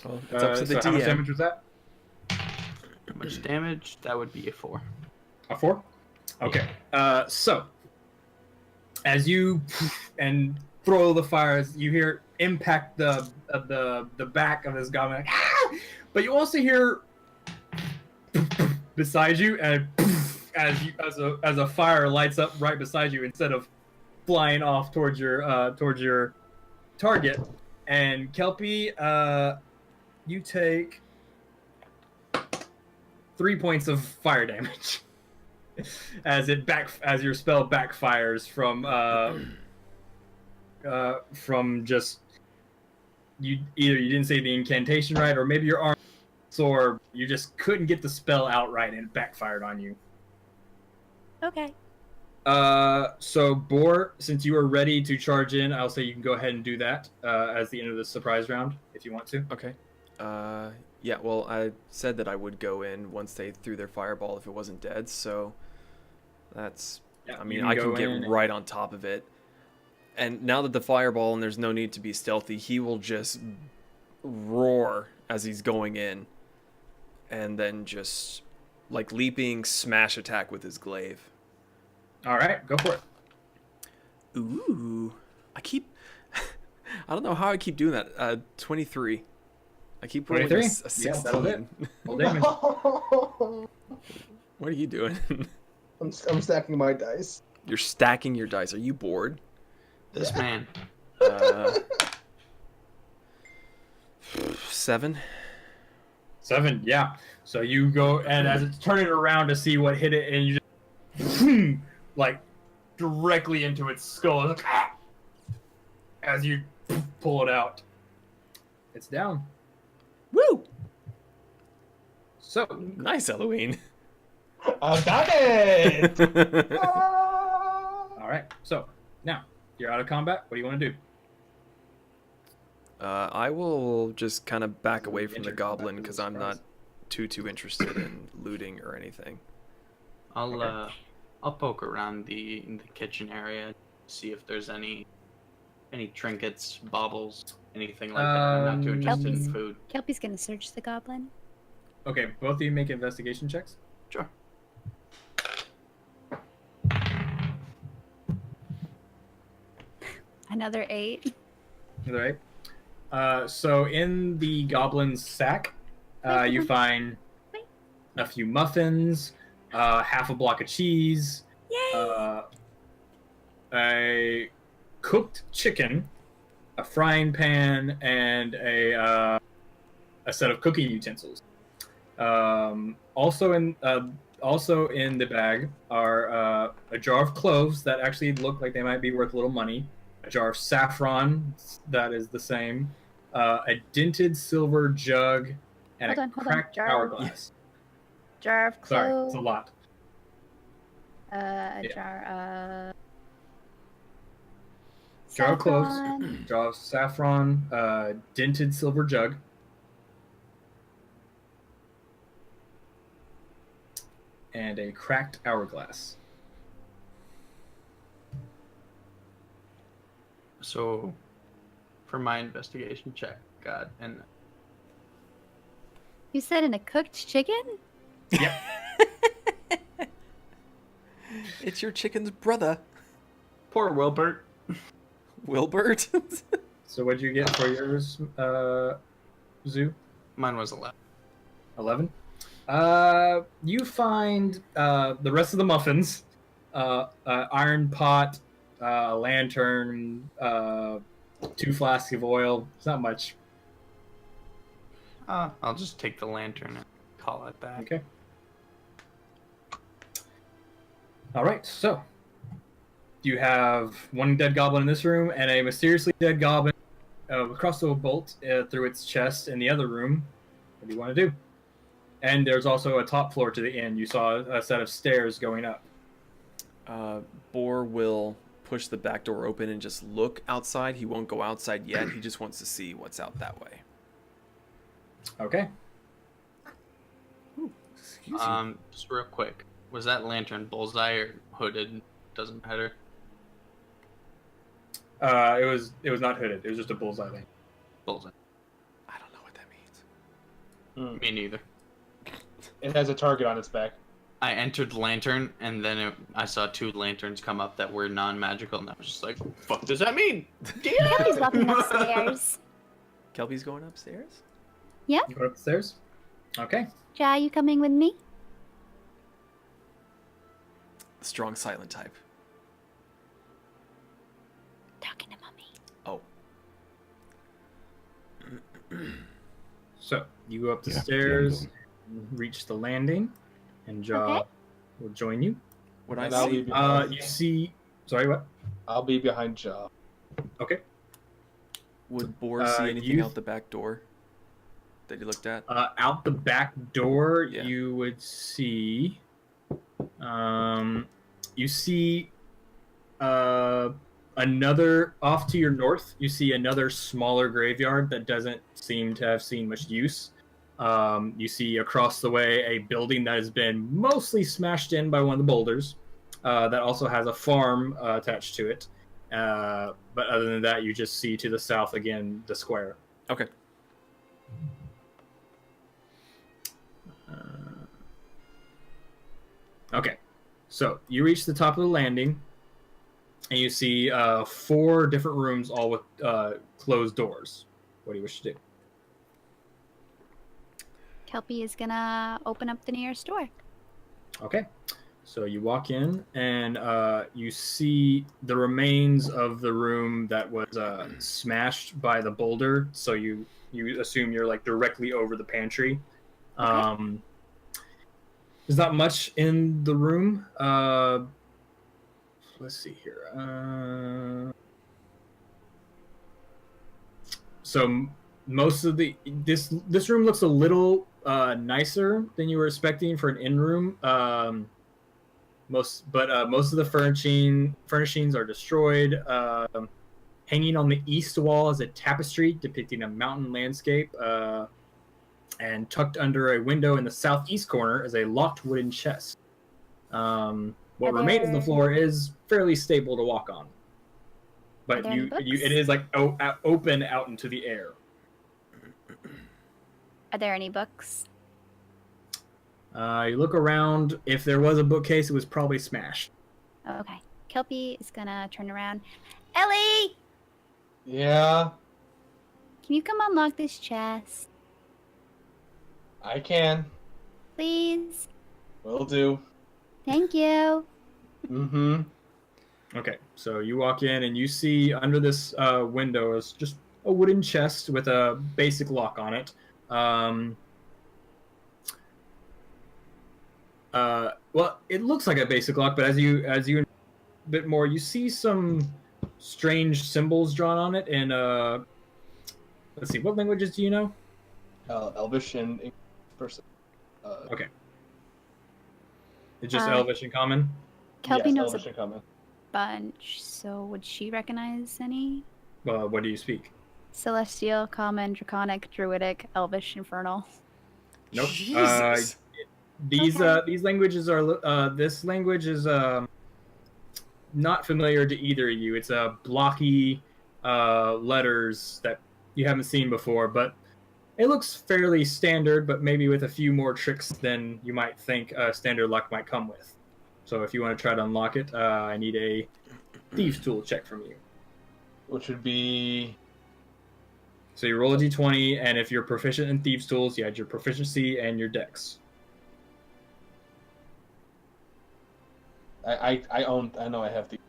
Well, it's up to the so how much DM. damage was that? How much damage? That would be a 4. A 4? Okay. So as you and throw the fires, you hear impact the back of this goblin, like, ah! But you also hear beside you, and as a fire lights up right beside you instead of flying off towards your target. And Kelpie, you take 3 points of fire damage as your spell backfires from just you didn't say the incantation right, or maybe your arm or you just couldn't get the spell out right and it backfired on you. Okay. So Boar, since you are ready to charge in, I'll say you can go ahead and do that as the end of the surprise round if you want to. Okay. Yeah, well, I said that I would go in once they threw their fireball if it wasn't dead, so that's... Yeah, I mean, I can get right on top of it. And now that the fireball and there's no need to be stealthy, he will just roar as he's going in. And then just, like, leaping smash attack with his glaive. All right, go for it. Ooh. I don't know how I keep doing that. 23. I keep rolling 23? a 16. Yeah, that'll hit. Roll damage. What are you doing? I'm stacking my dice. You're stacking your dice. Are you bored? This man. 7. 7, yeah. So you go, and as it's turning around to see what hit it, and you just, like, directly into its skull. Like, ah! As you pull it out. It's down. Woo! So, Nice, Halloween. I got it! all right. So, now, you're out of combat. What do you want to do? I will just kind of back away from the Enter goblin combat because with I'm not too interested in looting or anything. I'll poke around in the kitchen area, see if there's any trinkets, baubles, anything like that. I'm not too interested in food. Kelpie's gonna search the goblin. Okay, both of you make investigation checks. Sure. Another 8. All right. So in the goblin's sack, you find a few muffins, half a block of cheese, Yay! a cooked chicken, a frying pan, and a set of cooking utensils. Also in the bag are a jar of cloves that actually look like they might be worth a little money, a jar of saffron that is the same, a dented silver jug, and Hold a on. cracked Jar- hourglass. Jar of Sorry, cloves. it's a lot. A jar of... Jar of cloves, saffron. jar of saffron, dented silver jug, and a cracked hourglass. So, for my investigation check, God, and You said in a cooked chicken? Yep. It's your chicken's brother, poor Wilbert. Wilbert. So what'd you get for yours, Zoo? Mine was 11. 11. You find the rest of the muffins, iron pot, a lantern, 2 flasks of oil. It's not much. I'll just take the lantern and call it that. Okay. All right. So you have one dead goblin in this room and a mysteriously dead goblin across the bolt through its chest in the other room. What do you want to do? And there's also a top floor to the inn. You saw a set of stairs going up. Boar will push the back door open and just look outside. He won't go outside yet. He just wants to see what's out that way. Okay. Excuse me. Just real quick, was that lantern bullseye or hooded? Doesn't matter. It was not hooded. It was just a bullseye thing. Bullseye. I don't know what that means. Me neither. It has a target on its back. I entered the lantern, and then I saw 2 lanterns come up that were non-magical, and I was just like, fuck does that mean? Kelpie's walking upstairs. Kelpie's going upstairs? You go up the stairs? Okay. Jai, you coming with me? Strong silent type. Talking to mommy. Oh. So you go up the Yeah, stairs. reach the landing, and Jaw will join you. What I And I'll see? be behind. You see... Sorry, what? I'll be behind Jaw. Okay. Would Boar see anything you- out the back door that you looked at? Out the back door, Yeah. you would see... you see... another... Off to your north, you see another smaller graveyard that doesn't seem to have seen much use. You see across the way a building that has been mostly smashed in by one of the boulders. That also has a farm attached to it. But other than that, you just see to the south again the square. Okay. Okay, so you reach the top of the landing, and you see 4 different rooms, all with closed doors. What do you wish to do? Kelpie is gonna open up the nearest door. Okay, so you walk in, and you see the remains of the room that was smashed by the boulder. So you assume you're like directly over the pantry. Okay. There's not much in the room. Let's see here. So most of this room looks a little nicer than you were expecting for an inn room. Most of the furnishings are destroyed. Hanging on the east wall is a tapestry depicting a mountain landscape. And tucked under a window in the southeast corner is a locked wooden chest. What remains of the floor is fairly stable to walk on, but there any books? it is like open out into the air. Are there any books? You look around. If there was a bookcase, it was probably smashed. Okay. Kelpie is gonna turn around. Ellie! Yeah, Can you come unlock this chest? I can. Please? Will do. Thank you. Mm-hmm. Okay, so you walk in and you see under this window is just a wooden chest with a basic lock on it. Well, it looks like a basic lock, but as you a bit more, you see some strange symbols drawn on it. And let's see, what languages do you know? Elvish and English person. Okay, it's just Elvish and Common. Kelpie yes, knows Elvish a and common. bunch, so would she recognize any? What do you speak? Celestial, Common, Draconic, Druidic, Elvish, Infernal. Nope. Jesus. These Okay. these languages are this language is not familiar to either of you. It's blocky letters that you haven't seen before, but it looks fairly standard, but maybe with a few more tricks than you might think standard luck might come with. So if you want to try to unlock it, I need a Thieves Tool check from you. Which would be... So you roll a d20, and if you're proficient in Thieves Tools, you add your proficiency and your dex. I know I have the...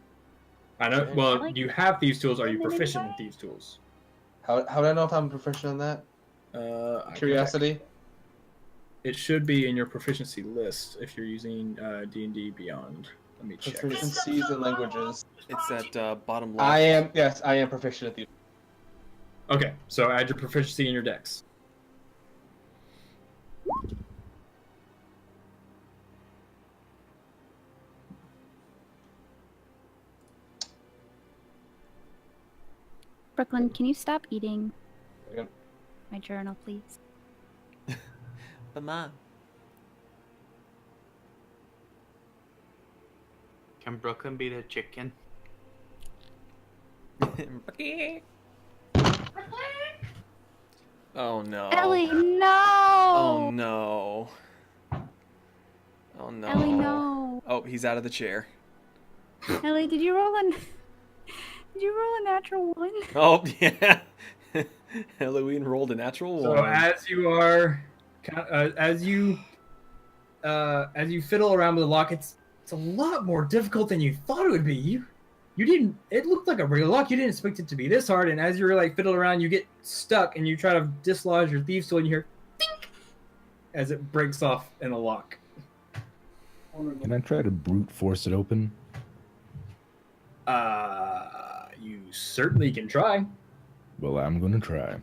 I know. Okay. Well, you have Thieves Tools. Are you proficient in Thieves Tools? How do I know if I'm proficient in that? Curiosity? It should be in your proficiency list if you're using D&D Beyond. Let me check. Proficiencies in languages. It's that bottom left. I am proficient at the... Okay, so add your proficiency in your dex. Brooklyn, can you stop eating Second. my journal, please? But Mom. Can Brooklyn be the chicken? Oh no. Ellie, no! Oh no. Oh no. Ellie, no. Oh, he's out of the chair. Ellie, did you roll a natural one? Oh yeah. Halloween rolled a natural So one. as you are, as you fiddle around with the lock, it's a lot more difficult than you thought it would be. You didn't. It looked like a regular lock. You didn't expect it to be this hard. And as you're like fiddling around, you get stuck and you try to dislodge your thieves tool, and you hear, "Dink!" as it breaks off in a lock. Can I try to brute force it open? You certainly can try. Well, I'm gonna try.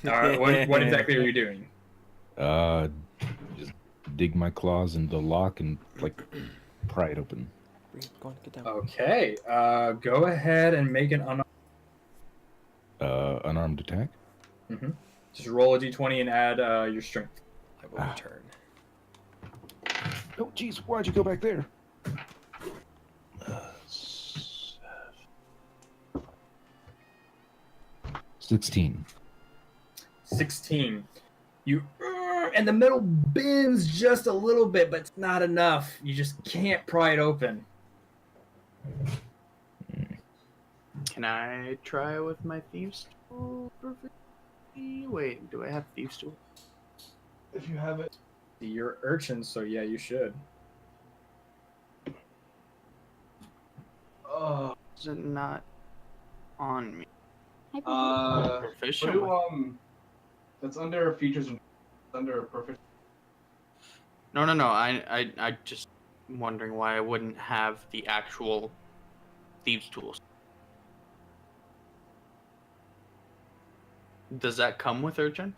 All right, what exactly are you doing? Just dig my claws into the lock and like pry it open. Go on, get down. Okay, go ahead and make an Unarmed attack. Just roll a d20 and add your strength. I will return. Oh, jeez, why'd you go back there? 16. 16. You and the middle bends just a little bit, but it's not enough. You just can't pry it open. Can I try with my thieves tool perfectly? Wait, do I have thieves tool? If you have it. You're urchin, so yeah, you should. Is it not on me? Proficient. That's under features and under proficient. No. I just wondering why I wouldn't have the actual thieves tools. Does that come with urchin?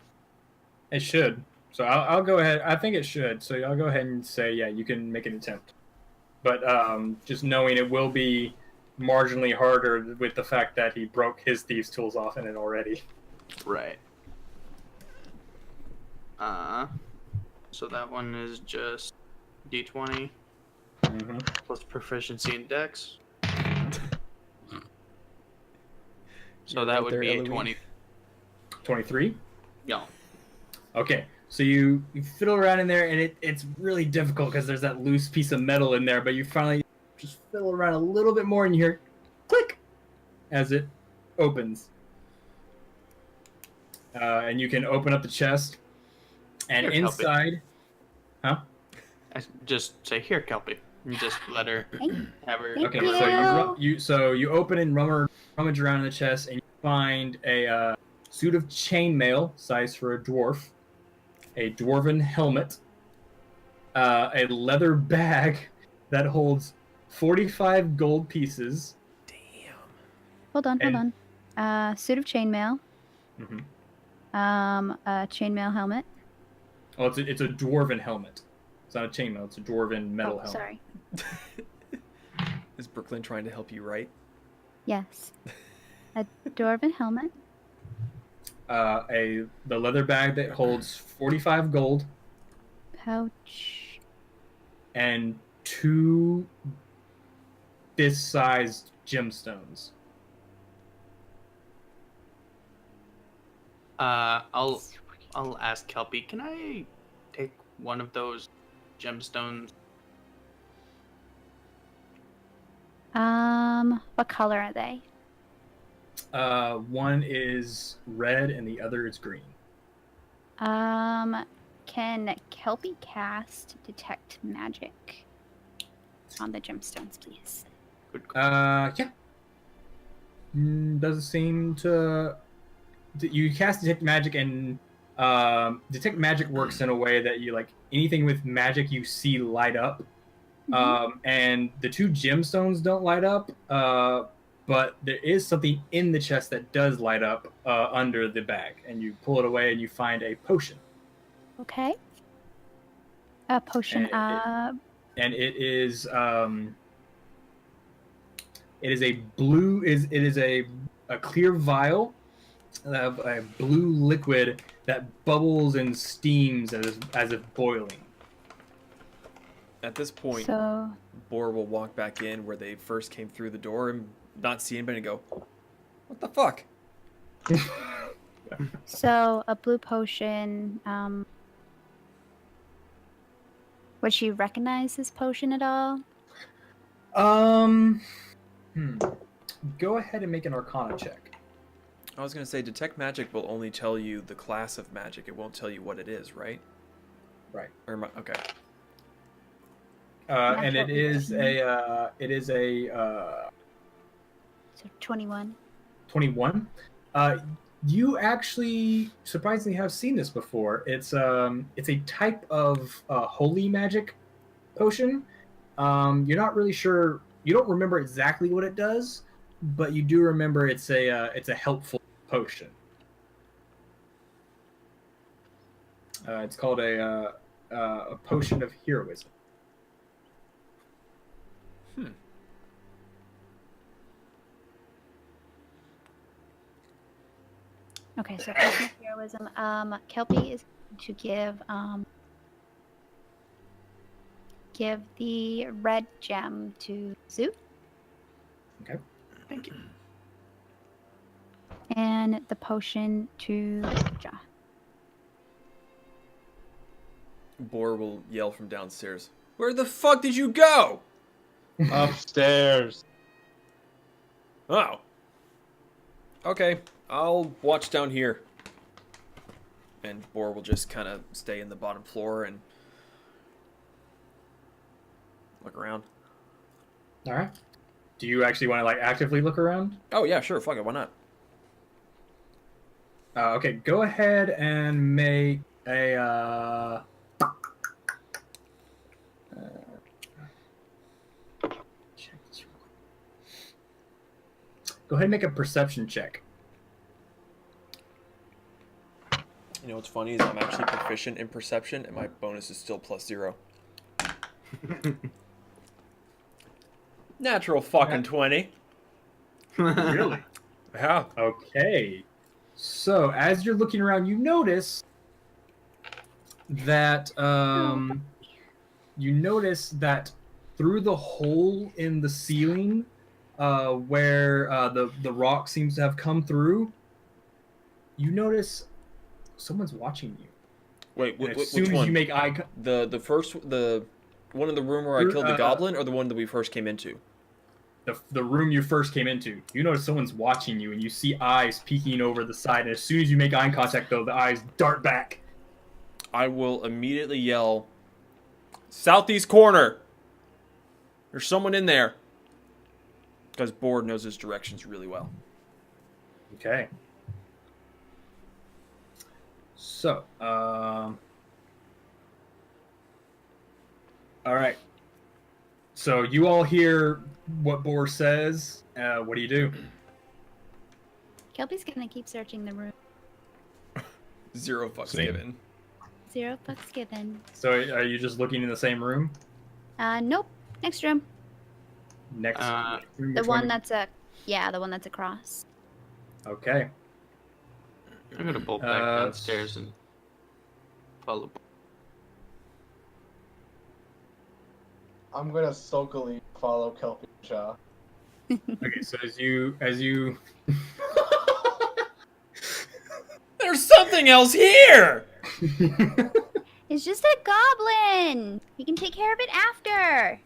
It should. So I'll go ahead. I think it should. So I'll go ahead and say, yeah, you can make an attempt. But just knowing it will be marginally harder with the fact that he broke his thieves' tools off in it already. Right. So that one is just d20 plus proficiency in dex. So that would be a 20. 23? Yeah. Okay. So you fiddle around in there, and it's really difficult because there's that loose piece of metal in there, but you finally just fiddle around a little bit more, and you hear click as it opens. And you can open up the chest, and Here, inside... Huh? I just say, here, Kelpie. And just let her have her... Thank Okay, you. so you open and rummage around in the chest, and you find a suit of chainmail, size for a dwarf, a dwarven helmet, a leather bag that holds 45 gold pieces. Damn. Hold on. Suit of chainmail. A chainmail helmet. Oh, it's a dwarven helmet. It's not a chainmail. It's a dwarven metal helmet. Sorry. Is Brooklyn trying to help you write? Yes. A dwarven helmet. The leather bag that holds 45 gold Pouch. and 2 fist-sized gemstones. I'll ask Kelpie, can I take one of those gemstones? What color are they? One is red and the other is green. Can Kelpie cast detect magic on the gemstones, please? Good call. Yeah. Doesn't seem to... You cast detect magic, and detect magic works in a way that you, like, anything with magic you see light up. And the 2 gemstones don't light up, but there is something in the chest that does light up under the bag, and you pull it away and you find a potion. Okay. A potion And it is a blue. It is a clear vial of a blue liquid that bubbles and steams as if boiling. At this point, so Boar will walk back in where they first came through the door and not see anybody and go, what the fuck? so a blue potion. Would she recognize this potion at all? Go ahead and make an Arcana check. I was going to say, detect magic will only tell you the class of magic. It won't tell you what it is, right? Right. Okay. And it is So 21. 21. You actually surprisingly have seen this before. It's a type of holy magic potion. You're not really sure. You don't remember exactly what it does, but you do remember it's a helpful potion. It's called a potion of heroism. Okay, so potion of heroism. Kelpie is going to give the red gem to Zoo. Okay. Thank you. And the potion to Ja. Boar will yell from downstairs. Where the fuck did you go? Upstairs. Oh. Okay, I'll watch down here. And Boar will just kind of stay in the bottom floor and look around. All right. Do you actually want to like actively look around? Oh yeah, sure, fuck it, why not? Okay, go ahead and make a. Go ahead and make a perception check. You know what's funny is I'm actually proficient in perception and my bonus is still +0. Natural fucking 20. Really? Yeah. Okay. So as you're looking around, you notice that through the hole in the ceiling, where the rock seems to have come through, you notice someone's watching you. Wait, And as which soon as one? you make The one in the room where I killed the goblin, or the one that we first came into? the room you first came into, you notice someone's watching you, and you see eyes peeking over the side. And as soon as you make eye contact, though, the eyes dart back. I will immediately yell, "Southeast corner! There's someone in there!" Because Board knows his directions really well. Okay. So, all right. So you all hear what Boar says. What do you do? Kelpie's gonna keep searching the room. 0 fucks Same. given. 0 fucks given. So are you just looking in the same room? Nope. Next room. Next room, The which one that's the one that's across. Okay. I'm gonna bolt back downstairs and follow. I'm gonna sulkily follow Kelpie Shaw. Okay, so as you There's something else here! It's just a goblin. You can take care of it after.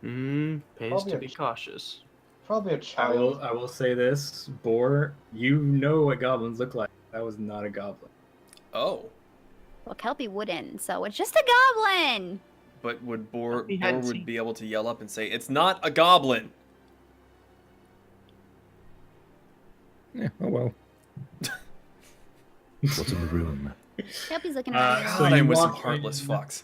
Pays Probably to a be cautious. Probably a I child. will say this, Boar, you know what goblins look like. That was not a goblin. Oh. Well, Kelpie wouldn't, so it's just a goblin. But would Boar We hadn't would seen- be able to yell up and say, "It's not a goblin"? Yeah, oh well. What's in the room? Kelpie's looking around. So God, you I'm with some walk heartless in- fucks.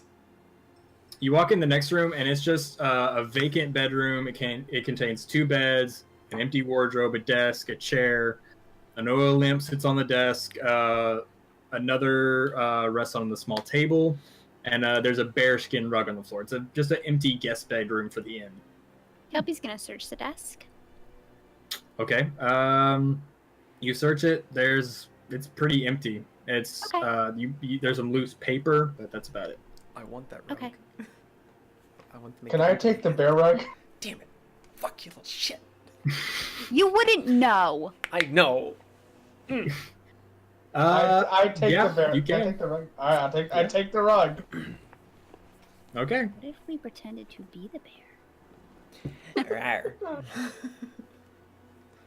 You walk in the next room, and it's just a vacant bedroom. It contains 2 beds, an empty wardrobe, a desk, a chair, an oil lamp sits on the desk, another rests on the small table, and there's a bearskin rug on the floor. It's just an empty guest bedroom for the inn. Kelpie's gonna search the desk. Okay. You search it. It's pretty empty. It's Okay. there's some loose paper, but that's about it. I want that rug. Okay. I want to make Can it I look take the like bear rug? Damn it. Fuck you, little shit. You wouldn't know. I know. I take yeah, the bear. you I can. take the rug. All right, I take the rug. Okay. What if we pretended to be the bear? Rawr.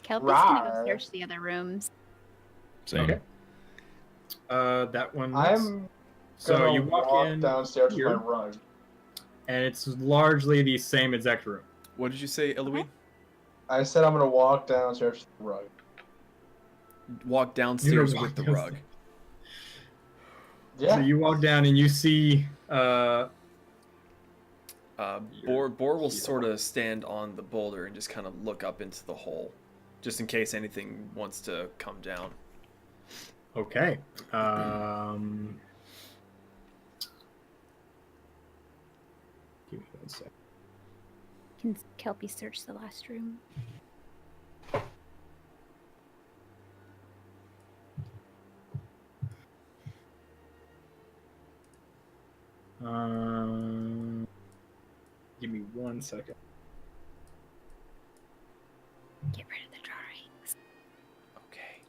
Kelpie's gonna go Rawr. search the other rooms. Same. Okay. That one. I'm So gonna you walk in downstairs here. with my rug. and it's largely the same exact room. What did you say, Eloise? I said I'm gonna walk downstairs to the rug. walk downstairs walk with the downstairs. rug. Yeah. So you walk down and you see. Boar will sort of stand on the boulder and just kind of look up into the hole, just in case anything wants to come down. Okay. Give me 1 sec. Can Kelpie search the last room? Give me 1 second. Get rid of the drawings. Okay.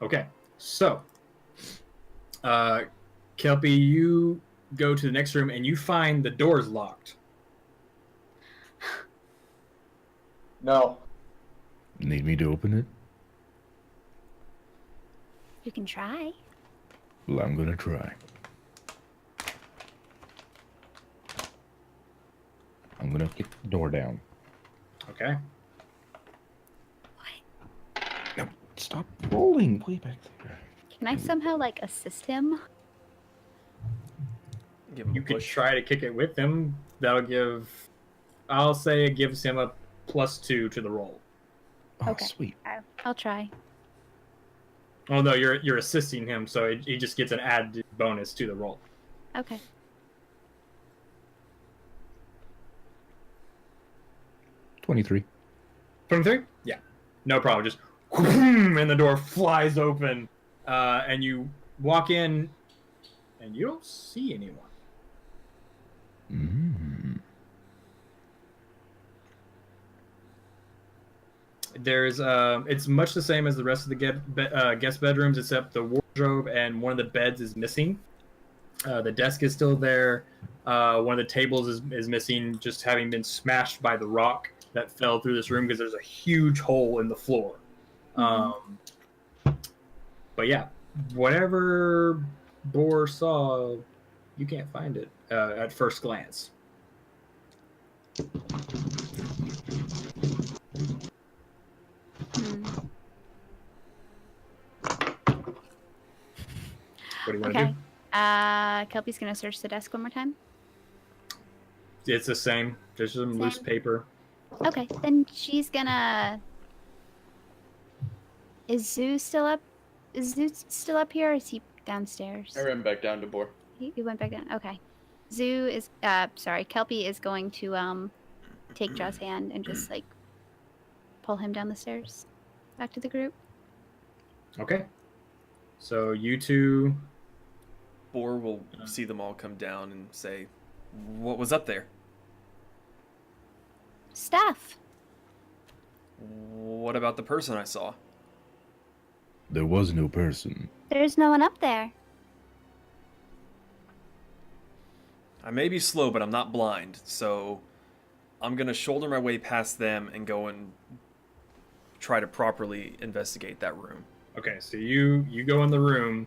Okay, so, Kelpie, you go to the next room and you find the doors locked. No. Need me to open it? You can try. Well, I'm gonna try. I'm gonna kick the door down. Okay. What? No, stop rolling way back there. Can I somehow like assist him? Give him You a could push. try to kick it with him. That'll give, I'll say it gives him a +2 to the roll. Oh, Okay. sweet. I'll try. Oh no, you're assisting him, so he just gets an added bonus to the roll. Okay. 23. 23? Yeah. No problem. Just and the door flies open, and you walk in, and you don't see anyone. Mm. There's it's much the same as the rest of the guest bedrooms, except the wardrobe and one of the beds is missing. The desk is still there. One of the tables is missing, just having been smashed by the rock that fell through this room because there's a huge hole in the floor. But yeah, whatever Boar saw, you can't find it at first glance. What do you want to Okay. do? Kelpie's gonna search the desk one more time. It's the same. There's some loose Same. paper. Okay, then she's gonna. Is Zoo still up? Is Zoo still up here, or is he downstairs? I ran back down to Boar. He went back down. Okay. Zoo is. Sorry. Kelpie is going to take Jaw's hand and just like pull him down the stairs, back to the group. Okay. So you two. Boar will see them all come down and say, "What was up there? Stuff. What about the person I saw?" There was no person. There's no one up there. I may be slow, but I'm not blind, so I'm gonna shoulder my way past them and go and try to properly investigate that room. Okay, so you go in the room,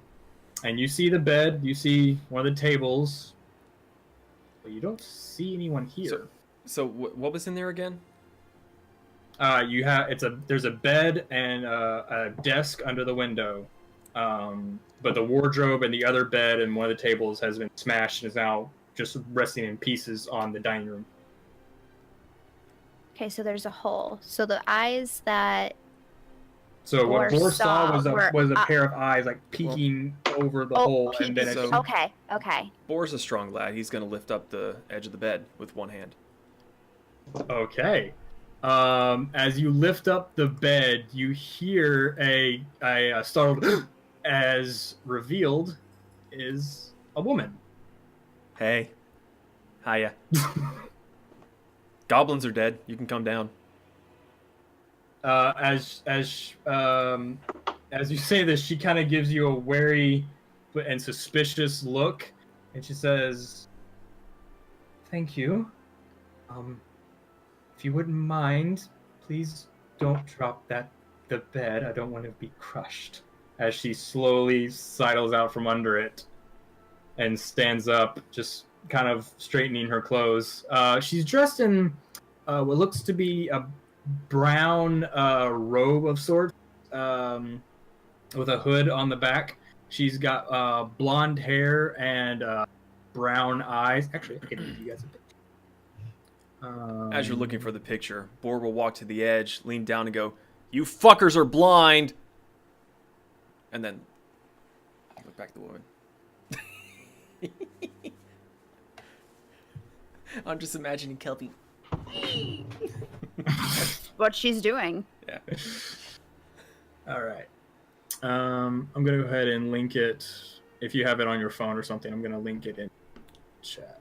and you see the bed. You see one of the tables, but you don't see anyone here. So what was in there again? There's a bed and a desk under the window, but the wardrobe and the other bed and one of the tables has been smashed and is now just resting in pieces on the dining room. Okay, so there's a hole. So the eyes that. So what Boar Boar saw saw was were, a pair of eyes like peeking over the hole, and then So- Okay. Okay. Boar's a strong lad. He's gonna lift up the edge of the bed with one hand. Okay. As you lift up the bed, you hear a startled as revealed is a woman. Hey. Hiya. Goblins are dead. You can come down. As you say this, she kind of gives you a wary and suspicious look, and she says, "Thank you. If you wouldn't mind, please don't drop the bed. I don't want to be crushed." As she slowly sidles out from under it and stands up, just kind of straightening her clothes. She's dressed in what looks to be a brown robe of sorts, with a hood on the back. She's got blonde hair and brown eyes. Actually, I can give you guys a picture. As you're looking for the picture, Borg will walk to the edge, lean down, and go, "You fuckers are blind!" And then look back at the woman. I'm just imagining Kelpie. What she's doing. Yeah. All right. I'm gonna go ahead and link it. If you have it on your phone or something, I'm gonna link it in chat.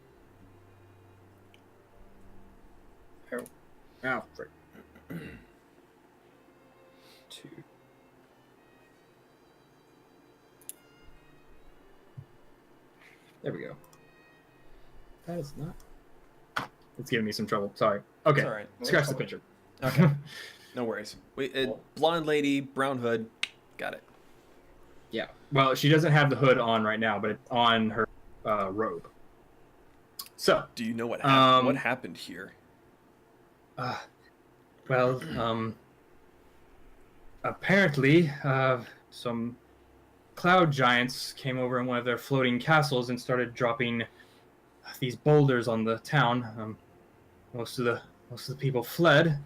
Oh, frick. 2. There we go. That is not. It's giving me some trouble. Sorry. Okay. It's all right. Scratch the picture. Okay. No worries. Blonde lady, brown hood. Got it. Yeah. Well, she doesn't have the hood on right now, but it's on her robe. So. Do you know what happened? What happened here? Well, apparently, some cloud giants came over in one of their floating castles and started dropping these boulders on the town. Most of the people fled.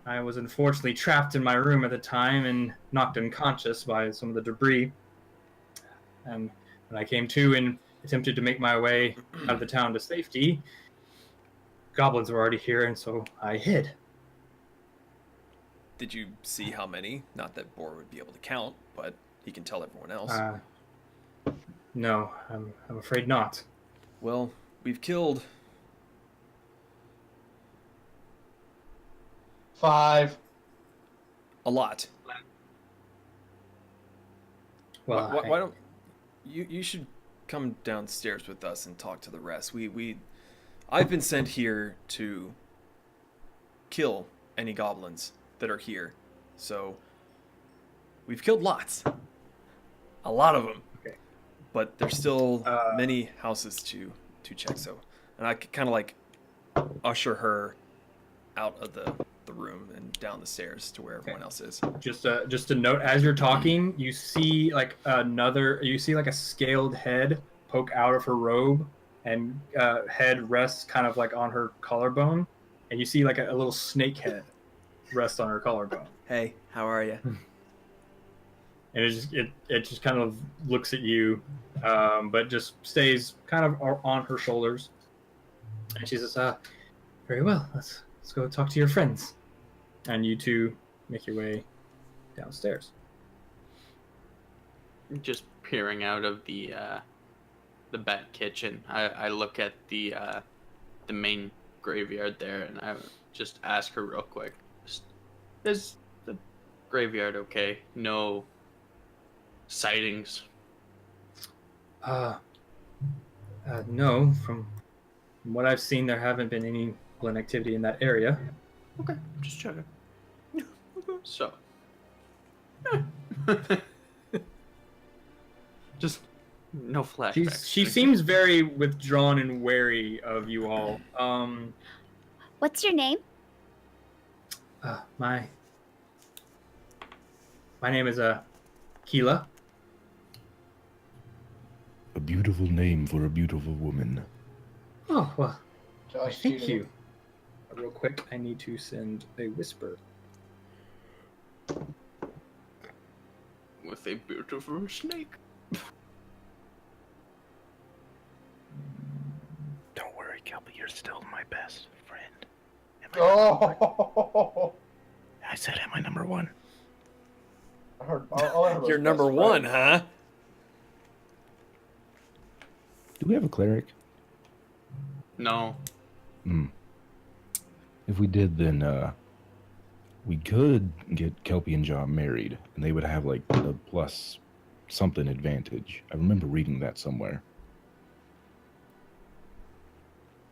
I was unfortunately trapped in my room at the time and knocked unconscious by some of the debris. And when I came to and attempted to make my way out of the town to safety, goblins were already here, and so I hid. Did you see how many? Not that Borg would be able to count, but he can tell everyone else. No, I'm afraid not. Well, we've killed 5. a lot. Well, why don't you should come downstairs with us and talk to the rest. I've been sent here to kill any goblins that are here. So we've killed lots. A lot of them. Okay. But there's still many houses to check. So, and I kind of like usher her out of the room and down the stairs to where everyone else is. Just a note, as you're talking, you see like a scaled head poke out of her robe, and head rests kind of like on her collarbone, and you see like a little snake head rest on her collarbone. Hey, how are you? And it just kind of looks at you, but just stays kind of on her shoulders. And she says, "Very well. Let's go talk to your friends." And you two make your way downstairs. Just peering out of the back kitchen, I look at the main graveyard there, and I just ask her real quick, is the graveyard okay? No sightings? No. From what I've seen, there haven't been any goblin activity in that area. Okay, just checking. So. Just no flashbacks. She seems very withdrawn and wary of you all. What's your name? My name is Kela. A beautiful name for a beautiful woman. Oh, well, Josh, thank cheated. you. Real quick, I need to send a whisper. With a beautiful snake. Don't worry, Kelpie, you're still my best friend. Oh! I said, am I number one? I heard, all I heard was You're number best one, friend. huh? Do we have a cleric? No. If we did, then we could get Kelpie and John married, and they would have like a plus something advantage. I remember reading that somewhere.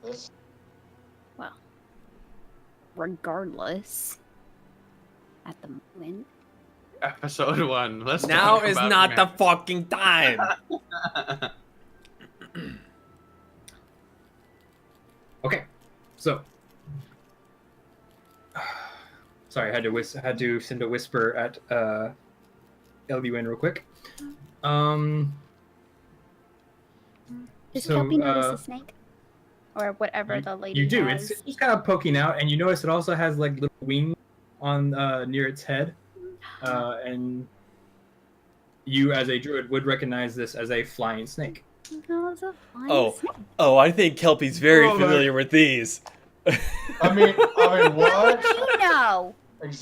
This- Well, regardless, at the moment. Episode 1. Let's Now talk is about not the marriage. fucking time. Okay, so Sorry, I had to send a whisper at Elwyn real quick. Does So, Kelpie notice a snake? Or whatever the lady You do. has. It's just kind of poking out, and you notice it also has like little wings on near its head, and you, as a druid, would recognize this as a flying snake. No, it's a flying Oh, snake. oh, I think Kelpie's very Oh, familiar with these. I mean, what? How would you know?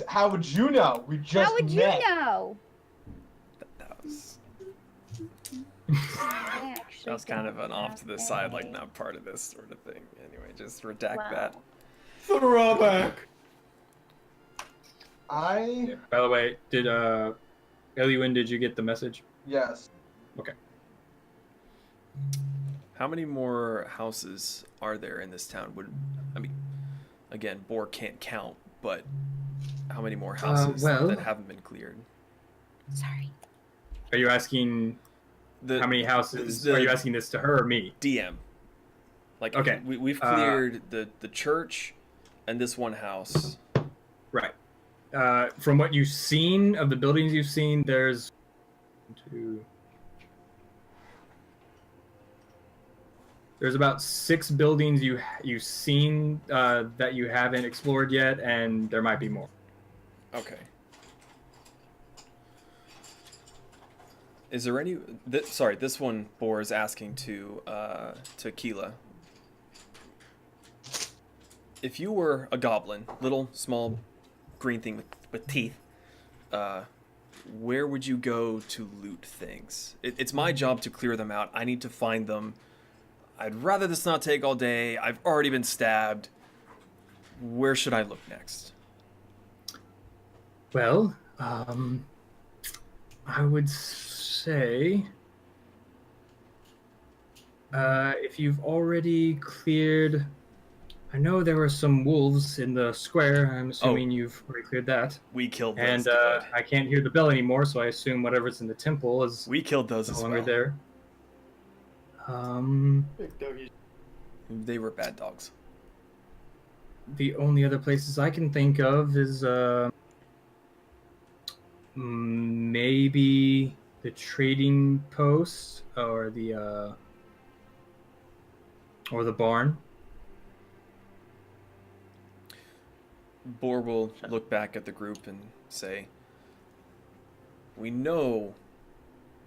How would you know? We just How would you met. know? That was, I actually that was kind of don't an off to the have side, like a- not part of this sort of thing. Anyway, just redact Wow. that. Throwback. I By the way, did Elwyn, did you get the message? yes. How many more houses are there in this town? I mean, again, Boar can't count, but how many more houses well- that haven't been cleared? Sorry. Are you asking how many houses? Are you asking this to her or me? DM. Like, Okay. we've cleared the church and this one house. Right. From what you've seen of the buildings you've seen, there's there's about 6 buildings you've seen that you haven't explored yet, and there might be more. Okay. Is there any? Sorry, this one Boar is asking to Kela. If you were a goblin, little small green thing with teeth, where would you go to loot things? It's my job to clear them out. I need to find them. I'd rather this not take all day. I've already been stabbed. Where should I look next? Well, I would say if you've already cleared, I know there were some wolves in the square. I'm assuming you've already cleared that. We killed those. And good. I can't hear the bell anymore, so I assume whatever's in the temple is We killed those no as longer well. there. They were bad dogs. The only other places I can think of is maybe the trading post or the barn. Boar will look back at the group and say, "We know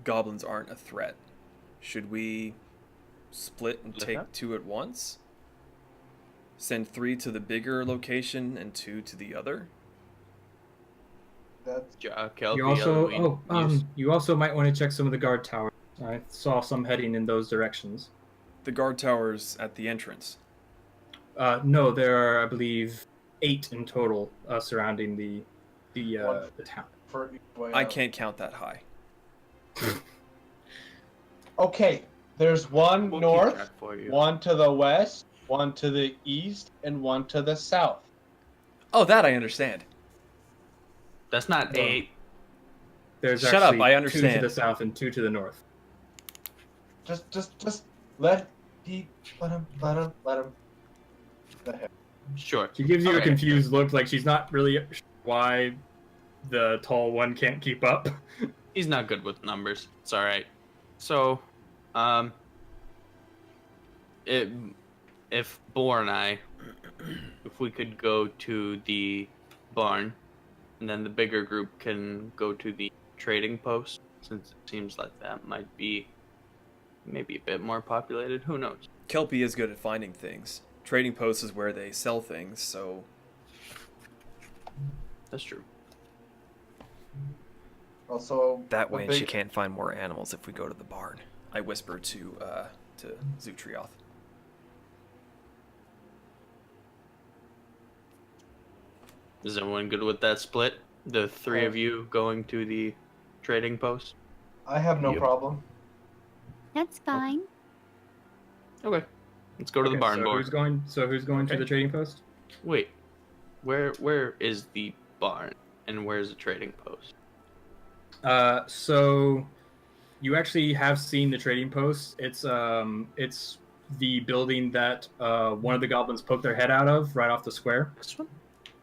goblins aren't a threat. Should we split and take 2 at once? Send 3 to the bigger location and 2 to the other?" That's Kelpie, You also Elwyn, you also might want to check some of the guard towers. I saw some heading in those directions. The guard towers at the entrance. No, there are, I believe, 8 in total surrounding the town. for each way I out. can't count that high. Okay, there's one we'll keep north, track for you. one to the west, one to the east, and one to the south. Oh, that I understand. That's not Well, 8. There's Shut up, actually I 2 understand. to the south and 2 to the north. Just let him. Let him. Sure. She gives you a Okay. confused look, like she's not really sure why the tall one can't keep up. He's not good with numbers. It's all right. So, if Boar and I, if we could go to the barn, and then the bigger group can go to the trading post, since it seems like that might be maybe a bit more populated. Who knows? Kelpie is good at finding things. Trading posts is where they sell things, so That's true. Also, that the way she big- can't find more animals if we go to the barn. I whisper to Zootrav. Is everyone good with that split? The 3 of you going to the trading post? I have no Yep. problem. That's fine. Okay. Let's go to the Okay, barn so board. who's going to Okay. the trading post? Wait. Where is the barn and where's the trading post? So you actually have seen the trading post. It's the building that one of the goblins poked their head out of right off the square. This one?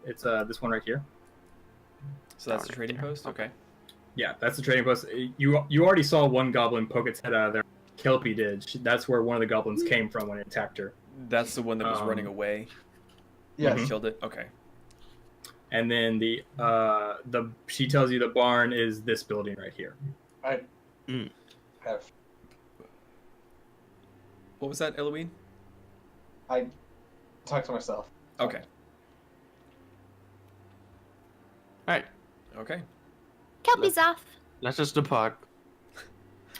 It's this one right here. So that's Down the right trading there. post? Okay. Yeah, that's the trading post. You already saw one goblin poke its head out of there. Kelpie did. That's where one of the goblins came from when it attacked her. That's the one that was running away. Yes. Mhm. Killed it? Okay. And then she tells you the barn is this building right here. I Mm. have. What was that, Eloine? I talk to myself. Okay. Alright, Okay. Kelpie's off. let's just depart.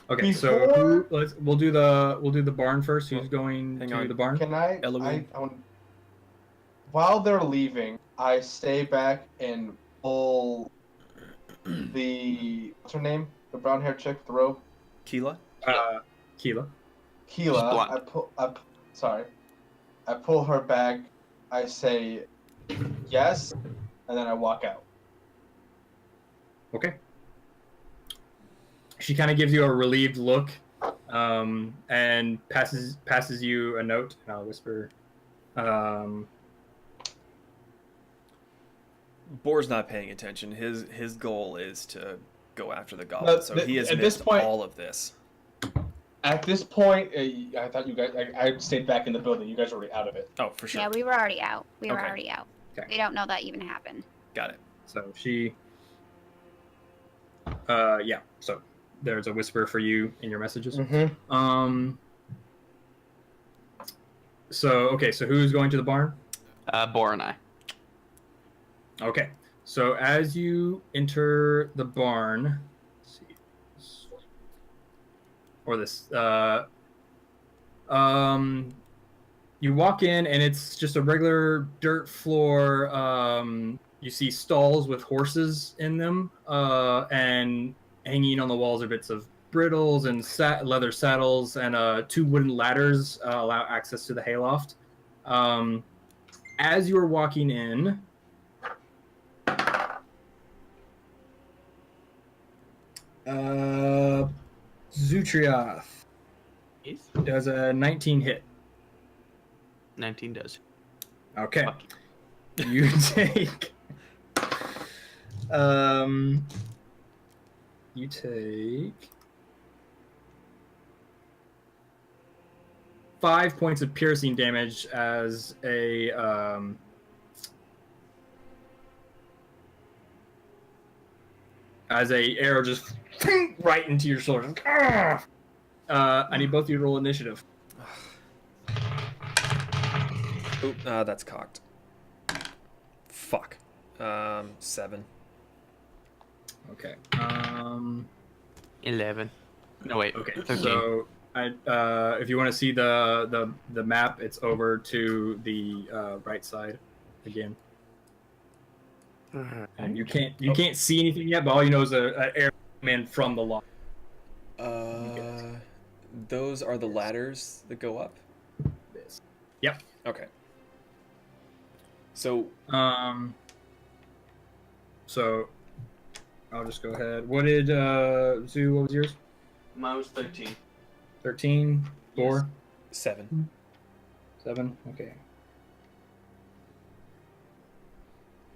Okay, so we'll do the barn first. Who's going hang to on. the barn? Can I? Eloine. While they're leaving, I stay back and pull the what's her name? The brown-haired chick with the robe. Kela? Kela. Kela. blonde. I pull her back. I say yes, and then I walk out. Okay. She kind of gives you a relieved look, and passes you a note. And I'll whisper. Boar's not paying attention. His goal is to go after the goblin, No, so he has at missed this point- all of this. At this point, I thought you guys. I stayed back in the building. You guys were already out of it. Oh, for sure. Yeah, we were already out. Okay. Okay. We don't know that even happened. Got it. So she. Yeah. So there's a whisper for you in your messages. Mm-hmm. So okay. So who's going to the barn? Bor and I. Okay. So as you enter the barn, let's see, or this, you walk in and it's just a regular dirt floor. You see stalls with horses in them, and hanging on the walls are bits of brittles and leather saddles, and 2 wooden ladders allow access to the hayloft. As you are walking in, Zootrav does a 19 hit. 19 does. Okay. Fuck. You take you take 5 points of piercing damage as a arrow just right into your shoulder. I need both of you to roll initiative. Oop, that's cocked. Fuck. 7. Okay. 11. No, wait. Okay. 13. So, if you want to see the map, it's over to the right side again. And you can't see anything yet, but all you know is an arrow in from the loft. Those are the ladders that go up? Yep. Okay. So, So, I'll just go ahead. What did Zoo? What was yours? Mine was 13. 13. 4. 7. 7. Okay.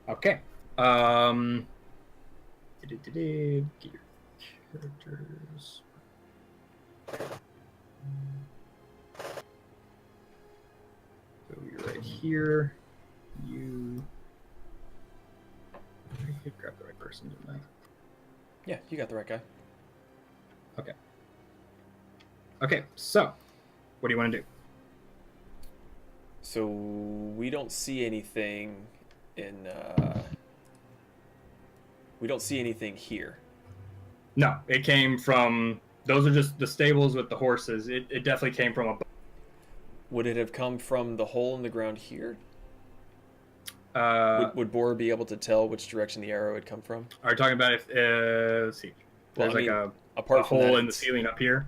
Okay. Get your characters. So you're right here. You. I could grab the right person, didn't I? Yeah, you got the right guy. Okay. Okay, so what do you want to do? So, we don't see anything in, we don't see anything here. No, it came from. Those are just the stables with the horses. It definitely came from above. Would it have come from the hole in the ground here? Would Boar be able to tell which direction the arrow had come from? Are you talking about if? Let's see. Well, There's I mean, a apart from hole that, in the ceiling up here.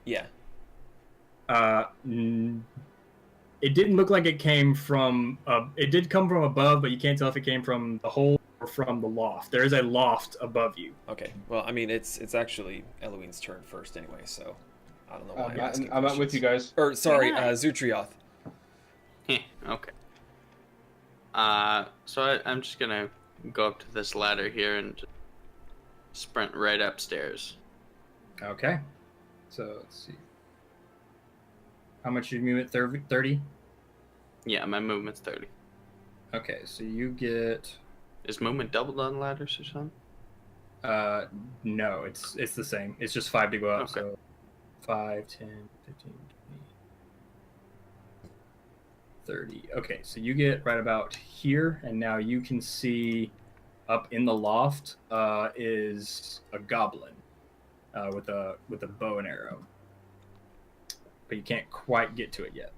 Yeah. It didn't look like it came from. It did come from above, but you can't tell if it came from the hole or from the loft. There is a loft above you. Okay. Well, I mean, it's actually Eloine's turn first anyway, so I don't know why I'm not with you guys. Or sorry, You're not. Zootrav. Okay. So I'm just gonna go up to this ladder here and just sprint right upstairs. Okay. So let's see. How much did you move at 30? Yeah, my movement's 30. Okay, so you get Is movement doubled on ladders or something? no, it's the same. It's just 5 to go up. Okay. So 5, 10, 15, 20, 30. Okay, so you get right about here, and now you can see up in the loft is a goblin with a bow and arrow, but you can't quite get to it yet.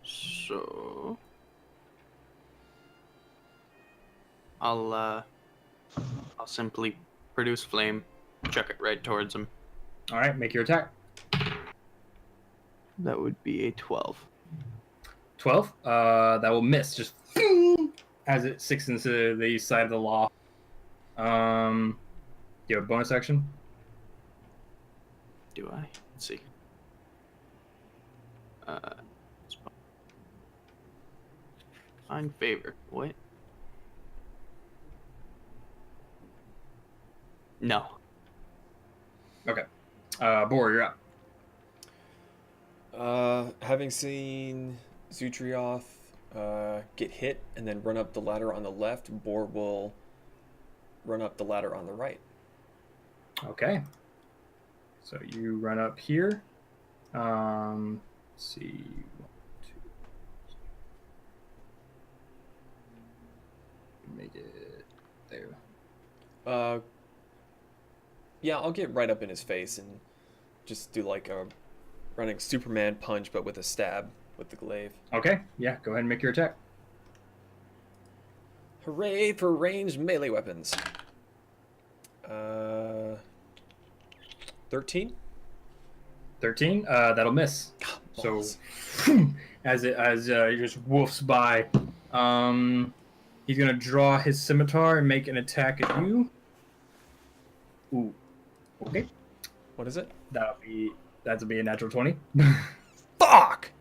So I'll simply produce flame, chuck it right towards him. All right, make your attack. That would be a 12. 12. That will miss just as it sticks into the side of the loft. Do you have a bonus action? Do I? Let's see. Find favor. What? No. Okay. Bor, you're up. Having seen Zootrav get hit and then run up the ladder on the left, Bor will run up the ladder on the right. Okay. So you run up here. Let's see. 1, 2. Make it there. Yeah, I'll get right up in his face and just do like a running Superman punch, but with a stab with the glaive. Okay. Yeah. Go ahead and make your attack. Hooray for ranged melee weapons. 13. 13. That'll miss. So Balls. as he just woofs by, he's gonna draw his scimitar and make an attack at you. Ooh. Okay. What is it? That'll be a natural 20. Fuck!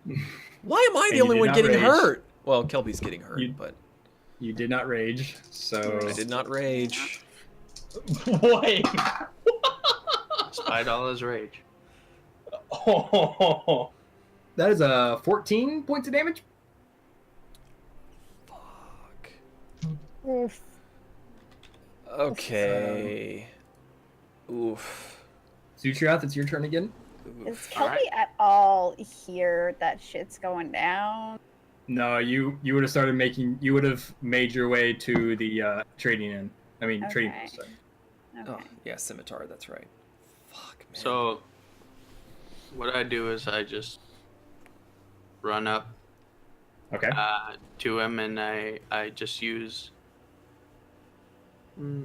Why am I the And you only did one not getting rage. hurt? Well, Kelby's getting hurt, You- but You did not rage, so I did not rage. Wait. Despite all his rage. Oh. that is a 14 points of damage. Fuck. Oof. Okay. Oof. Zootrav, it's your turn again. Is Oof. Kelby Alright. at all here that shit's going down? No, you would have started making. You would have made your way to the trading inn. I mean, trading Okay. post. Sorry. Okay. Oh, yeah, scimitar, that's right. Fuck, man. So what I do is I just run up Okay. to him, and I just use.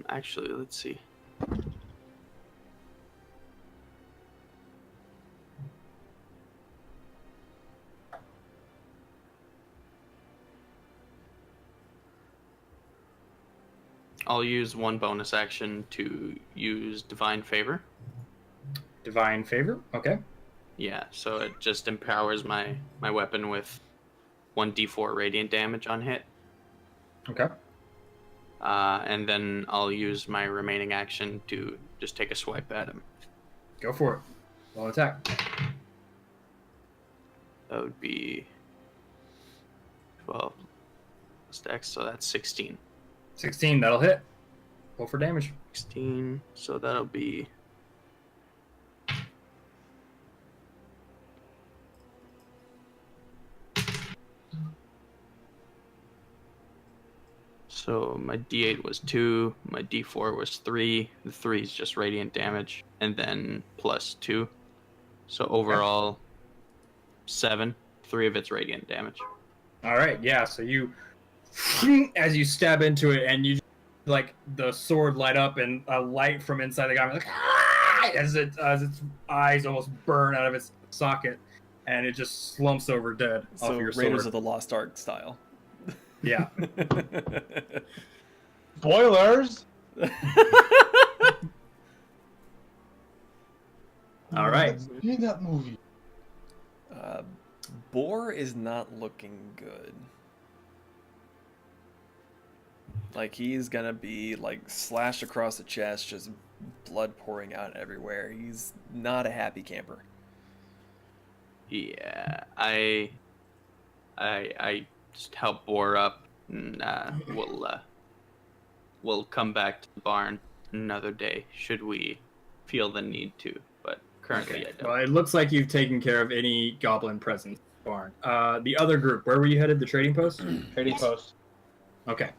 Actually, let's see. I'll use one bonus action to use Divine Favor. Divine favor. Okay. Yeah, so it just empowers my weapon with 1d4 radiant damage on hit. Okay. And then I'll use my remaining action to just take a swipe at him. Go for it. Roll attack. That would be 12 plus dex, so that's 16. 16. That'll hit. Roll for damage. 16, so that'll be... So my d8 was 2, my d4 was 3, the 3 is just radiant damage, and then plus 2. So overall, 7, 3 of it's radiant damage. All right. Yeah. So you, as you stab into it, and you like the sword light up, and a light from inside the guy, like as its eyes almost burn out of its socket, and it just slumps over dead off So of your Raiders sword. of the Lost Ark style. Yeah. Spoilers. All right. In that movie. Boar is not looking good. Like, he's gonna be, like, slashed across the chest, just blood pouring out everywhere. He's not a happy camper. Yeah, I just help Boar up, and we'll come back to the barn another day should we feel the need to. But currently, I don't. Well, it looks like you've taken care of any goblin presence in the barn. The other group, where were you headed? The trading post? Trading post. Okay.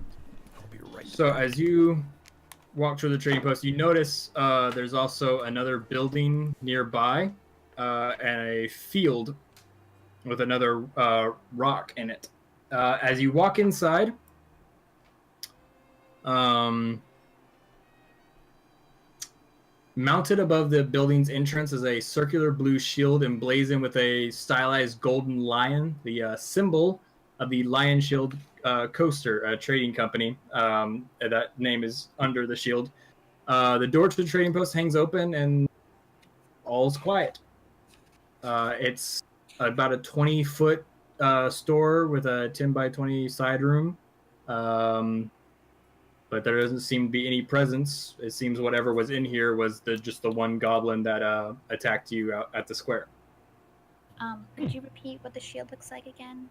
I'll be right So as you walk through the trading post, you notice there's also another building nearby and a field with another rock in it. As you walk inside, mounted above the building's entrance is a circular blue shield emblazoned with a stylized golden lion, the symbol of the Lion Shield Coaster, a trading company. That name is under the shield. The door to the trading post hangs open and all's quiet. It's about a 20-foot store with a 10 by 20 side room. But there doesn't seem to be any presence. It seems whatever was in here was just the one goblin that attacked you out at the square. Could you repeat what the shield looks like again?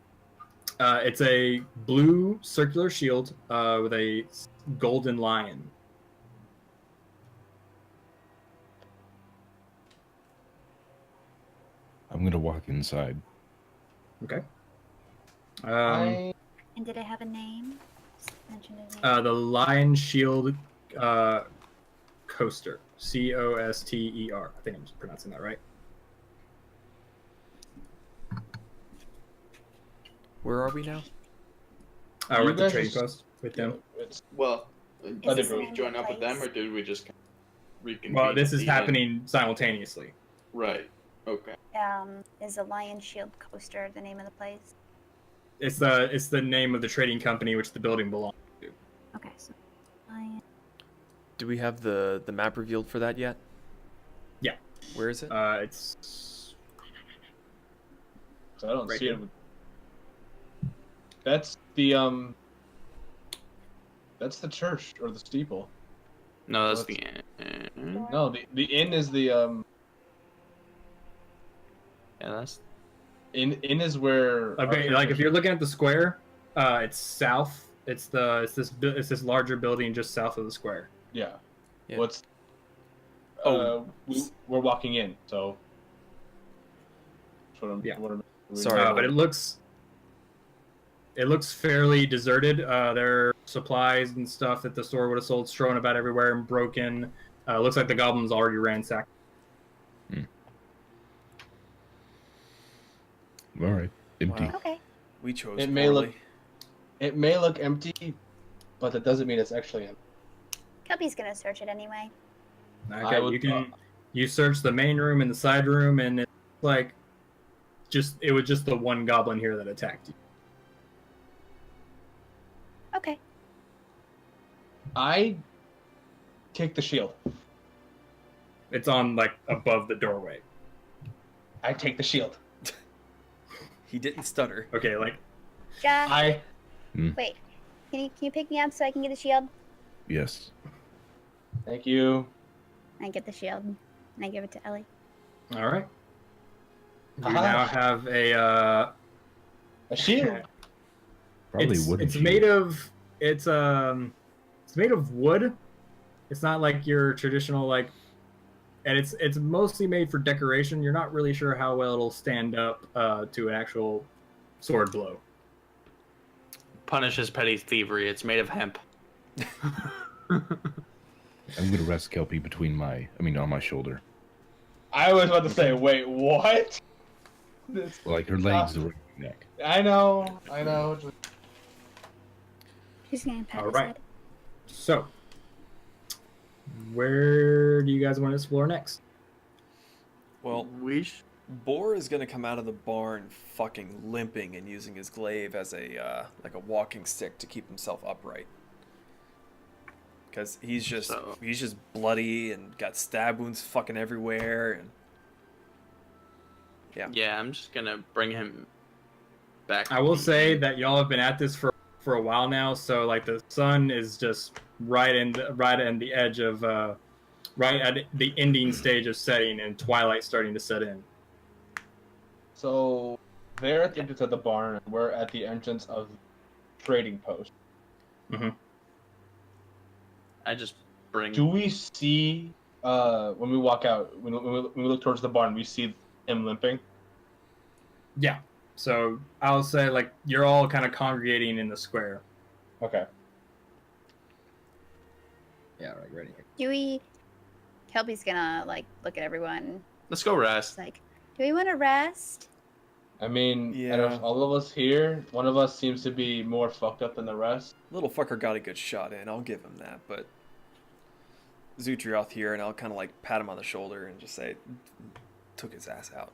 It's a blue circular shield with a golden lion. I'm going to walk inside. Okay. I And did it have a name? Mention a name. The Lion Shield Coaster. Coster. I think I'm pronouncing that right. Where are we now? We're You at the guys trading just- post with them. It's Well, Other this group. the name join of the up with them, place? or did we just reconvene? Well, this at is the end? happening simultaneously. Right. Okay. Is the Lion Shield Coaster the name of the place? It's the name of the trading company which the building belongs to. Okay, so Lion. Do we have the map revealed for that yet? Yeah. Where is it? It's I don't Right see here. it. That's the That's the church or the steeple. No, that's Well, the end. No, the inn is the Yeah, that's inn is where. okay. Like if you're looking at the square, it's south. It's this larger building just south of the square. Yeah. Yeah. What's? Oh. We're walking in, so. That's what I'm, Yeah. what I'm- Sorry. But it looks fairly deserted. There are supplies and stuff that the store would have sold strewn about everywhere and broken. Looks like the goblins already ransacked. All right. Empty. Wow. Okay. We chose It may look- poorly. It may look empty, but that doesn't mean it's actually empty. Kelpie's gonna search it anyway. Okay, I would- you can you search the main room and the side room, and it's like it was just the one goblin here that attacked you. Okay. I take the shield. It's on like above the doorway. I take the shield. He didn't stutter. Okay, like Ja, I wait. Can you pick me up so I can get the shield? Yes. thank you. I get the shield. And I give it to Ellie. all right. You Aha. now have A shield. Probably it's wooden it's shield. made of it's made of wood. It's not like your traditional like, and it's mostly made for decoration. You're not really sure how well it'll stand up to an actual sword blow. punishes petty thievery. It's made of hemp. I'm going to rest Kelpie on my shoulder. I was about to say, wait, what? This- Like her legs, the neck. I know. She's gonna pat All his right. head. So, where do you guys want to explore next? Well, Boar is gonna come out of the barn fucking limping and using his glaive as a like a walking stick to keep himself upright. Because he's just bloody and got stab wounds fucking everywhere and Yeah, I'm just gonna bring him back. I will say that y'all have been at this for for a while now, so like the sun is just right in the edge of right at the ending stage of setting and twilight starting to set in. So they're at the entrance of the barn, and we're at the entrance of the trading post. Mm-hmm. I just bring. Do we see when we walk out, when we look towards the barn, we see him limping? Yeah. So I'll say like you're all kind of congregating in the square. Okay. Yeah, right, ready. Do we? Kelpie's gonna like look at everyone. Let's go rest. It's like, do we want to rest? I mean, Yeah. out of all of us here, one of us seems to be more fucked up than the rest. Little fucker got a good shot in. I'll give him that. But Zootrav here, and I'll kind of like pat him on the shoulder and just say, took his ass out.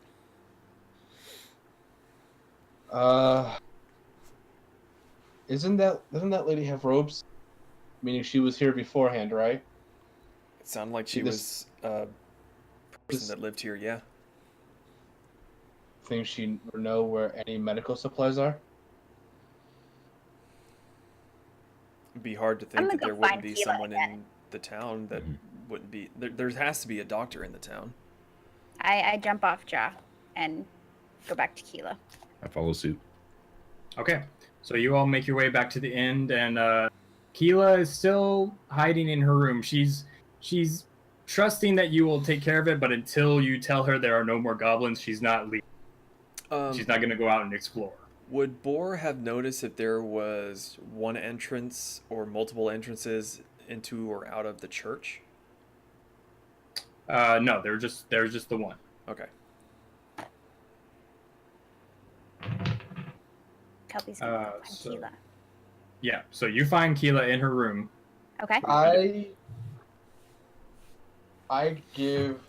Doesn't that lady have robes? Meaning she was here beforehand, right? It sounded like she was a person that lived here, yeah. Think she would know where any medical supplies are? It'd be hard to I'm think gonna that go there wouldn't find be Kela someone again. in the town that wouldn't be... There has to be a doctor in the town. I jump off Jaw and go back to Kela. I follow suit. Okay. So you all make your way back to the end, and Kela is still hiding in her room. She's trusting that you will take care of it, but until you tell her there are no more goblins, she's not leaving. She's not going to go out and explore. Would Boar have noticed if there was one entrance or multiple entrances into or out of the church? No, there's just the one. Okay. Kelpie's gonna find so- Kela. Yeah. So you find Kela in her room. Okay. I give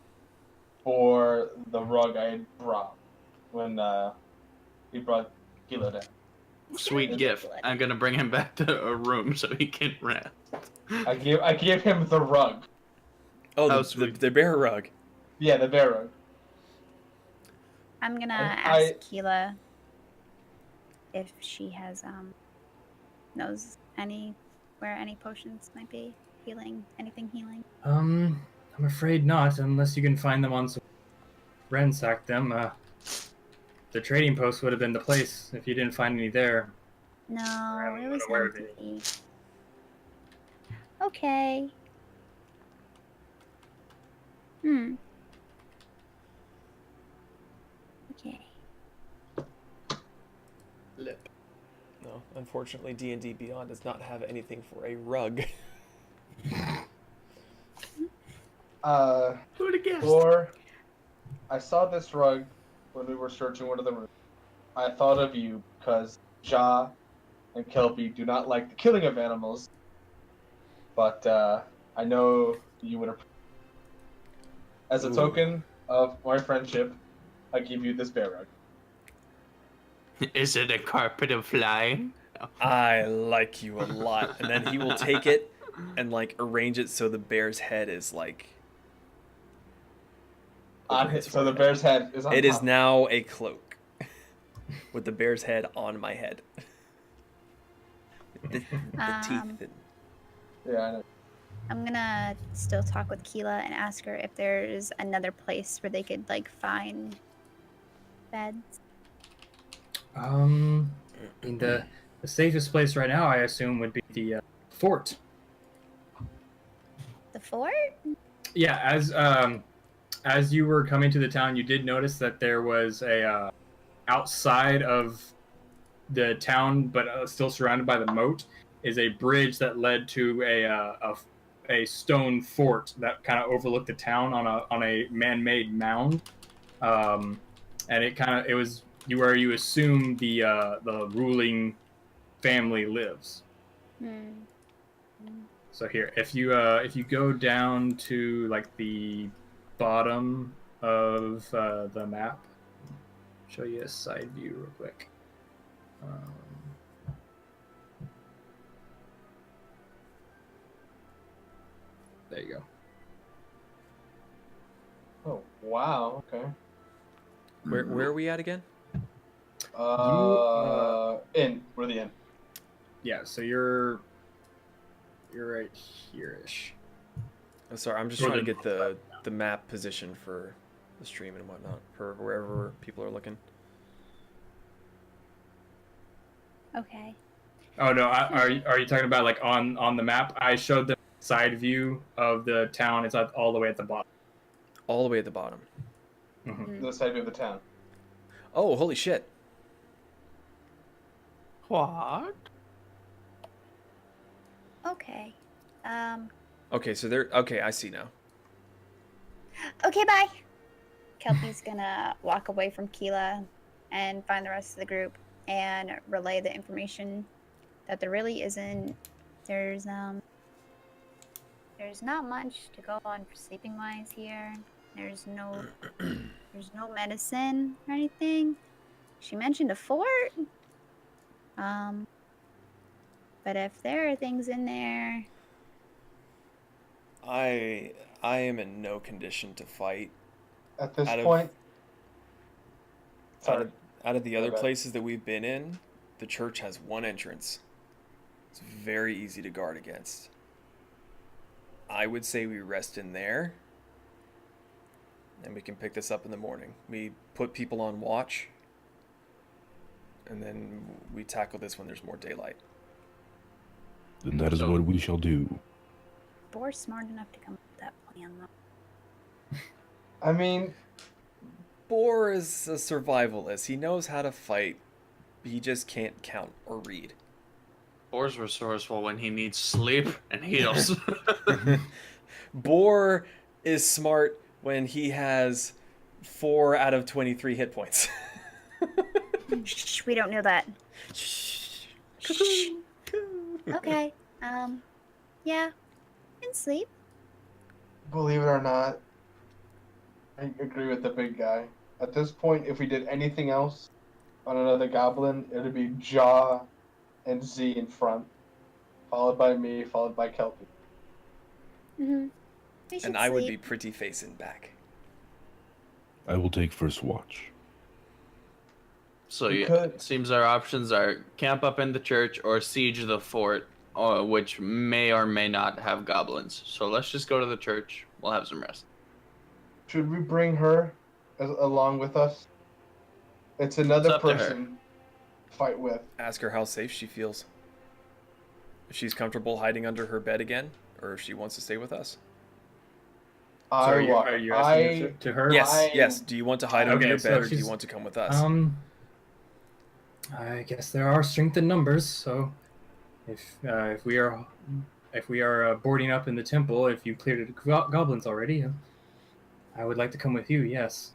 for the rug I had brought when he brought Kela down. Sweet gift. I'm gonna bring him back to a room so he can rest. I give him the rug. Oh, Oh, the sweet. bear rug. Yeah, the bear rug. I'm gonna I- ask Kela if she has knows where any potions might be anything healing. I'm afraid not, unless you can find them on some ransack them. The trading post would have been the place if you didn't find any there. No, I'm it was unaware of it. empty. Okay. Okay. Lip. No, unfortunately, D&D Beyond does not have anything for a rug. Who would have guessed? Or I saw this rug when we were searching one of the rooms. I thought of you because Ja and Kelpie do not like the killing of animals, but I know you would. As a Ooh. token of my friendship, I give you this bear rug. Is it a carpet of flying? I like you a lot. And then he will take it and like arrange it so the bear's head is like... On over his, his so the forehead. bear's head is on It is top. now a cloak with the bear's head on my head. The teeth. And... Yeah, I know. I'm gonna still talk with Kela and ask her if there's another place where they could like find beds. The safest place right now, I assume, would be the fort. The fort? Yeah, as you were coming to the town, you did notice that there was a outside of the town, but still surrounded by the moat, is a bridge that led to a stone fort that kind of overlooked the town on a man-made mound, and it was where you assume the ruling family lives. So here, if you go down to like the bottom of the map, show you a side view real quick. There you go. Oh, wow, okay. Where are we at again? Inn. We're the inn. Yeah, so you're right here-ish. Oh, sorry, I'm just trying to get the map position for the stream and whatnot for wherever people are looking. Okay. Oh no, are you talking about like on the map? I showed the side view of the town. It's all the way at the bottom. All the way at the bottom. Mm-hmm. The side of the town. Oh, holy shit! What? Okay. Okay, so they're okay. I see now. Okay, bye. Kelpie's gonna walk away from Kela and find the rest of the group and relay the information that there really isn't. There's not much to go on for sleeping wise here. There's no medicine or anything. She mentioned a fort. But if there are things in there, I am in no condition to fight. At this Out of- point, Out of the other My bad. places that we've been in, the church has one entrance. It's very easy to guard against. I would say we rest in there, and we can pick this up in the morning. We put people on watch, and then we tackle this when there's more daylight. Then that is what we shall do. Boar's smart enough to come up with that plan, though. I mean, Boar is a survivalist. He knows how to fight. He just can't count or read. Boar's resourceful when he needs sleep and heals. Boar is smart when he has 4 out of 23 hit points. Shh, we don't know that. Shh. Okay. Yeah. And sleep. believe it or not, I agree with the big guy. At this point, if we did anything else on another goblin, it would be Jaw and Z in front, followed by me, followed by Kelpie. Mm-hmm. We should And I would be sleep. pretty face in back. I will take first watch. So We yeah, could- it seems our options are camp up in the church or siege the fort, which may or may not have goblins. So let's just go to the church. We'll have some rest. Should we bring her along with us? It's another It's up to her. person to fight with. Ask her how safe she feels. If she's comfortable hiding under her bed again, or if she wants to stay with us. So are you asking it to her? Yes, yes. Do you want to hide under Okay, your so bed, or do you she's- want to come with us? I guess there are strength in numbers. So, if we are boarding up in the temple, if you cleared the goblins already, I would like to come with you. Yes.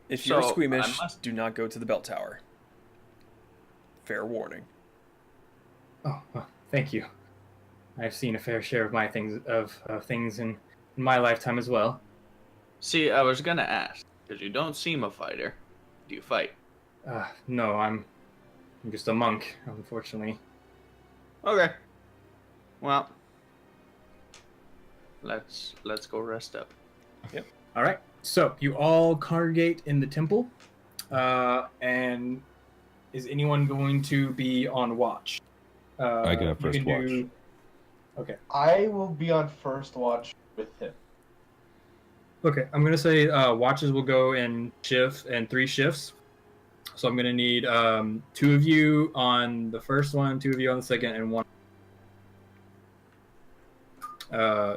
If you're So, squeamish, I must- do not go to the bell tower. Fair warning. Oh, well, thank you. I've seen a fair share of my things in my lifetime as well. See, I was gonna ask because you don't seem a fighter. Do you fight? No, I'm just a monk, unfortunately. Okay. Well, let's go rest up. All right. So you all congregate in the temple, and is anyone going to be on watch? I got you first can do- Okay. I will be on first watch with him. Okay. I'm gonna say watches will go in 3 shifts. So I'm gonna need 2 of you on the first one, 2 of you on the second, and 1.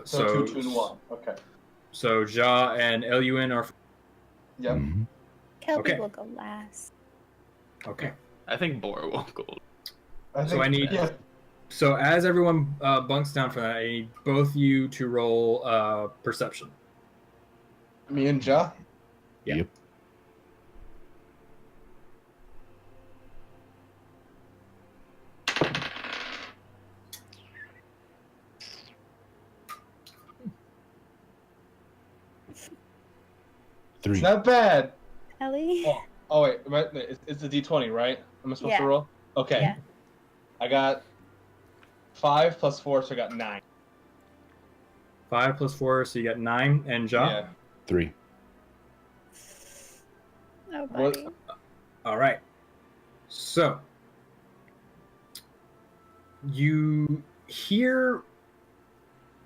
So 2, 2, and 1. Okay. So Ja and Lun are Yep. Mhm. Kelpie Okay. will go last. okay. I think Boar will go. So I need- Yeah. So as everyone bunks down for that, I need both you to roll perception. Me and Ja. Yeah. Yep. Three. It's not bad. Ellie? Oh wait, it's a D20, right? Am I supposed to Yeah. roll? Okay. Yeah. I got 5 plus 4, so I got 9. 5 plus 4, so you got 9. And Ja? Yeah. 3. Oh, What- buddy. All right. So You hear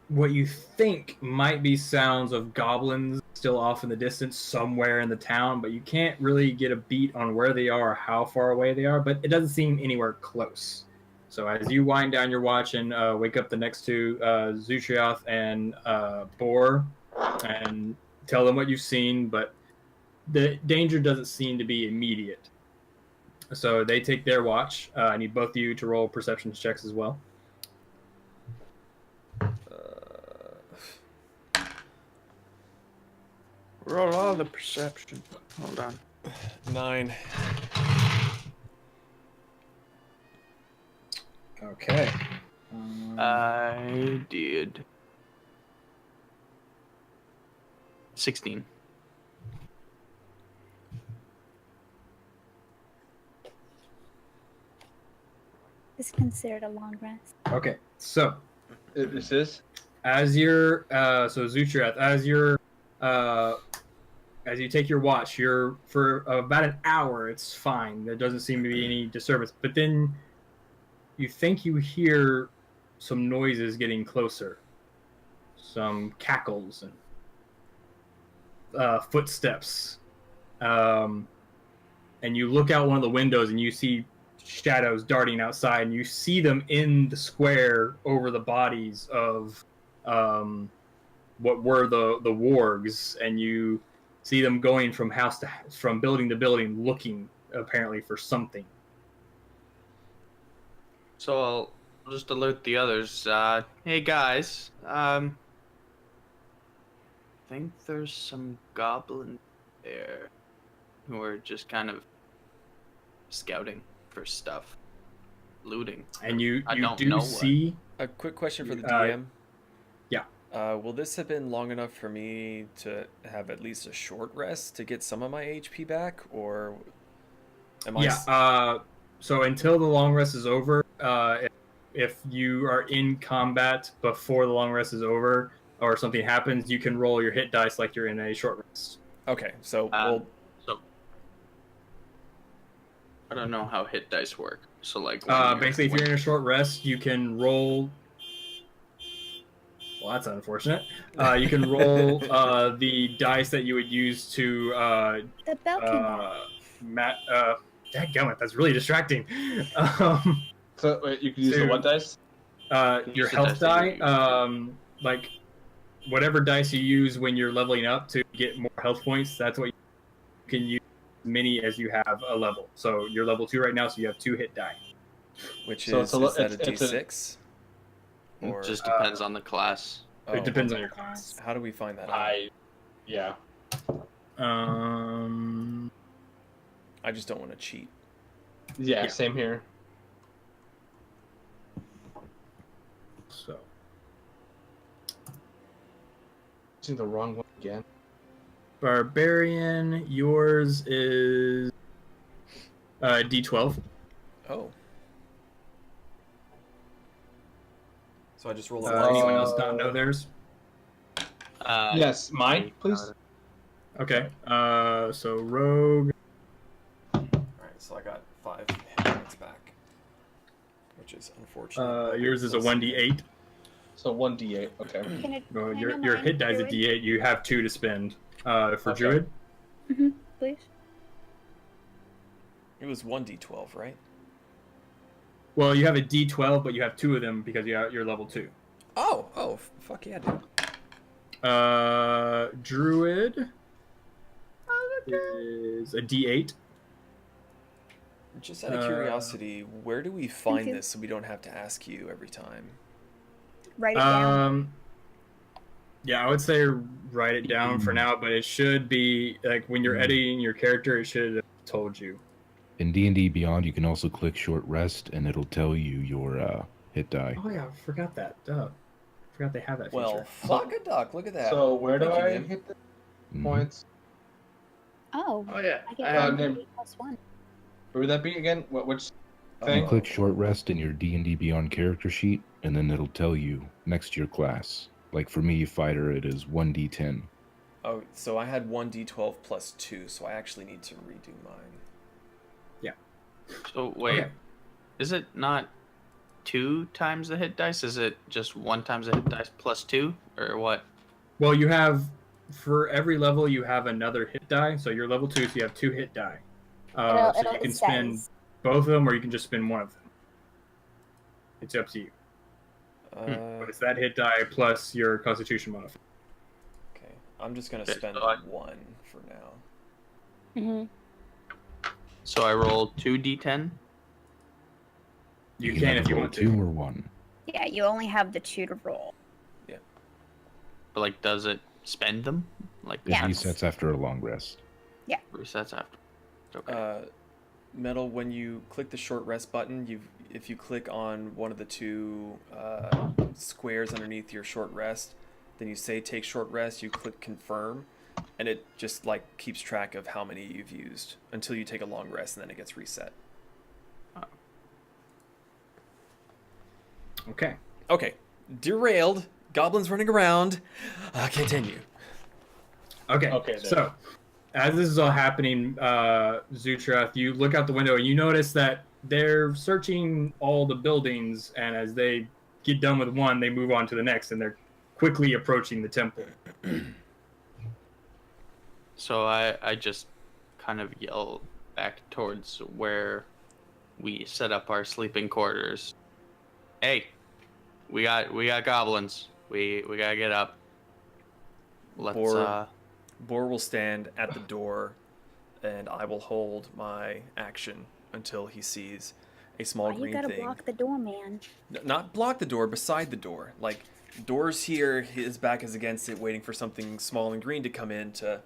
what you think might be sounds of goblins still off in the distance somewhere in the town, but you can't really get a beat on where they are or how far away they are, but it doesn't seem anywhere close. So as you wind down your watch and wake up the next two, Zootrav and Boar, and tell them what you've seen, but the danger doesn't seem to be immediate. So they take their watch. I need both of you to roll perception checks as well. Roll all the perception. Hold on. 9. Okay. I did 16. It's considered a long rest. Okay. So This is? as you're so Zootrav, as you take your watch, you're for about an hour. It's fine. There doesn't seem to be any disturbance. But then you think you hear some noises getting closer, some cackles and footsteps, and you look out one of the windows and you see shadows darting outside, and you see them in the square over the bodies of what were the wargs, and you see them going from from building to building, looking apparently for something. So I'll just alert the others. Hey guys, think there's some goblins there who are just kind of scouting for stuff, looting. And you I don't do know see A quick question for the DM. yeah. Will this have been long enough for me to have at least a short rest to get some of my HP back, or am I? So until the long rest is over, if you are in combat before the long rest is over or something happens, you can roll your hit dice like you're in a short rest. Okay, so So I don't know how hit dice work. So like, Basically, if you're in a short rest, you can roll. Well, that's unfortunate. You can roll the dice that you would use to The bell came out. dadgummit, that's really distracting. So wait, you can use the what dice? Your use the health dice that die, you like whatever dice you use when you're leveling up to get more health points, that's what you can use as many as you have a level. So you're level 2 right now, so you have 2 hit die. which So is it's a that a it's a- D6? Or It just depends on the class. It depends on your class. How do we find that out? Yeah. I just don't want to cheat. Yeah, same here. So Using the wrong one again. barbarian, yours is D12. Oh. So I just roll Anyone else not know theirs? Yes, mine, please. Okay. So rogue. Alright, so I got 5 hit points back, which is unfortunate. Yours is a 1d8. So 1d8. Okay. Can it, Well, can I your know mine, hit die is a Druid? d8. You have 2 to spend. For Okay. druid. Please. It was 1d12, right? Well, you have a d12, but you have 2 of them because you're level 2. Oh, fuck yeah, dude. Druid is a d8. Just out of curiosity, where do we find you. this so we don't have to ask you every time? Write it down. Yeah, I would say write it down for now, but it should be like when you're editing your character, it should have told you. In D&D Beyond, you can also click short rest, and it'll tell you your hit die. Oh yeah, I forgot that. Duh. Forgot they have that feature. Well, fuck a duck, look at that. So where do Thank you, I Nim. hit the Mhm. points? Oh, Oh yeah. I get Nim. 1 +1. Where would that be again? Which You thing? click short rest in your D&D Beyond character sheet, and then it'll tell you next to your class. Like for me, fighter, it is 1d10. Oh, so I had 1d12 plus 2, so I actually need to redo mine. So wait, Okay. is it not 2 times the hit dice? Is it just 1 times the hit dice plus 2, or what? Well, you have for every level you have another hit die. So you're level 2, so you have 2 hit die. So you can spend both of them, or you can just spend one of them. It's up to you. But it's that hit die plus your Constitution modifier. Okay, I'm just gonna Okay, spend so 1 for now. So I roll 2d10. You can can either if you roll want 2 to. or 1. Yeah, you only have the 2 to roll. But like, does it spend them? Like, It Yeah. resets after a long rest. resets after. Okay. Metal, when you click the short rest button, if you click on one of the 2 squares underneath your short rest, then you say take short rest, you click confirm, and it just like keeps track of how many you've used until you take a long rest, and then it gets reset. Okay. Okay, derailed. Goblins running around. Continue. Okay. Okay, So, as this is all happening, Zootrav, you look out the window and you notice that they're searching all the buildings, and as they get done with one, they move on to the next, and they're quickly approaching the temple. So I just kind of yell back towards where we set up our sleeping quarters. Hey, we got goblins. We gotta get up. Let's Boar will stand at the door, and I will hold my action until he sees a small Why green you gotta thing. block the door, man? Not block the door, beside the door. Like, door's here, his back is against it, waiting for something small and green to come in to,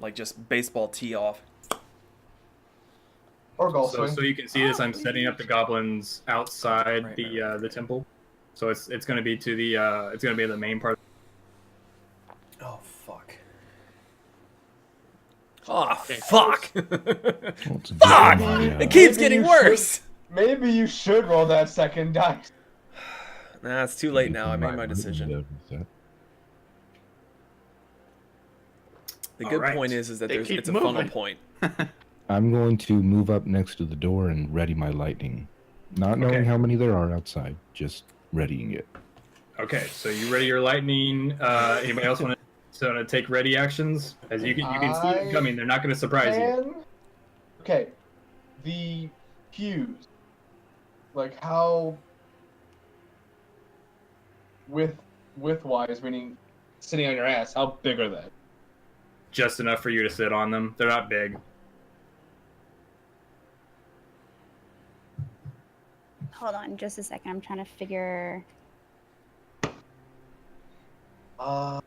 like, just baseball tee off. Or golf So swing. you can see this. I'm setting up the goblins outside Right, the temple. So it's going to be to the it's going to be the main part. Oh, fuck. Oh, Okay. fuck! Well, it's a good Fuck! thing, It keeps Maybe getting you worse! Maybe you should roll that second dice. Nah, it's too late now. I made my Right, decision. reset. The good Alright. point is that They there's keep it's a funnel moving. point. I'm going to move up next to the door and ready my lightning. Not knowing Okay. how many there are outside, just readying it. Okay, so you ready your lightning? Anybody else want to take ready actions? As you can see them coming, they're not going to surprise you. And okay, the pews, like how widthwise, meaning sitting on your ass, how big are they? Just enough for you to sit on them. They're not big. Hold on just a second. I'm trying to figure. Are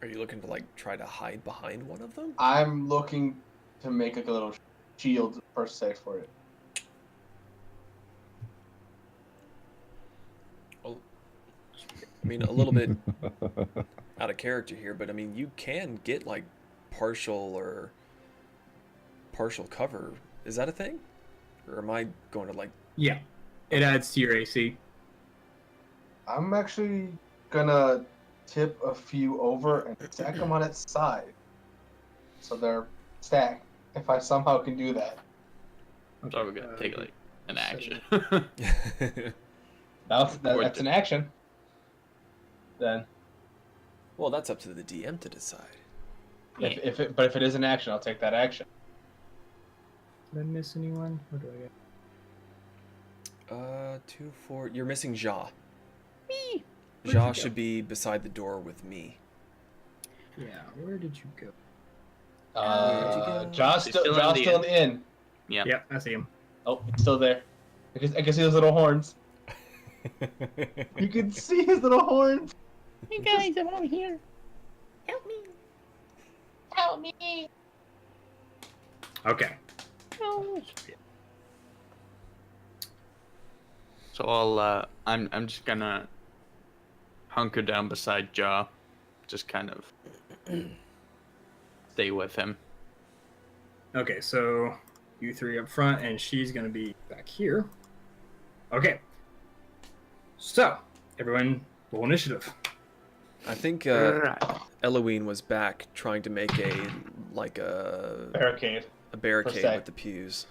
you looking to like try to hide behind one of them? I'm looking to make like a little shield per se for it. I mean, a little bit out of character here, but I mean, you can get like partial cover. Is that a thing? Or am I going to like... Yeah, it adds to your AC. I'm actually gonna tip a few over and stack them on its side, so they're stacked. If I somehow can do that. So we're gonna take like an action. That's an action. Then, Well, that's up to the DM to decide. if it is an action, I'll take that action. Did I miss anyone? What do I get? 2, 4... You're missing Ja. Me. Where'd Ja you go? should be beside the door with me. Yeah, where did you go? Josh He's still still in the in the inn. Yeah. Yeah, I see him. Oh, he's still there. I can see those little horns. You can see his little horns. Hey guys, I'm over here. Help me. Help me. Okay. No. So I'm just gonna hunker down beside Ja, just kind of stay with him. Okay, so you three up front, and she's gonna be back here. Okay. So everyone, roll initiative. I think Eloine was back trying to make a Barricade. barricade Percent. with the pews.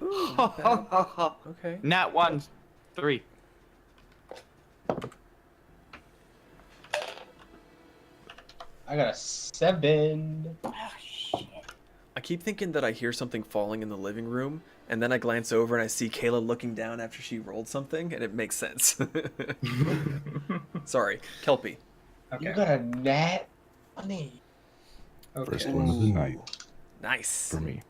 Ooh, not bad. Okay. Nat 1, 3. I got a 7. Oh, shit. I keep thinking that I hear something falling in the living room, and then I glance over and I see Kayla looking down after she rolled something, and it makes sense. Sorry, Kelpie. Okay. You got a nat 20. Okay. First one of the night Nice. for me.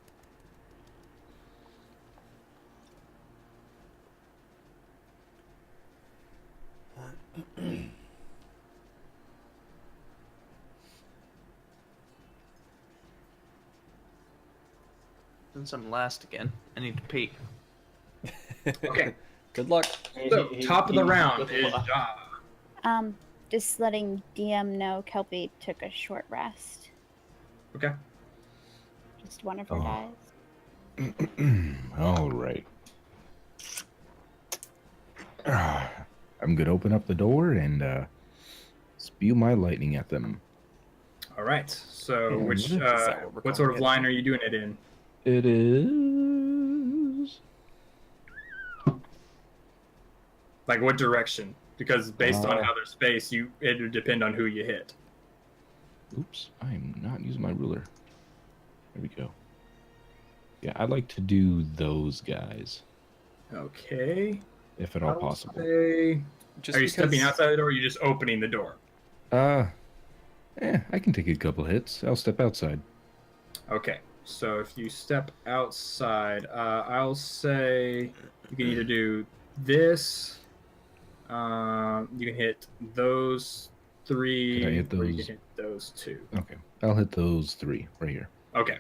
Since I'm last again, I need to pee. Okay. Good luck. So, top of the round Good is luck. Ja. Just letting DM know Kelpie took a short rest. Okay. Just one of her Oh. dies. All right. I'm gonna open up the door and spew my lightning at them. All right. So, Mhm. which Is that what we're what sort of calling it? line are you doing it in? It is. Like what direction? Because based on Uh, how there's space, it would depend on who you hit. Oops, I'm not using my ruler. There we go. Yeah, I'd like to do those guys, Okay. if at all I'll possible. say- Just Are you because stepping outside the door? Or are you just opening the door? I can take a couple hits. I'll step outside. Okay. So if you step outside, I'll say you can either do this. You can hit those 3. Can I hit Or you those? can hit those 2. Okay, I'll hit those 3 right here. Okay.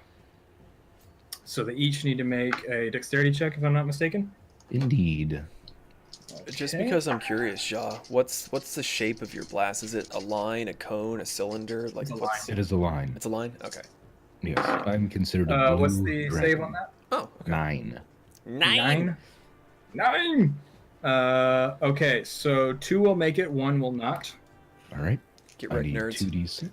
So they each need to make a dexterity check, if I'm not mistaken. Indeed. Just Okay. because I'm curious, Ja, what's the shape of your blast? Is it a line, a cone, a cylinder? Like It's a what's It is a line. It's a line? Okay. Yes, I'm considered a blue What's the dragon. save on that? Oh, okay. 9. 9. Okay, so 2 will make it, 1 will not. All right. Get I right, need nerds. 2d6.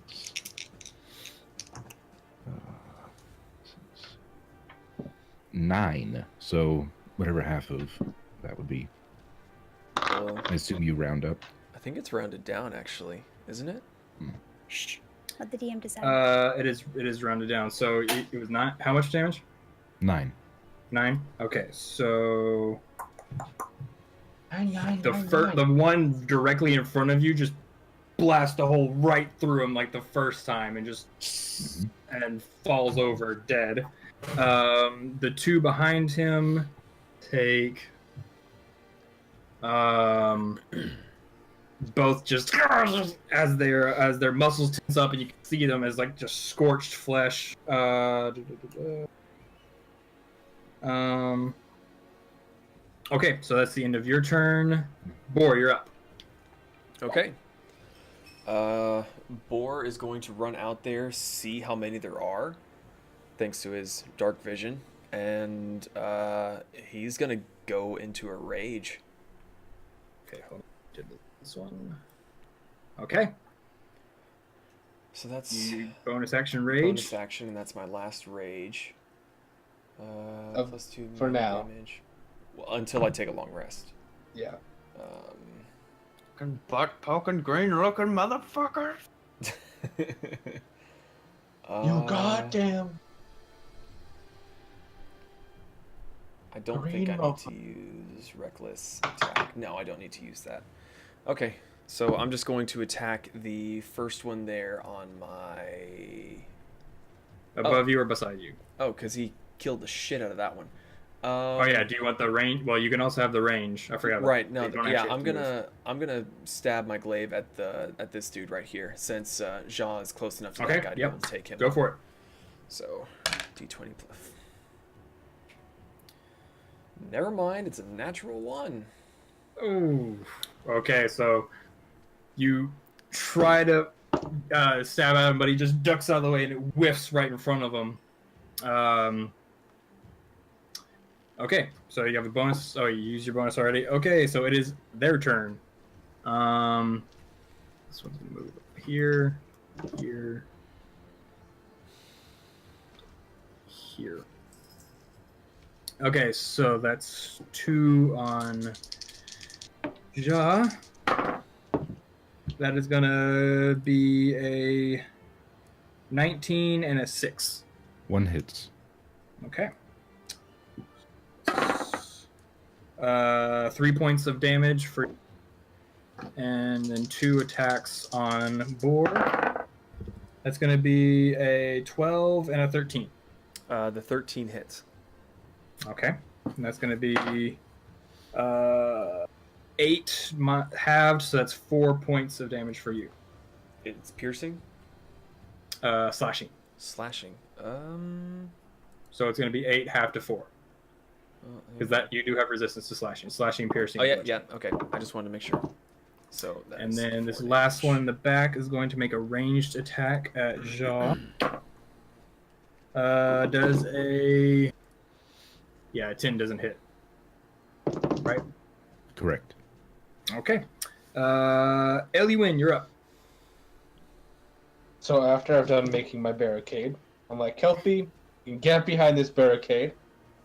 9. So whatever half of that would be. Well, I assume you round up. I think it's rounded down, actually, isn't it? Shh. Let the DM decide. It is rounded down. So it was 9. How much damage? 9. 9. Okay, so Nine, the one directly in front of you just blasts a hole right through him like the first time and just and falls over dead. The 2 behind him take both just as their muscles tense up and you can see them as like just scorched flesh. Okay, so that's the end of your turn. Boar, you're up. Okay. Boar is going to run out there, see how many there are, thanks to his dark vision, and he's gonna go into a rage. Okay, hold on. Did this one. Okay. So that's You bonus action rage. bonus action, and that's my last rage. Plus 2 for melee now. damage. Well, until I take a long rest. Yeah. Fucking butt poking green looking motherfucker. You goddamn. I don't green think I need motherfucker. to use reckless attack. No, I don't need to use that. Okay, so I'm just going to attack the first one there on my... Above you or beside you? Oh, because he killed the shit out of that one. Oh yeah. Do you want the range? Well, you can also have the range. I forgot. Right. No. You don't Yeah. actually have to move. I'm gonna stab my glaive at this dude right here, since Jean is close enough to Okay, that guy to be yep. able to take him. Go for it. So, D20 plus. Never mind. It's a natural 1. Ooh. Okay, so you try to stab at him, but he just ducks out of the way and it whiffs right in front of him. Okay, so you have a bonus. Oh, you used your bonus already. Okay, so it is their turn. This one's gonna move up here, here, here. Okay, so that's 2 on Ja. That is gonna be a 19 and a 6. One hits. Okay. 3 points of damage for, and then 2 attacks on Borg. That's gonna be a 12 and a 13. The 13 hits. Okay, and that's gonna be 8 halved, so that's 4 points of damage for you. It's piercing? Slashing. Slashing. So it's gonna be 8 halved to 4. Because that you do have resistance to slashing, piercing. Oh yeah, yeah. Okay, I just wanted to make sure. So. And then this last one in the back is going to make a ranged attack at Ja. Does a 10 doesn't hit. Right? Correct. Okay. Eliwin, you're up. So after I've done making my barricade, I'm like, Kelpie, you can get behind this barricade.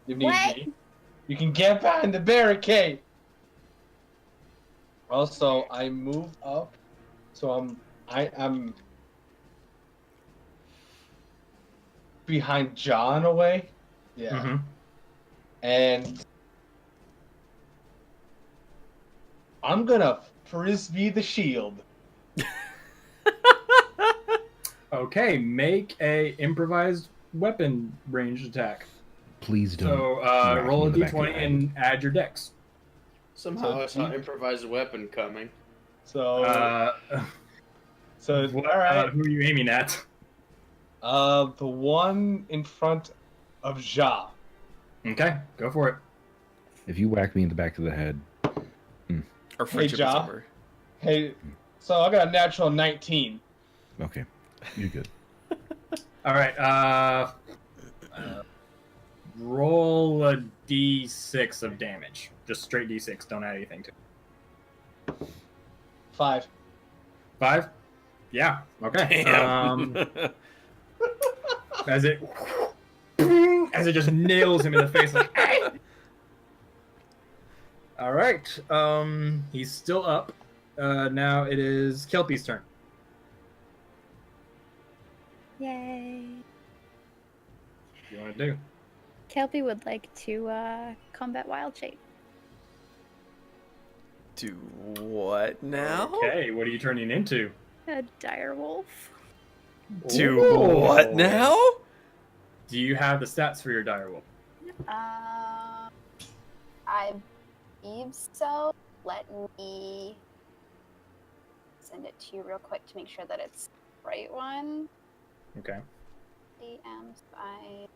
You need me. You can get behind the barricade. Also, I move up, so I'm behind John away. Yeah. Mm-hmm. And I'm gonna frisbee the shield. Okay, make a improvised weapon ranged attack. Please don't. So whack roll me a in the back of the d20 head. and add your dex. Somehow I saw improvised weapon coming. So What, all right. who are you aiming at? The one in front of Ja. Okay, go for it. If you whack me in the back of the head, Our friendship is Ja. over. Hey, so I got a natural 19. okay, you're good. All right. Roll a d6 of damage. Just straight d6. Don't add anything to it. 5. 5? Yeah. Okay. Damn. As it just nails him in the face. Like, "Hey!" All right. He's still up. Now it is Kelpie's turn. Yay. What do you want to do? Kelpie would like to combat wild shape. Do what now? Okay. What are you turning into? A dire wolf. Do Ooh. what now? Do you have the stats for your direwolf? I believe so. Let me send it to you real quick to make sure that it's the right one. Okay. DM spy.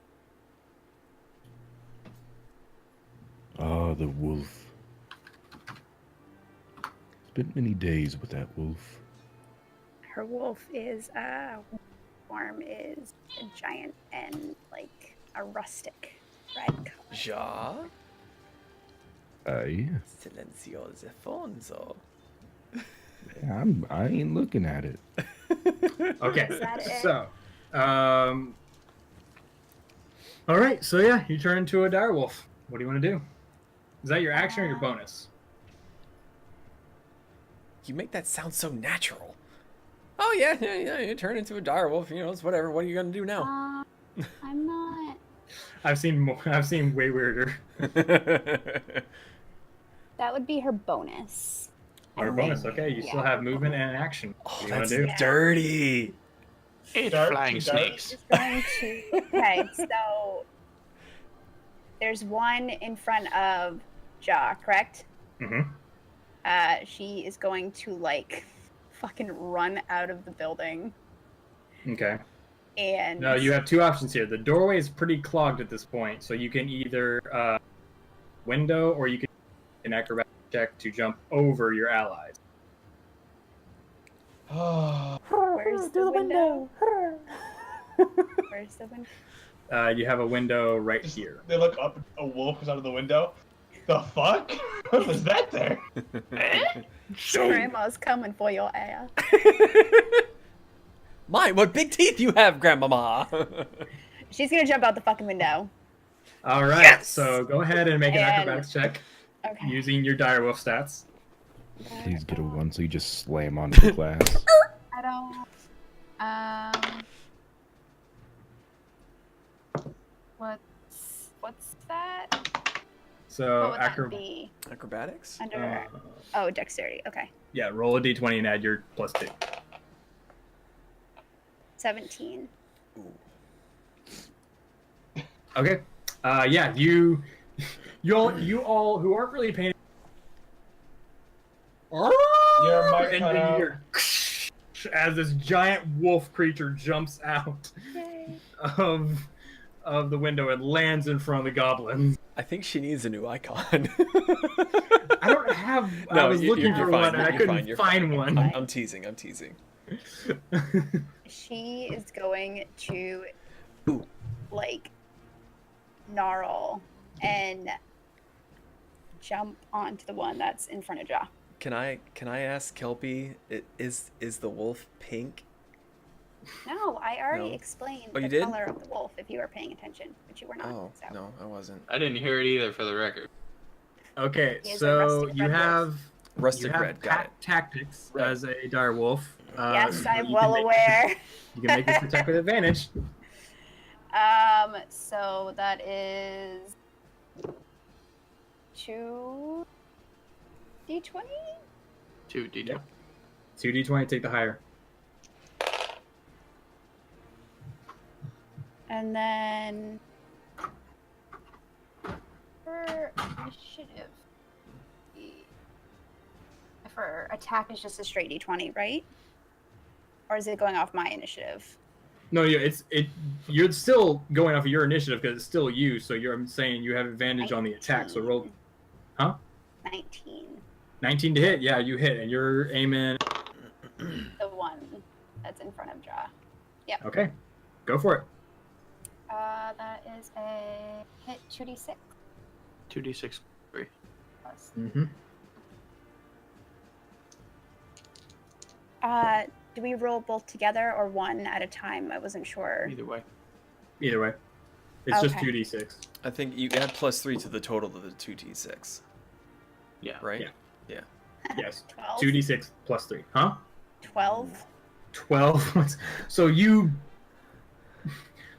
Ah, the wolf. Spent many days with that wolf. Her wolf is form is a giant and like a rustic red color. Ja? Aye. Silencio de Fonzo. I ain't looking at it. Okay. Is that it? So, all right. So yeah, you turn into a direwolf. What do you want to do? Is that your action or your bonus? You make that sound so natural. Oh yeah, you turn into a direwolf. You know, it's whatever. What are you gonna do now? I'm not. I've seen way weirder. That would be her bonus. Or bonus. Okay, you still have movement and action. Oh, What do you want that's to do? dirty. 8 Dark, flying dark. snakes. Just going to. Okay, so there's one in front of Ja, correct? Mm-hmm. She is going to like fucking run out of the building. Okay. And No, you have two options here. The doorway is pretty clogged at this point, so you can either window or you can an acrobatic check to jump over your allies. Where's the window? Where's the window? You have a window right here. They look up, a wolf is out of the window. The fuck? What was that there? Grandma's coming for your ass. My, what big teeth you have, Grandmama! She's gonna jump out the fucking window. All right, Yes! so go ahead and make an acrobatics check Okay. using your direwolf stats. Please get a 1 so you just slam onto the glass. I don't. What's that? So What would that be? Acrobatics? Under. Oh, dexterity. Okay. yeah, roll a d20 and add your +2. 17. Okay. Yeah, you all who aren't really paying. Your mic And cut then you out. hear as this giant wolf creature jumps out Yay. of the window and lands in front of the goblin. I think she needs a new icon. I don't have. No, I was looking you're for fine, one and I you're couldn't fine, you're find one. I'm teasing. She is going to, Ooh. like, gnarl and jump onto the one that's in front of Jaw. Can I ask Kelpie, is the wolf pink? No, I already No. explained Oh, the you did? color of the wolf if you were paying attention, but you were not. Oh, so. no, I wasn't. I didn't hear it either, for the record. Okay, He is a so rustic you red wolf. have Rustic red, got it. tactics Red. as a direwolf. Yes, so I'm you well can make- aware. You can make this attack with advantage. So that is 2d20? 2d2. Yep. 2d20, take the higher. And then for initiative, for attack is just a straight d20, right? Or is it going off my initiative? No, yeah, you're still going off of your initiative because it's still you. So I'm saying you have advantage on the attack. So roll, 19. 19 to hit. Yeah, you hit, and you're aiming. The one that's in front of Jaw. Okay, go for it. That is a hit 2d6 2d6. 3. plus. Mm-hmm. Do we roll both together or one at a time? I wasn't sure. Either way. Either way, it's just Okay. 2d6. I think you add +3 to the total of the 2d6, Yeah. right? Yeah. Yes, 12? 2d6 plus 3. Huh? 12? 12.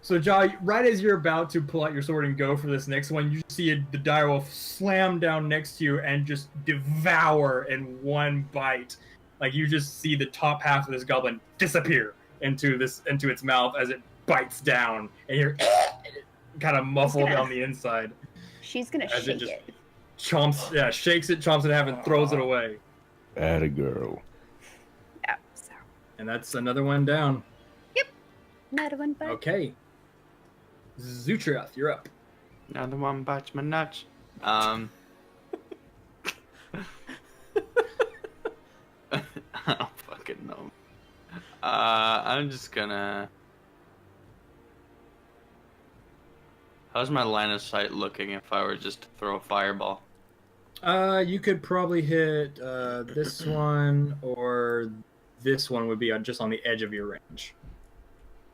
So, Jaw, right as you're about to pull out your sword and go for this next one, you see the direwolf slam down next to you and just devour in one bite. Like, you just see the top half of this goblin disappear into its mouth as it bites down, and you're kind of muffled on the inside. She's gonna As it shake just- it. Chomps, yeah, shakes it, chomps it in half, and throws it away. Atta girl. Yeah, so. And that's another one down. Another one, but Okay. Zootrav, you're up. Another one bites my nuts. I don't fucking know. I'm just gonna. How's my line of sight looking if I were just to throw a fireball? You could probably hit this one, or this one would be just on the edge of your range.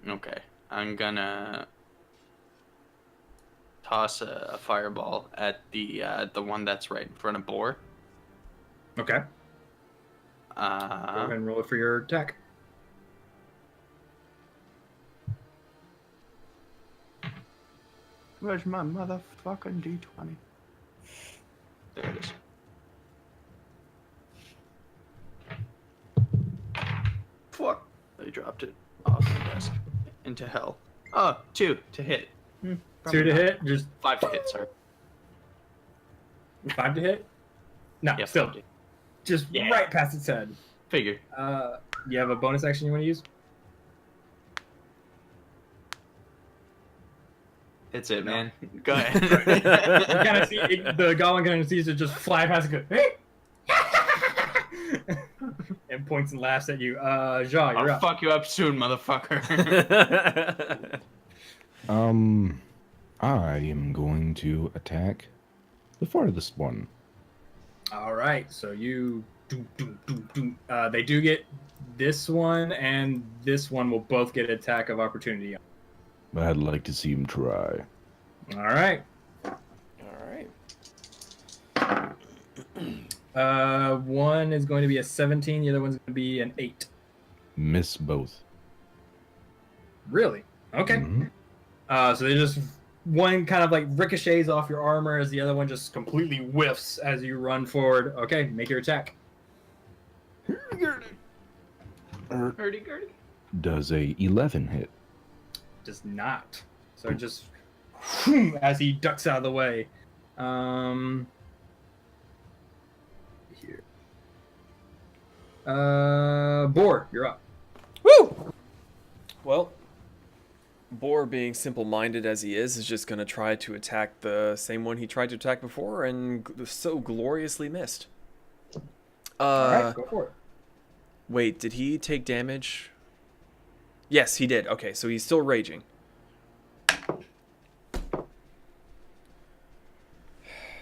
Okay, I'm gonna toss a fireball at the one that's right in front of Boar. Okay. Go ahead and roll it for your attack. Where's my motherfucking D20? There it is. Fuck! I dropped it off the desk into hell. Oh, 2 to hit. 2 to hit, just 5 to hit, sorry. 5 to hit. No, Yeah, still 5 to hit. just Yeah. right past its head. Figure. You have a bonus action you want to use? It's it, man. Go ahead. You kind of see the goblin kind of sees it just fly past and go, hey! And points and laughs at you. Jaw, you're I'll up. fuck you up soon, motherfucker. I am going to attack the farthest one. All right, so they do get this one, and this one will both get attack of opportunity. I'd like to see him try. All right, One is going to be a 17. The other one's going to be an 8. Miss both. Really? Okay. Mhm. So they just one kind of like ricochets off your armor as the other one just completely whiffs as you run forward. Okay, make your attack. Hurdy-gurdy. Does a 11 hit? Does not. So just as he ducks out of the way. Here. Boar, you're up. Woo! Well, Boar, being simple-minded as he is just going to try to attack the same one he tried to attack before and so gloriously missed. All right, go for it. Wait, did he take damage? Yes, he did. Okay, so he's still raging.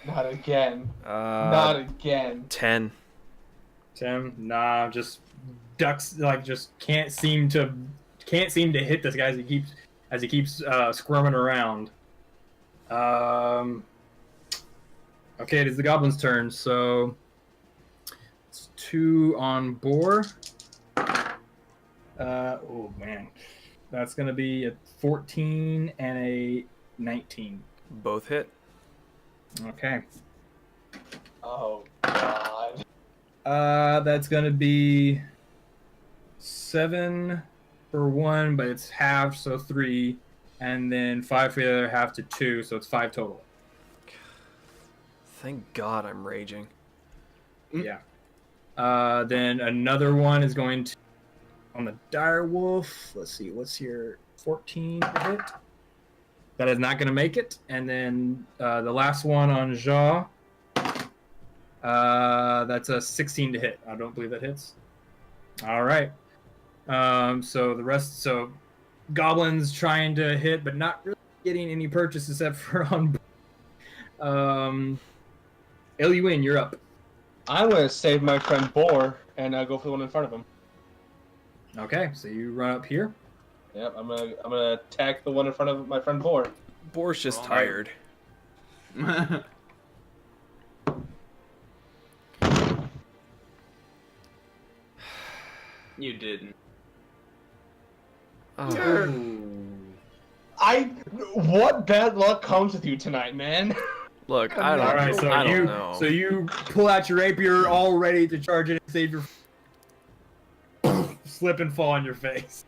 Not again. Uh, Not again. 10. Tim, nah, just ducks like just can't seem to hit this guy as he keeps squirming around. Okay, it is the goblin's turn, so it's 2 on Boar. Oh man, that's gonna be a 14 and a 19. Both hit. Okay. Oh God. That's gonna be 7 for one, but it's half, so 3, and then 5 for the other half to 2, so it's 5 total. Thank God I'm raging. Yeah. Then another one is going to on the dire wolf. Let's see, what's your 14 to hit? That is not going to make it. And then the last one on Jaw. That's a 16 to hit. I don't believe that hits. All right. So the rest. So goblins trying to hit, but not really getting any purchase except for on. Eluin, you're up. I'm gonna save my friend Boar and go for the one in front of him. Okay, so you run up here. Yep, I'm gonna attack the one in front of my friend Boar. Boar's just All tired. You didn't. Oh. What bad luck comes with you tonight, man? Look, I don't, All right, so I don't you know. so you pull out your rapier, all ready to charge it and save your slip and fall on your face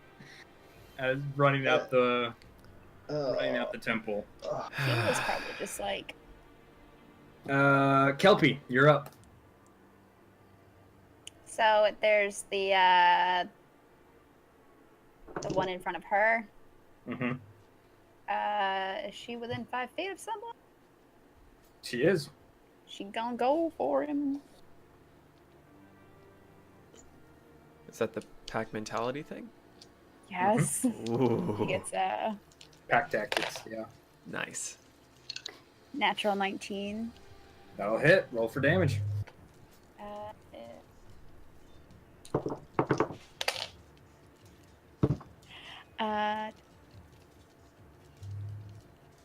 as running out the temple. He was probably just like, Kelpie, you're up. so there's the one in front of her. Mm-hmm. Is she within 5 feet of someone? She is. She gonna go for him. Is that the pack mentality thing? Yes. Ooh. He gets a Pack tactics. Yeah, Nice. natural 19. that'll hit. Roll for damage. Uh,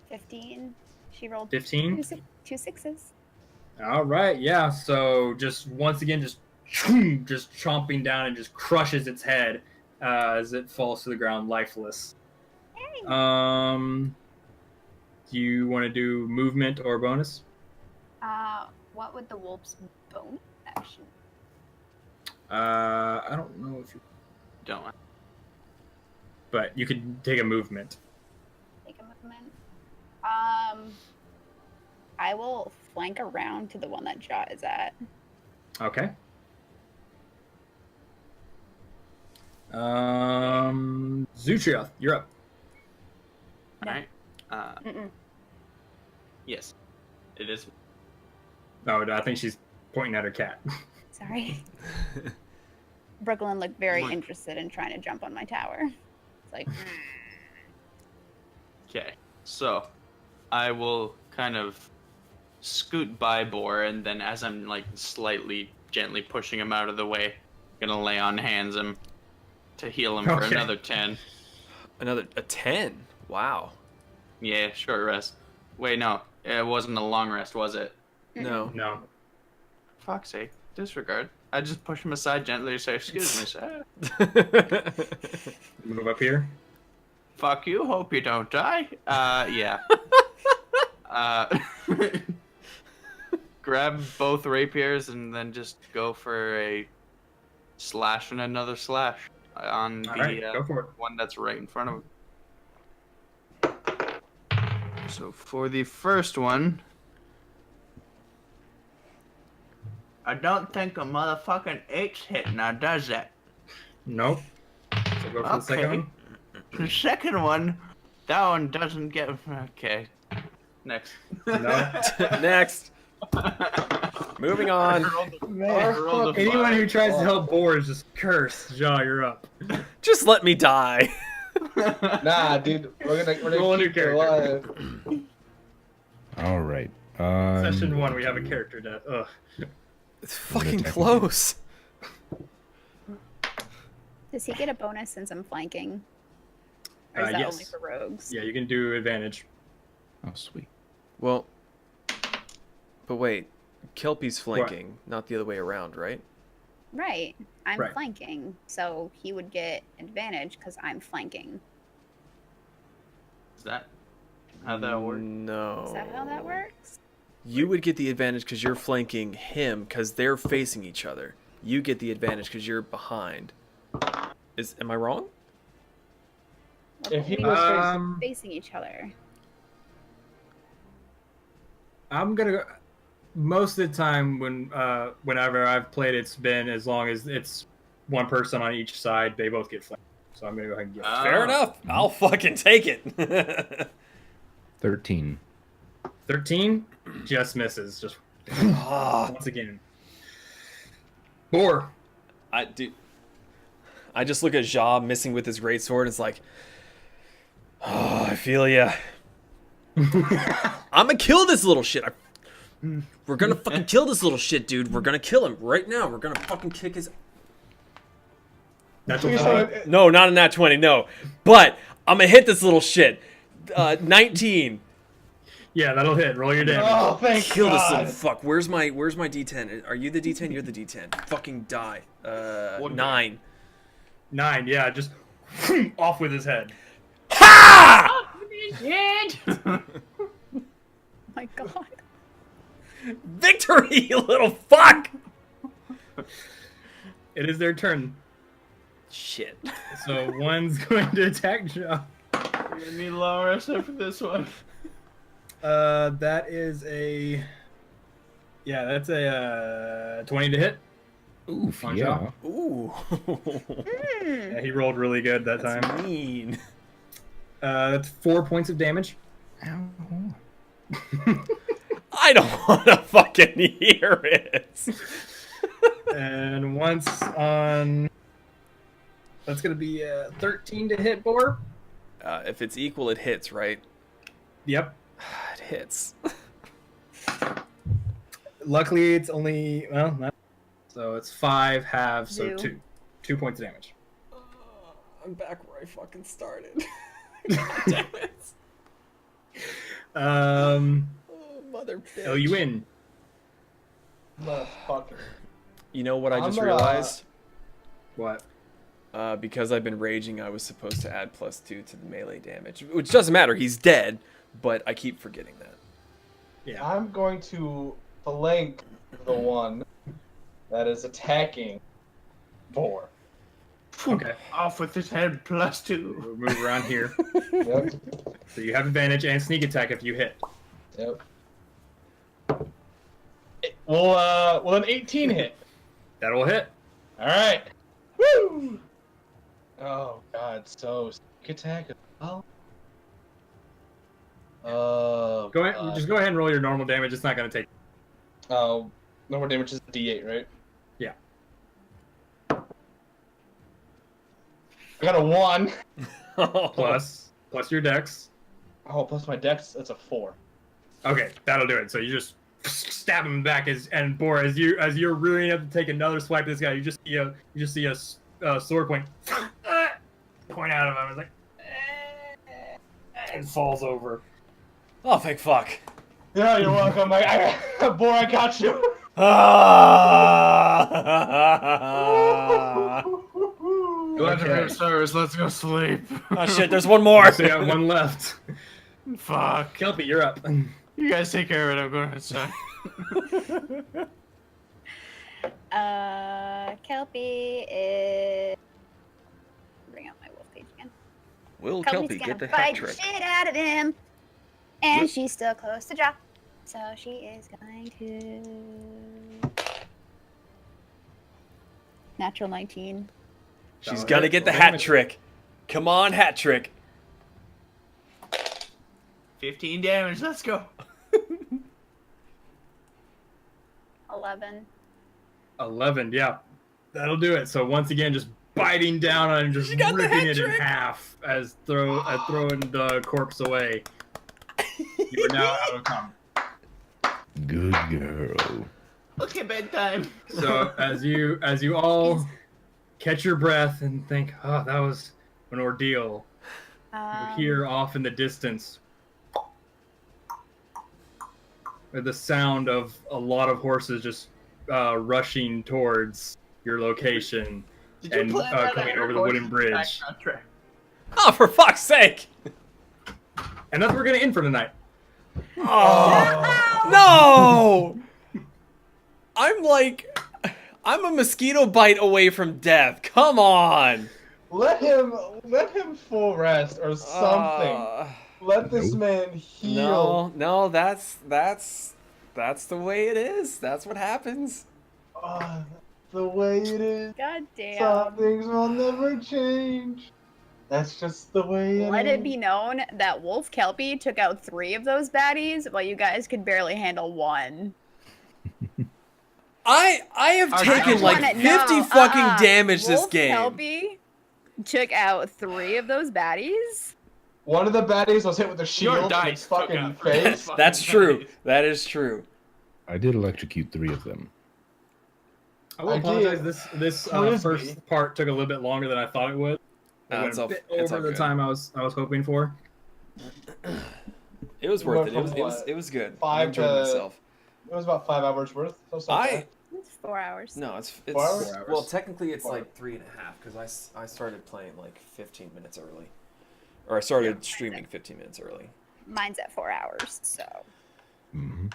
15. She rolled 15. two sixes. All right. Yeah. So just once again, just chomping down and just crushes its head as it falls to the ground lifeless. Yay. Do you want to do movement or bonus? What would the wolf's bonus action? I don't know if you, Don't. but you could take a movement. Take a movement. I will flank around to the one that Jaw is at. Okay. Zootrav, you're up. No. Alright. Mm-mm. Yes. It is. Oh, I think she's pointing at her cat. Sorry. Brooklyn looked very Look. interested in trying to jump on my tower. It's like, Okay. So, I will kind of scoot by Boar, and then as I'm like slightly gently pushing him out of the way, gonna lay on hands him to heal him for Okay. another 10. A 10. Wow. Yeah, short rest. Wait, no. It wasn't a long rest, was it? No. No. fuck's sake. Disregard. I just push him aside gently and say, excuse me, sir. Move up here. Fuck you, hope you don't die. Yeah. Grab both rapiers and then just go for a slash and another slash on All the right, go for it. one that's right in front of him. So for the first one, I don't think a motherfucking 8's hit now, does that? Nope. So go for the second one. The second one, that one doesn't get. Okay. Next. No. Next. Moving on. Man, rolled a anyone who 5. tries to help Boar is just cursed. Jaw, you're up. Just let me die. Nah, dude, we're gonna Roll a new keep it character. alive. All right. Session 1, we have a character death. Ugh. It's fucking close. Does he get a bonus since I'm flanking? Or is that Yes. only for rogues? Yeah, you can do advantage. Oh, sweet. Well, but wait. Kelpie's flanking, not the other way around, right? Right. I'm Right. flanking, so he would get advantage because I'm flanking. Is that how that works? No. Is that how that works? You would get the advantage because you're flanking him because they're facing each other. You get the advantage because you're behind. Am I wrong? If he We was were facing each other. I'm gonna go. Most of the time, whenever I've played, it's been as long as it's one person on each side, they both get flanked. So I'm gonna go ahead and get. Fair enough. I'll fucking take it. 13. 13 just misses. Just Ah, once again. Boar. I just look at Ja missing with his greatsword. It's like, oh, I feel ya. I'm gonna kill this little shit. We're gonna fucking kill this little shit, dude. We're gonna kill him right now. We're gonna fucking kick his. Natural Please 20. don't- No, not a nat 20. No, but I'm gonna hit this little shit. 19. Yeah, that'll hit. Roll your damage. Oh, thank Kill this God. little fuck. Where's my D10? Are you the D10? You're the D10. Fucking die. 9. 9. Yeah, just off with his head. Ha! Oh my god. Victory, you little fuck! It is their turn. Shit. So one's going to attack Joe. Give me long rest for this one. That is a. Yeah, that's a 20 to hit. Oof, On yeah. Joe. Ooh. Yeah, he rolled really good that That's time. mean. That's 4 points of damage. Ow. I don't want to fucking hear it. And once on. That's going to be 13 to hit, Boar. If it's equal, it hits, right? Yep. It hits. Luckily, it's only. Well, not. So it's 5 halves, so 2. 2 points of damage. I'm back where I fucking started. God damn it. Oh, mother bitch. Oh, you win. Motherfucker. You know what I I'm just gonna- realized? What? Because I've been raging, I was supposed to add +2 to the melee damage. Which doesn't matter, he's dead, but I keep forgetting that. Yeah. I'm going to flank the one that is attacking Boar. Okay. Off with his head +2. We'll move around here. Yep. So you have advantage and sneak attack if you hit. Yep. Will an 18 hit? That'll hit. All right. Woo! Oh God, so sneak attack as well. Oh. Go ahead. God. Just go ahead and roll your normal damage. It's not going to take. Oh, no more damage is D8, right? Yeah. I got a 1. Plus your dex. Oh, plus my dex, that's a 4. Okay, that'll do it. So you just stab him back and Boar, as you're rearing up to take another swipe at this guy, you just see a sword point point out of him. It's like and falls over. Oh, thank fuck. Yeah, you're welcome. Boar, I got you. Okay. service. Let's go sleep. Oh shit, there's one more. So you have one left. Fuck. Kelpie, you're up. You guys take care of it. I'm going outside. Kelpie is. Bring out my wolf page again. Will Kelpie's Kelpie gonna get the hat bite trick? shit out of him, and she's still close to drop, so she is going to. Natural 19. She's gonna get the hat trick. Come on, hat trick. 15 damage. Let's go. 11. 11, yeah. That'll do it. So once again, just biting down on him, just got the ripping hat it in trick. half as throwing the corpse away. You are now out of combat. Good girl. Okay, bedtime. So as you all catch your breath and think, oh, that was an ordeal, you hear off in the distance the sound of a lot of horses just rushing towards your location and coming over the wooden bridge. Oh, for fuck's sake! And that's where we're gonna end for tonight. Oh no! I'm a mosquito bite away from death. Come on! Let him full rest or something. Let this man heal. No, that's the way it is. That's what happens. The way it is. God damn. Some things will never change. That's just the way it is. Let it be known that Wolf Kelpie took out 3 of those baddies, while you guys could barely handle 1. I have taken like 50 fucking damage this Wolf game. Kelpie took out 3 of those baddies. One of the baddies was hit with a shield in his dice took fucking out face. That's true. That is true. I did electrocute 3 of them. I will I apologize. did. This Frisbee. first part took a little bit longer than I thought it would. It went a bit it's all over the good. time I was hoping for. It was We worth went it. from what? It was good. I Five enjoyed to- myself. It was about 5 hours worth. So it's not bad. It's 4 hours. No, it's 4 hours? 4 hours. well, technically it's 4. like 3.5 because I started playing like 15 minutes early, or I started streaming 15 minutes early. Mine's at 4 hours, so. Mm-hmm.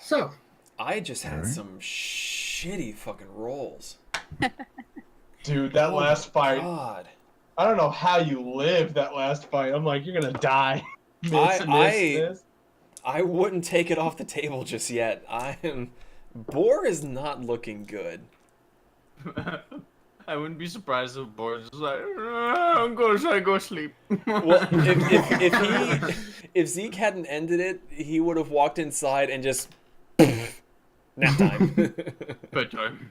So, I just had Alright. some shitty fucking rolls. Dude, that last fight. God. I don't know how you lived that last fight. I'm like, you're gonna die. Miss. I wouldn't take it off the table just yet. Boar is not looking good. I wouldn't be surprised if Boris was like, I'm going to go sleep. Well, if Zeke hadn't ended it, he would have walked inside and just nap time. Bedtime.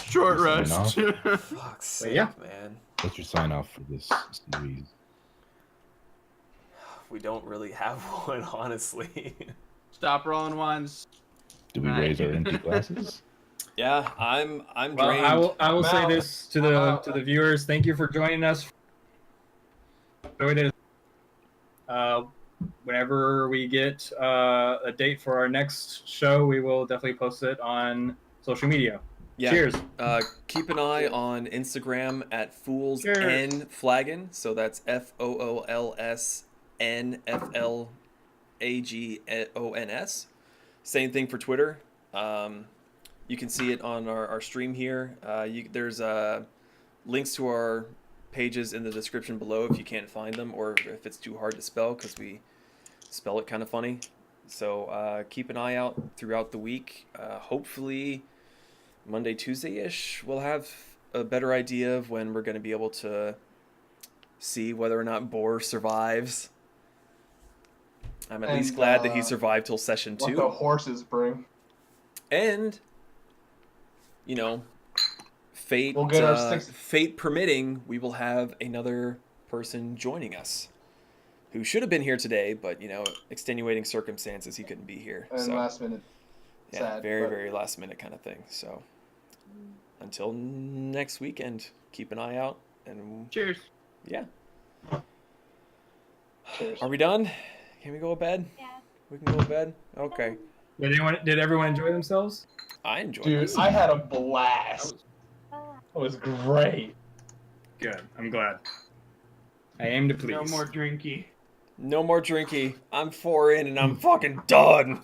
Short rest. Fuck's But sake, yeah. man. What's your sign off for this series? We don't really have one, honestly. Stop rolling ones. Do we raise our empty glasses? Yeah, I'm well, drained. I will say Wow. this to the viewers. Thank you for joining us. Enjoyed it. Whenever we get a date for our next show, we will definitely post it on social media. Yeah. Cheers. Keep an eye on Instagram at fools&flagons. So that's FoolsNFlagons. Same thing for Twitter. You can see it on our stream here. There's links to our pages in the description below if you can't find them or if it's too hard to spell because we spell it kind of funny. So keep an eye out throughout the week. Hopefully Monday, Tuesday-ish, we'll have a better idea of when we're going to be able to see whether or not Boar survives. I'm at least glad that he survived till session 2. What the horses bring. And, you know, fate We'll get our fate permitting, we will have another person joining us who should have been here today, but, you know, extenuating circumstances, he couldn't be here. And So, last minute. yeah, sad, very, but- very last minute kind of thing. So, until next weekend, keep an eye out. And, Cheers. yeah. Cheers. Are we done? Can we go to bed? Yeah. We can go to bed? Okay. Did everyone enjoy themselves? I enjoyed Dude, this. I had a blast. It was great. Good. I'm glad. I aim to please. No more drinky. No more drinky. I'm 4 in and I'm fucking done.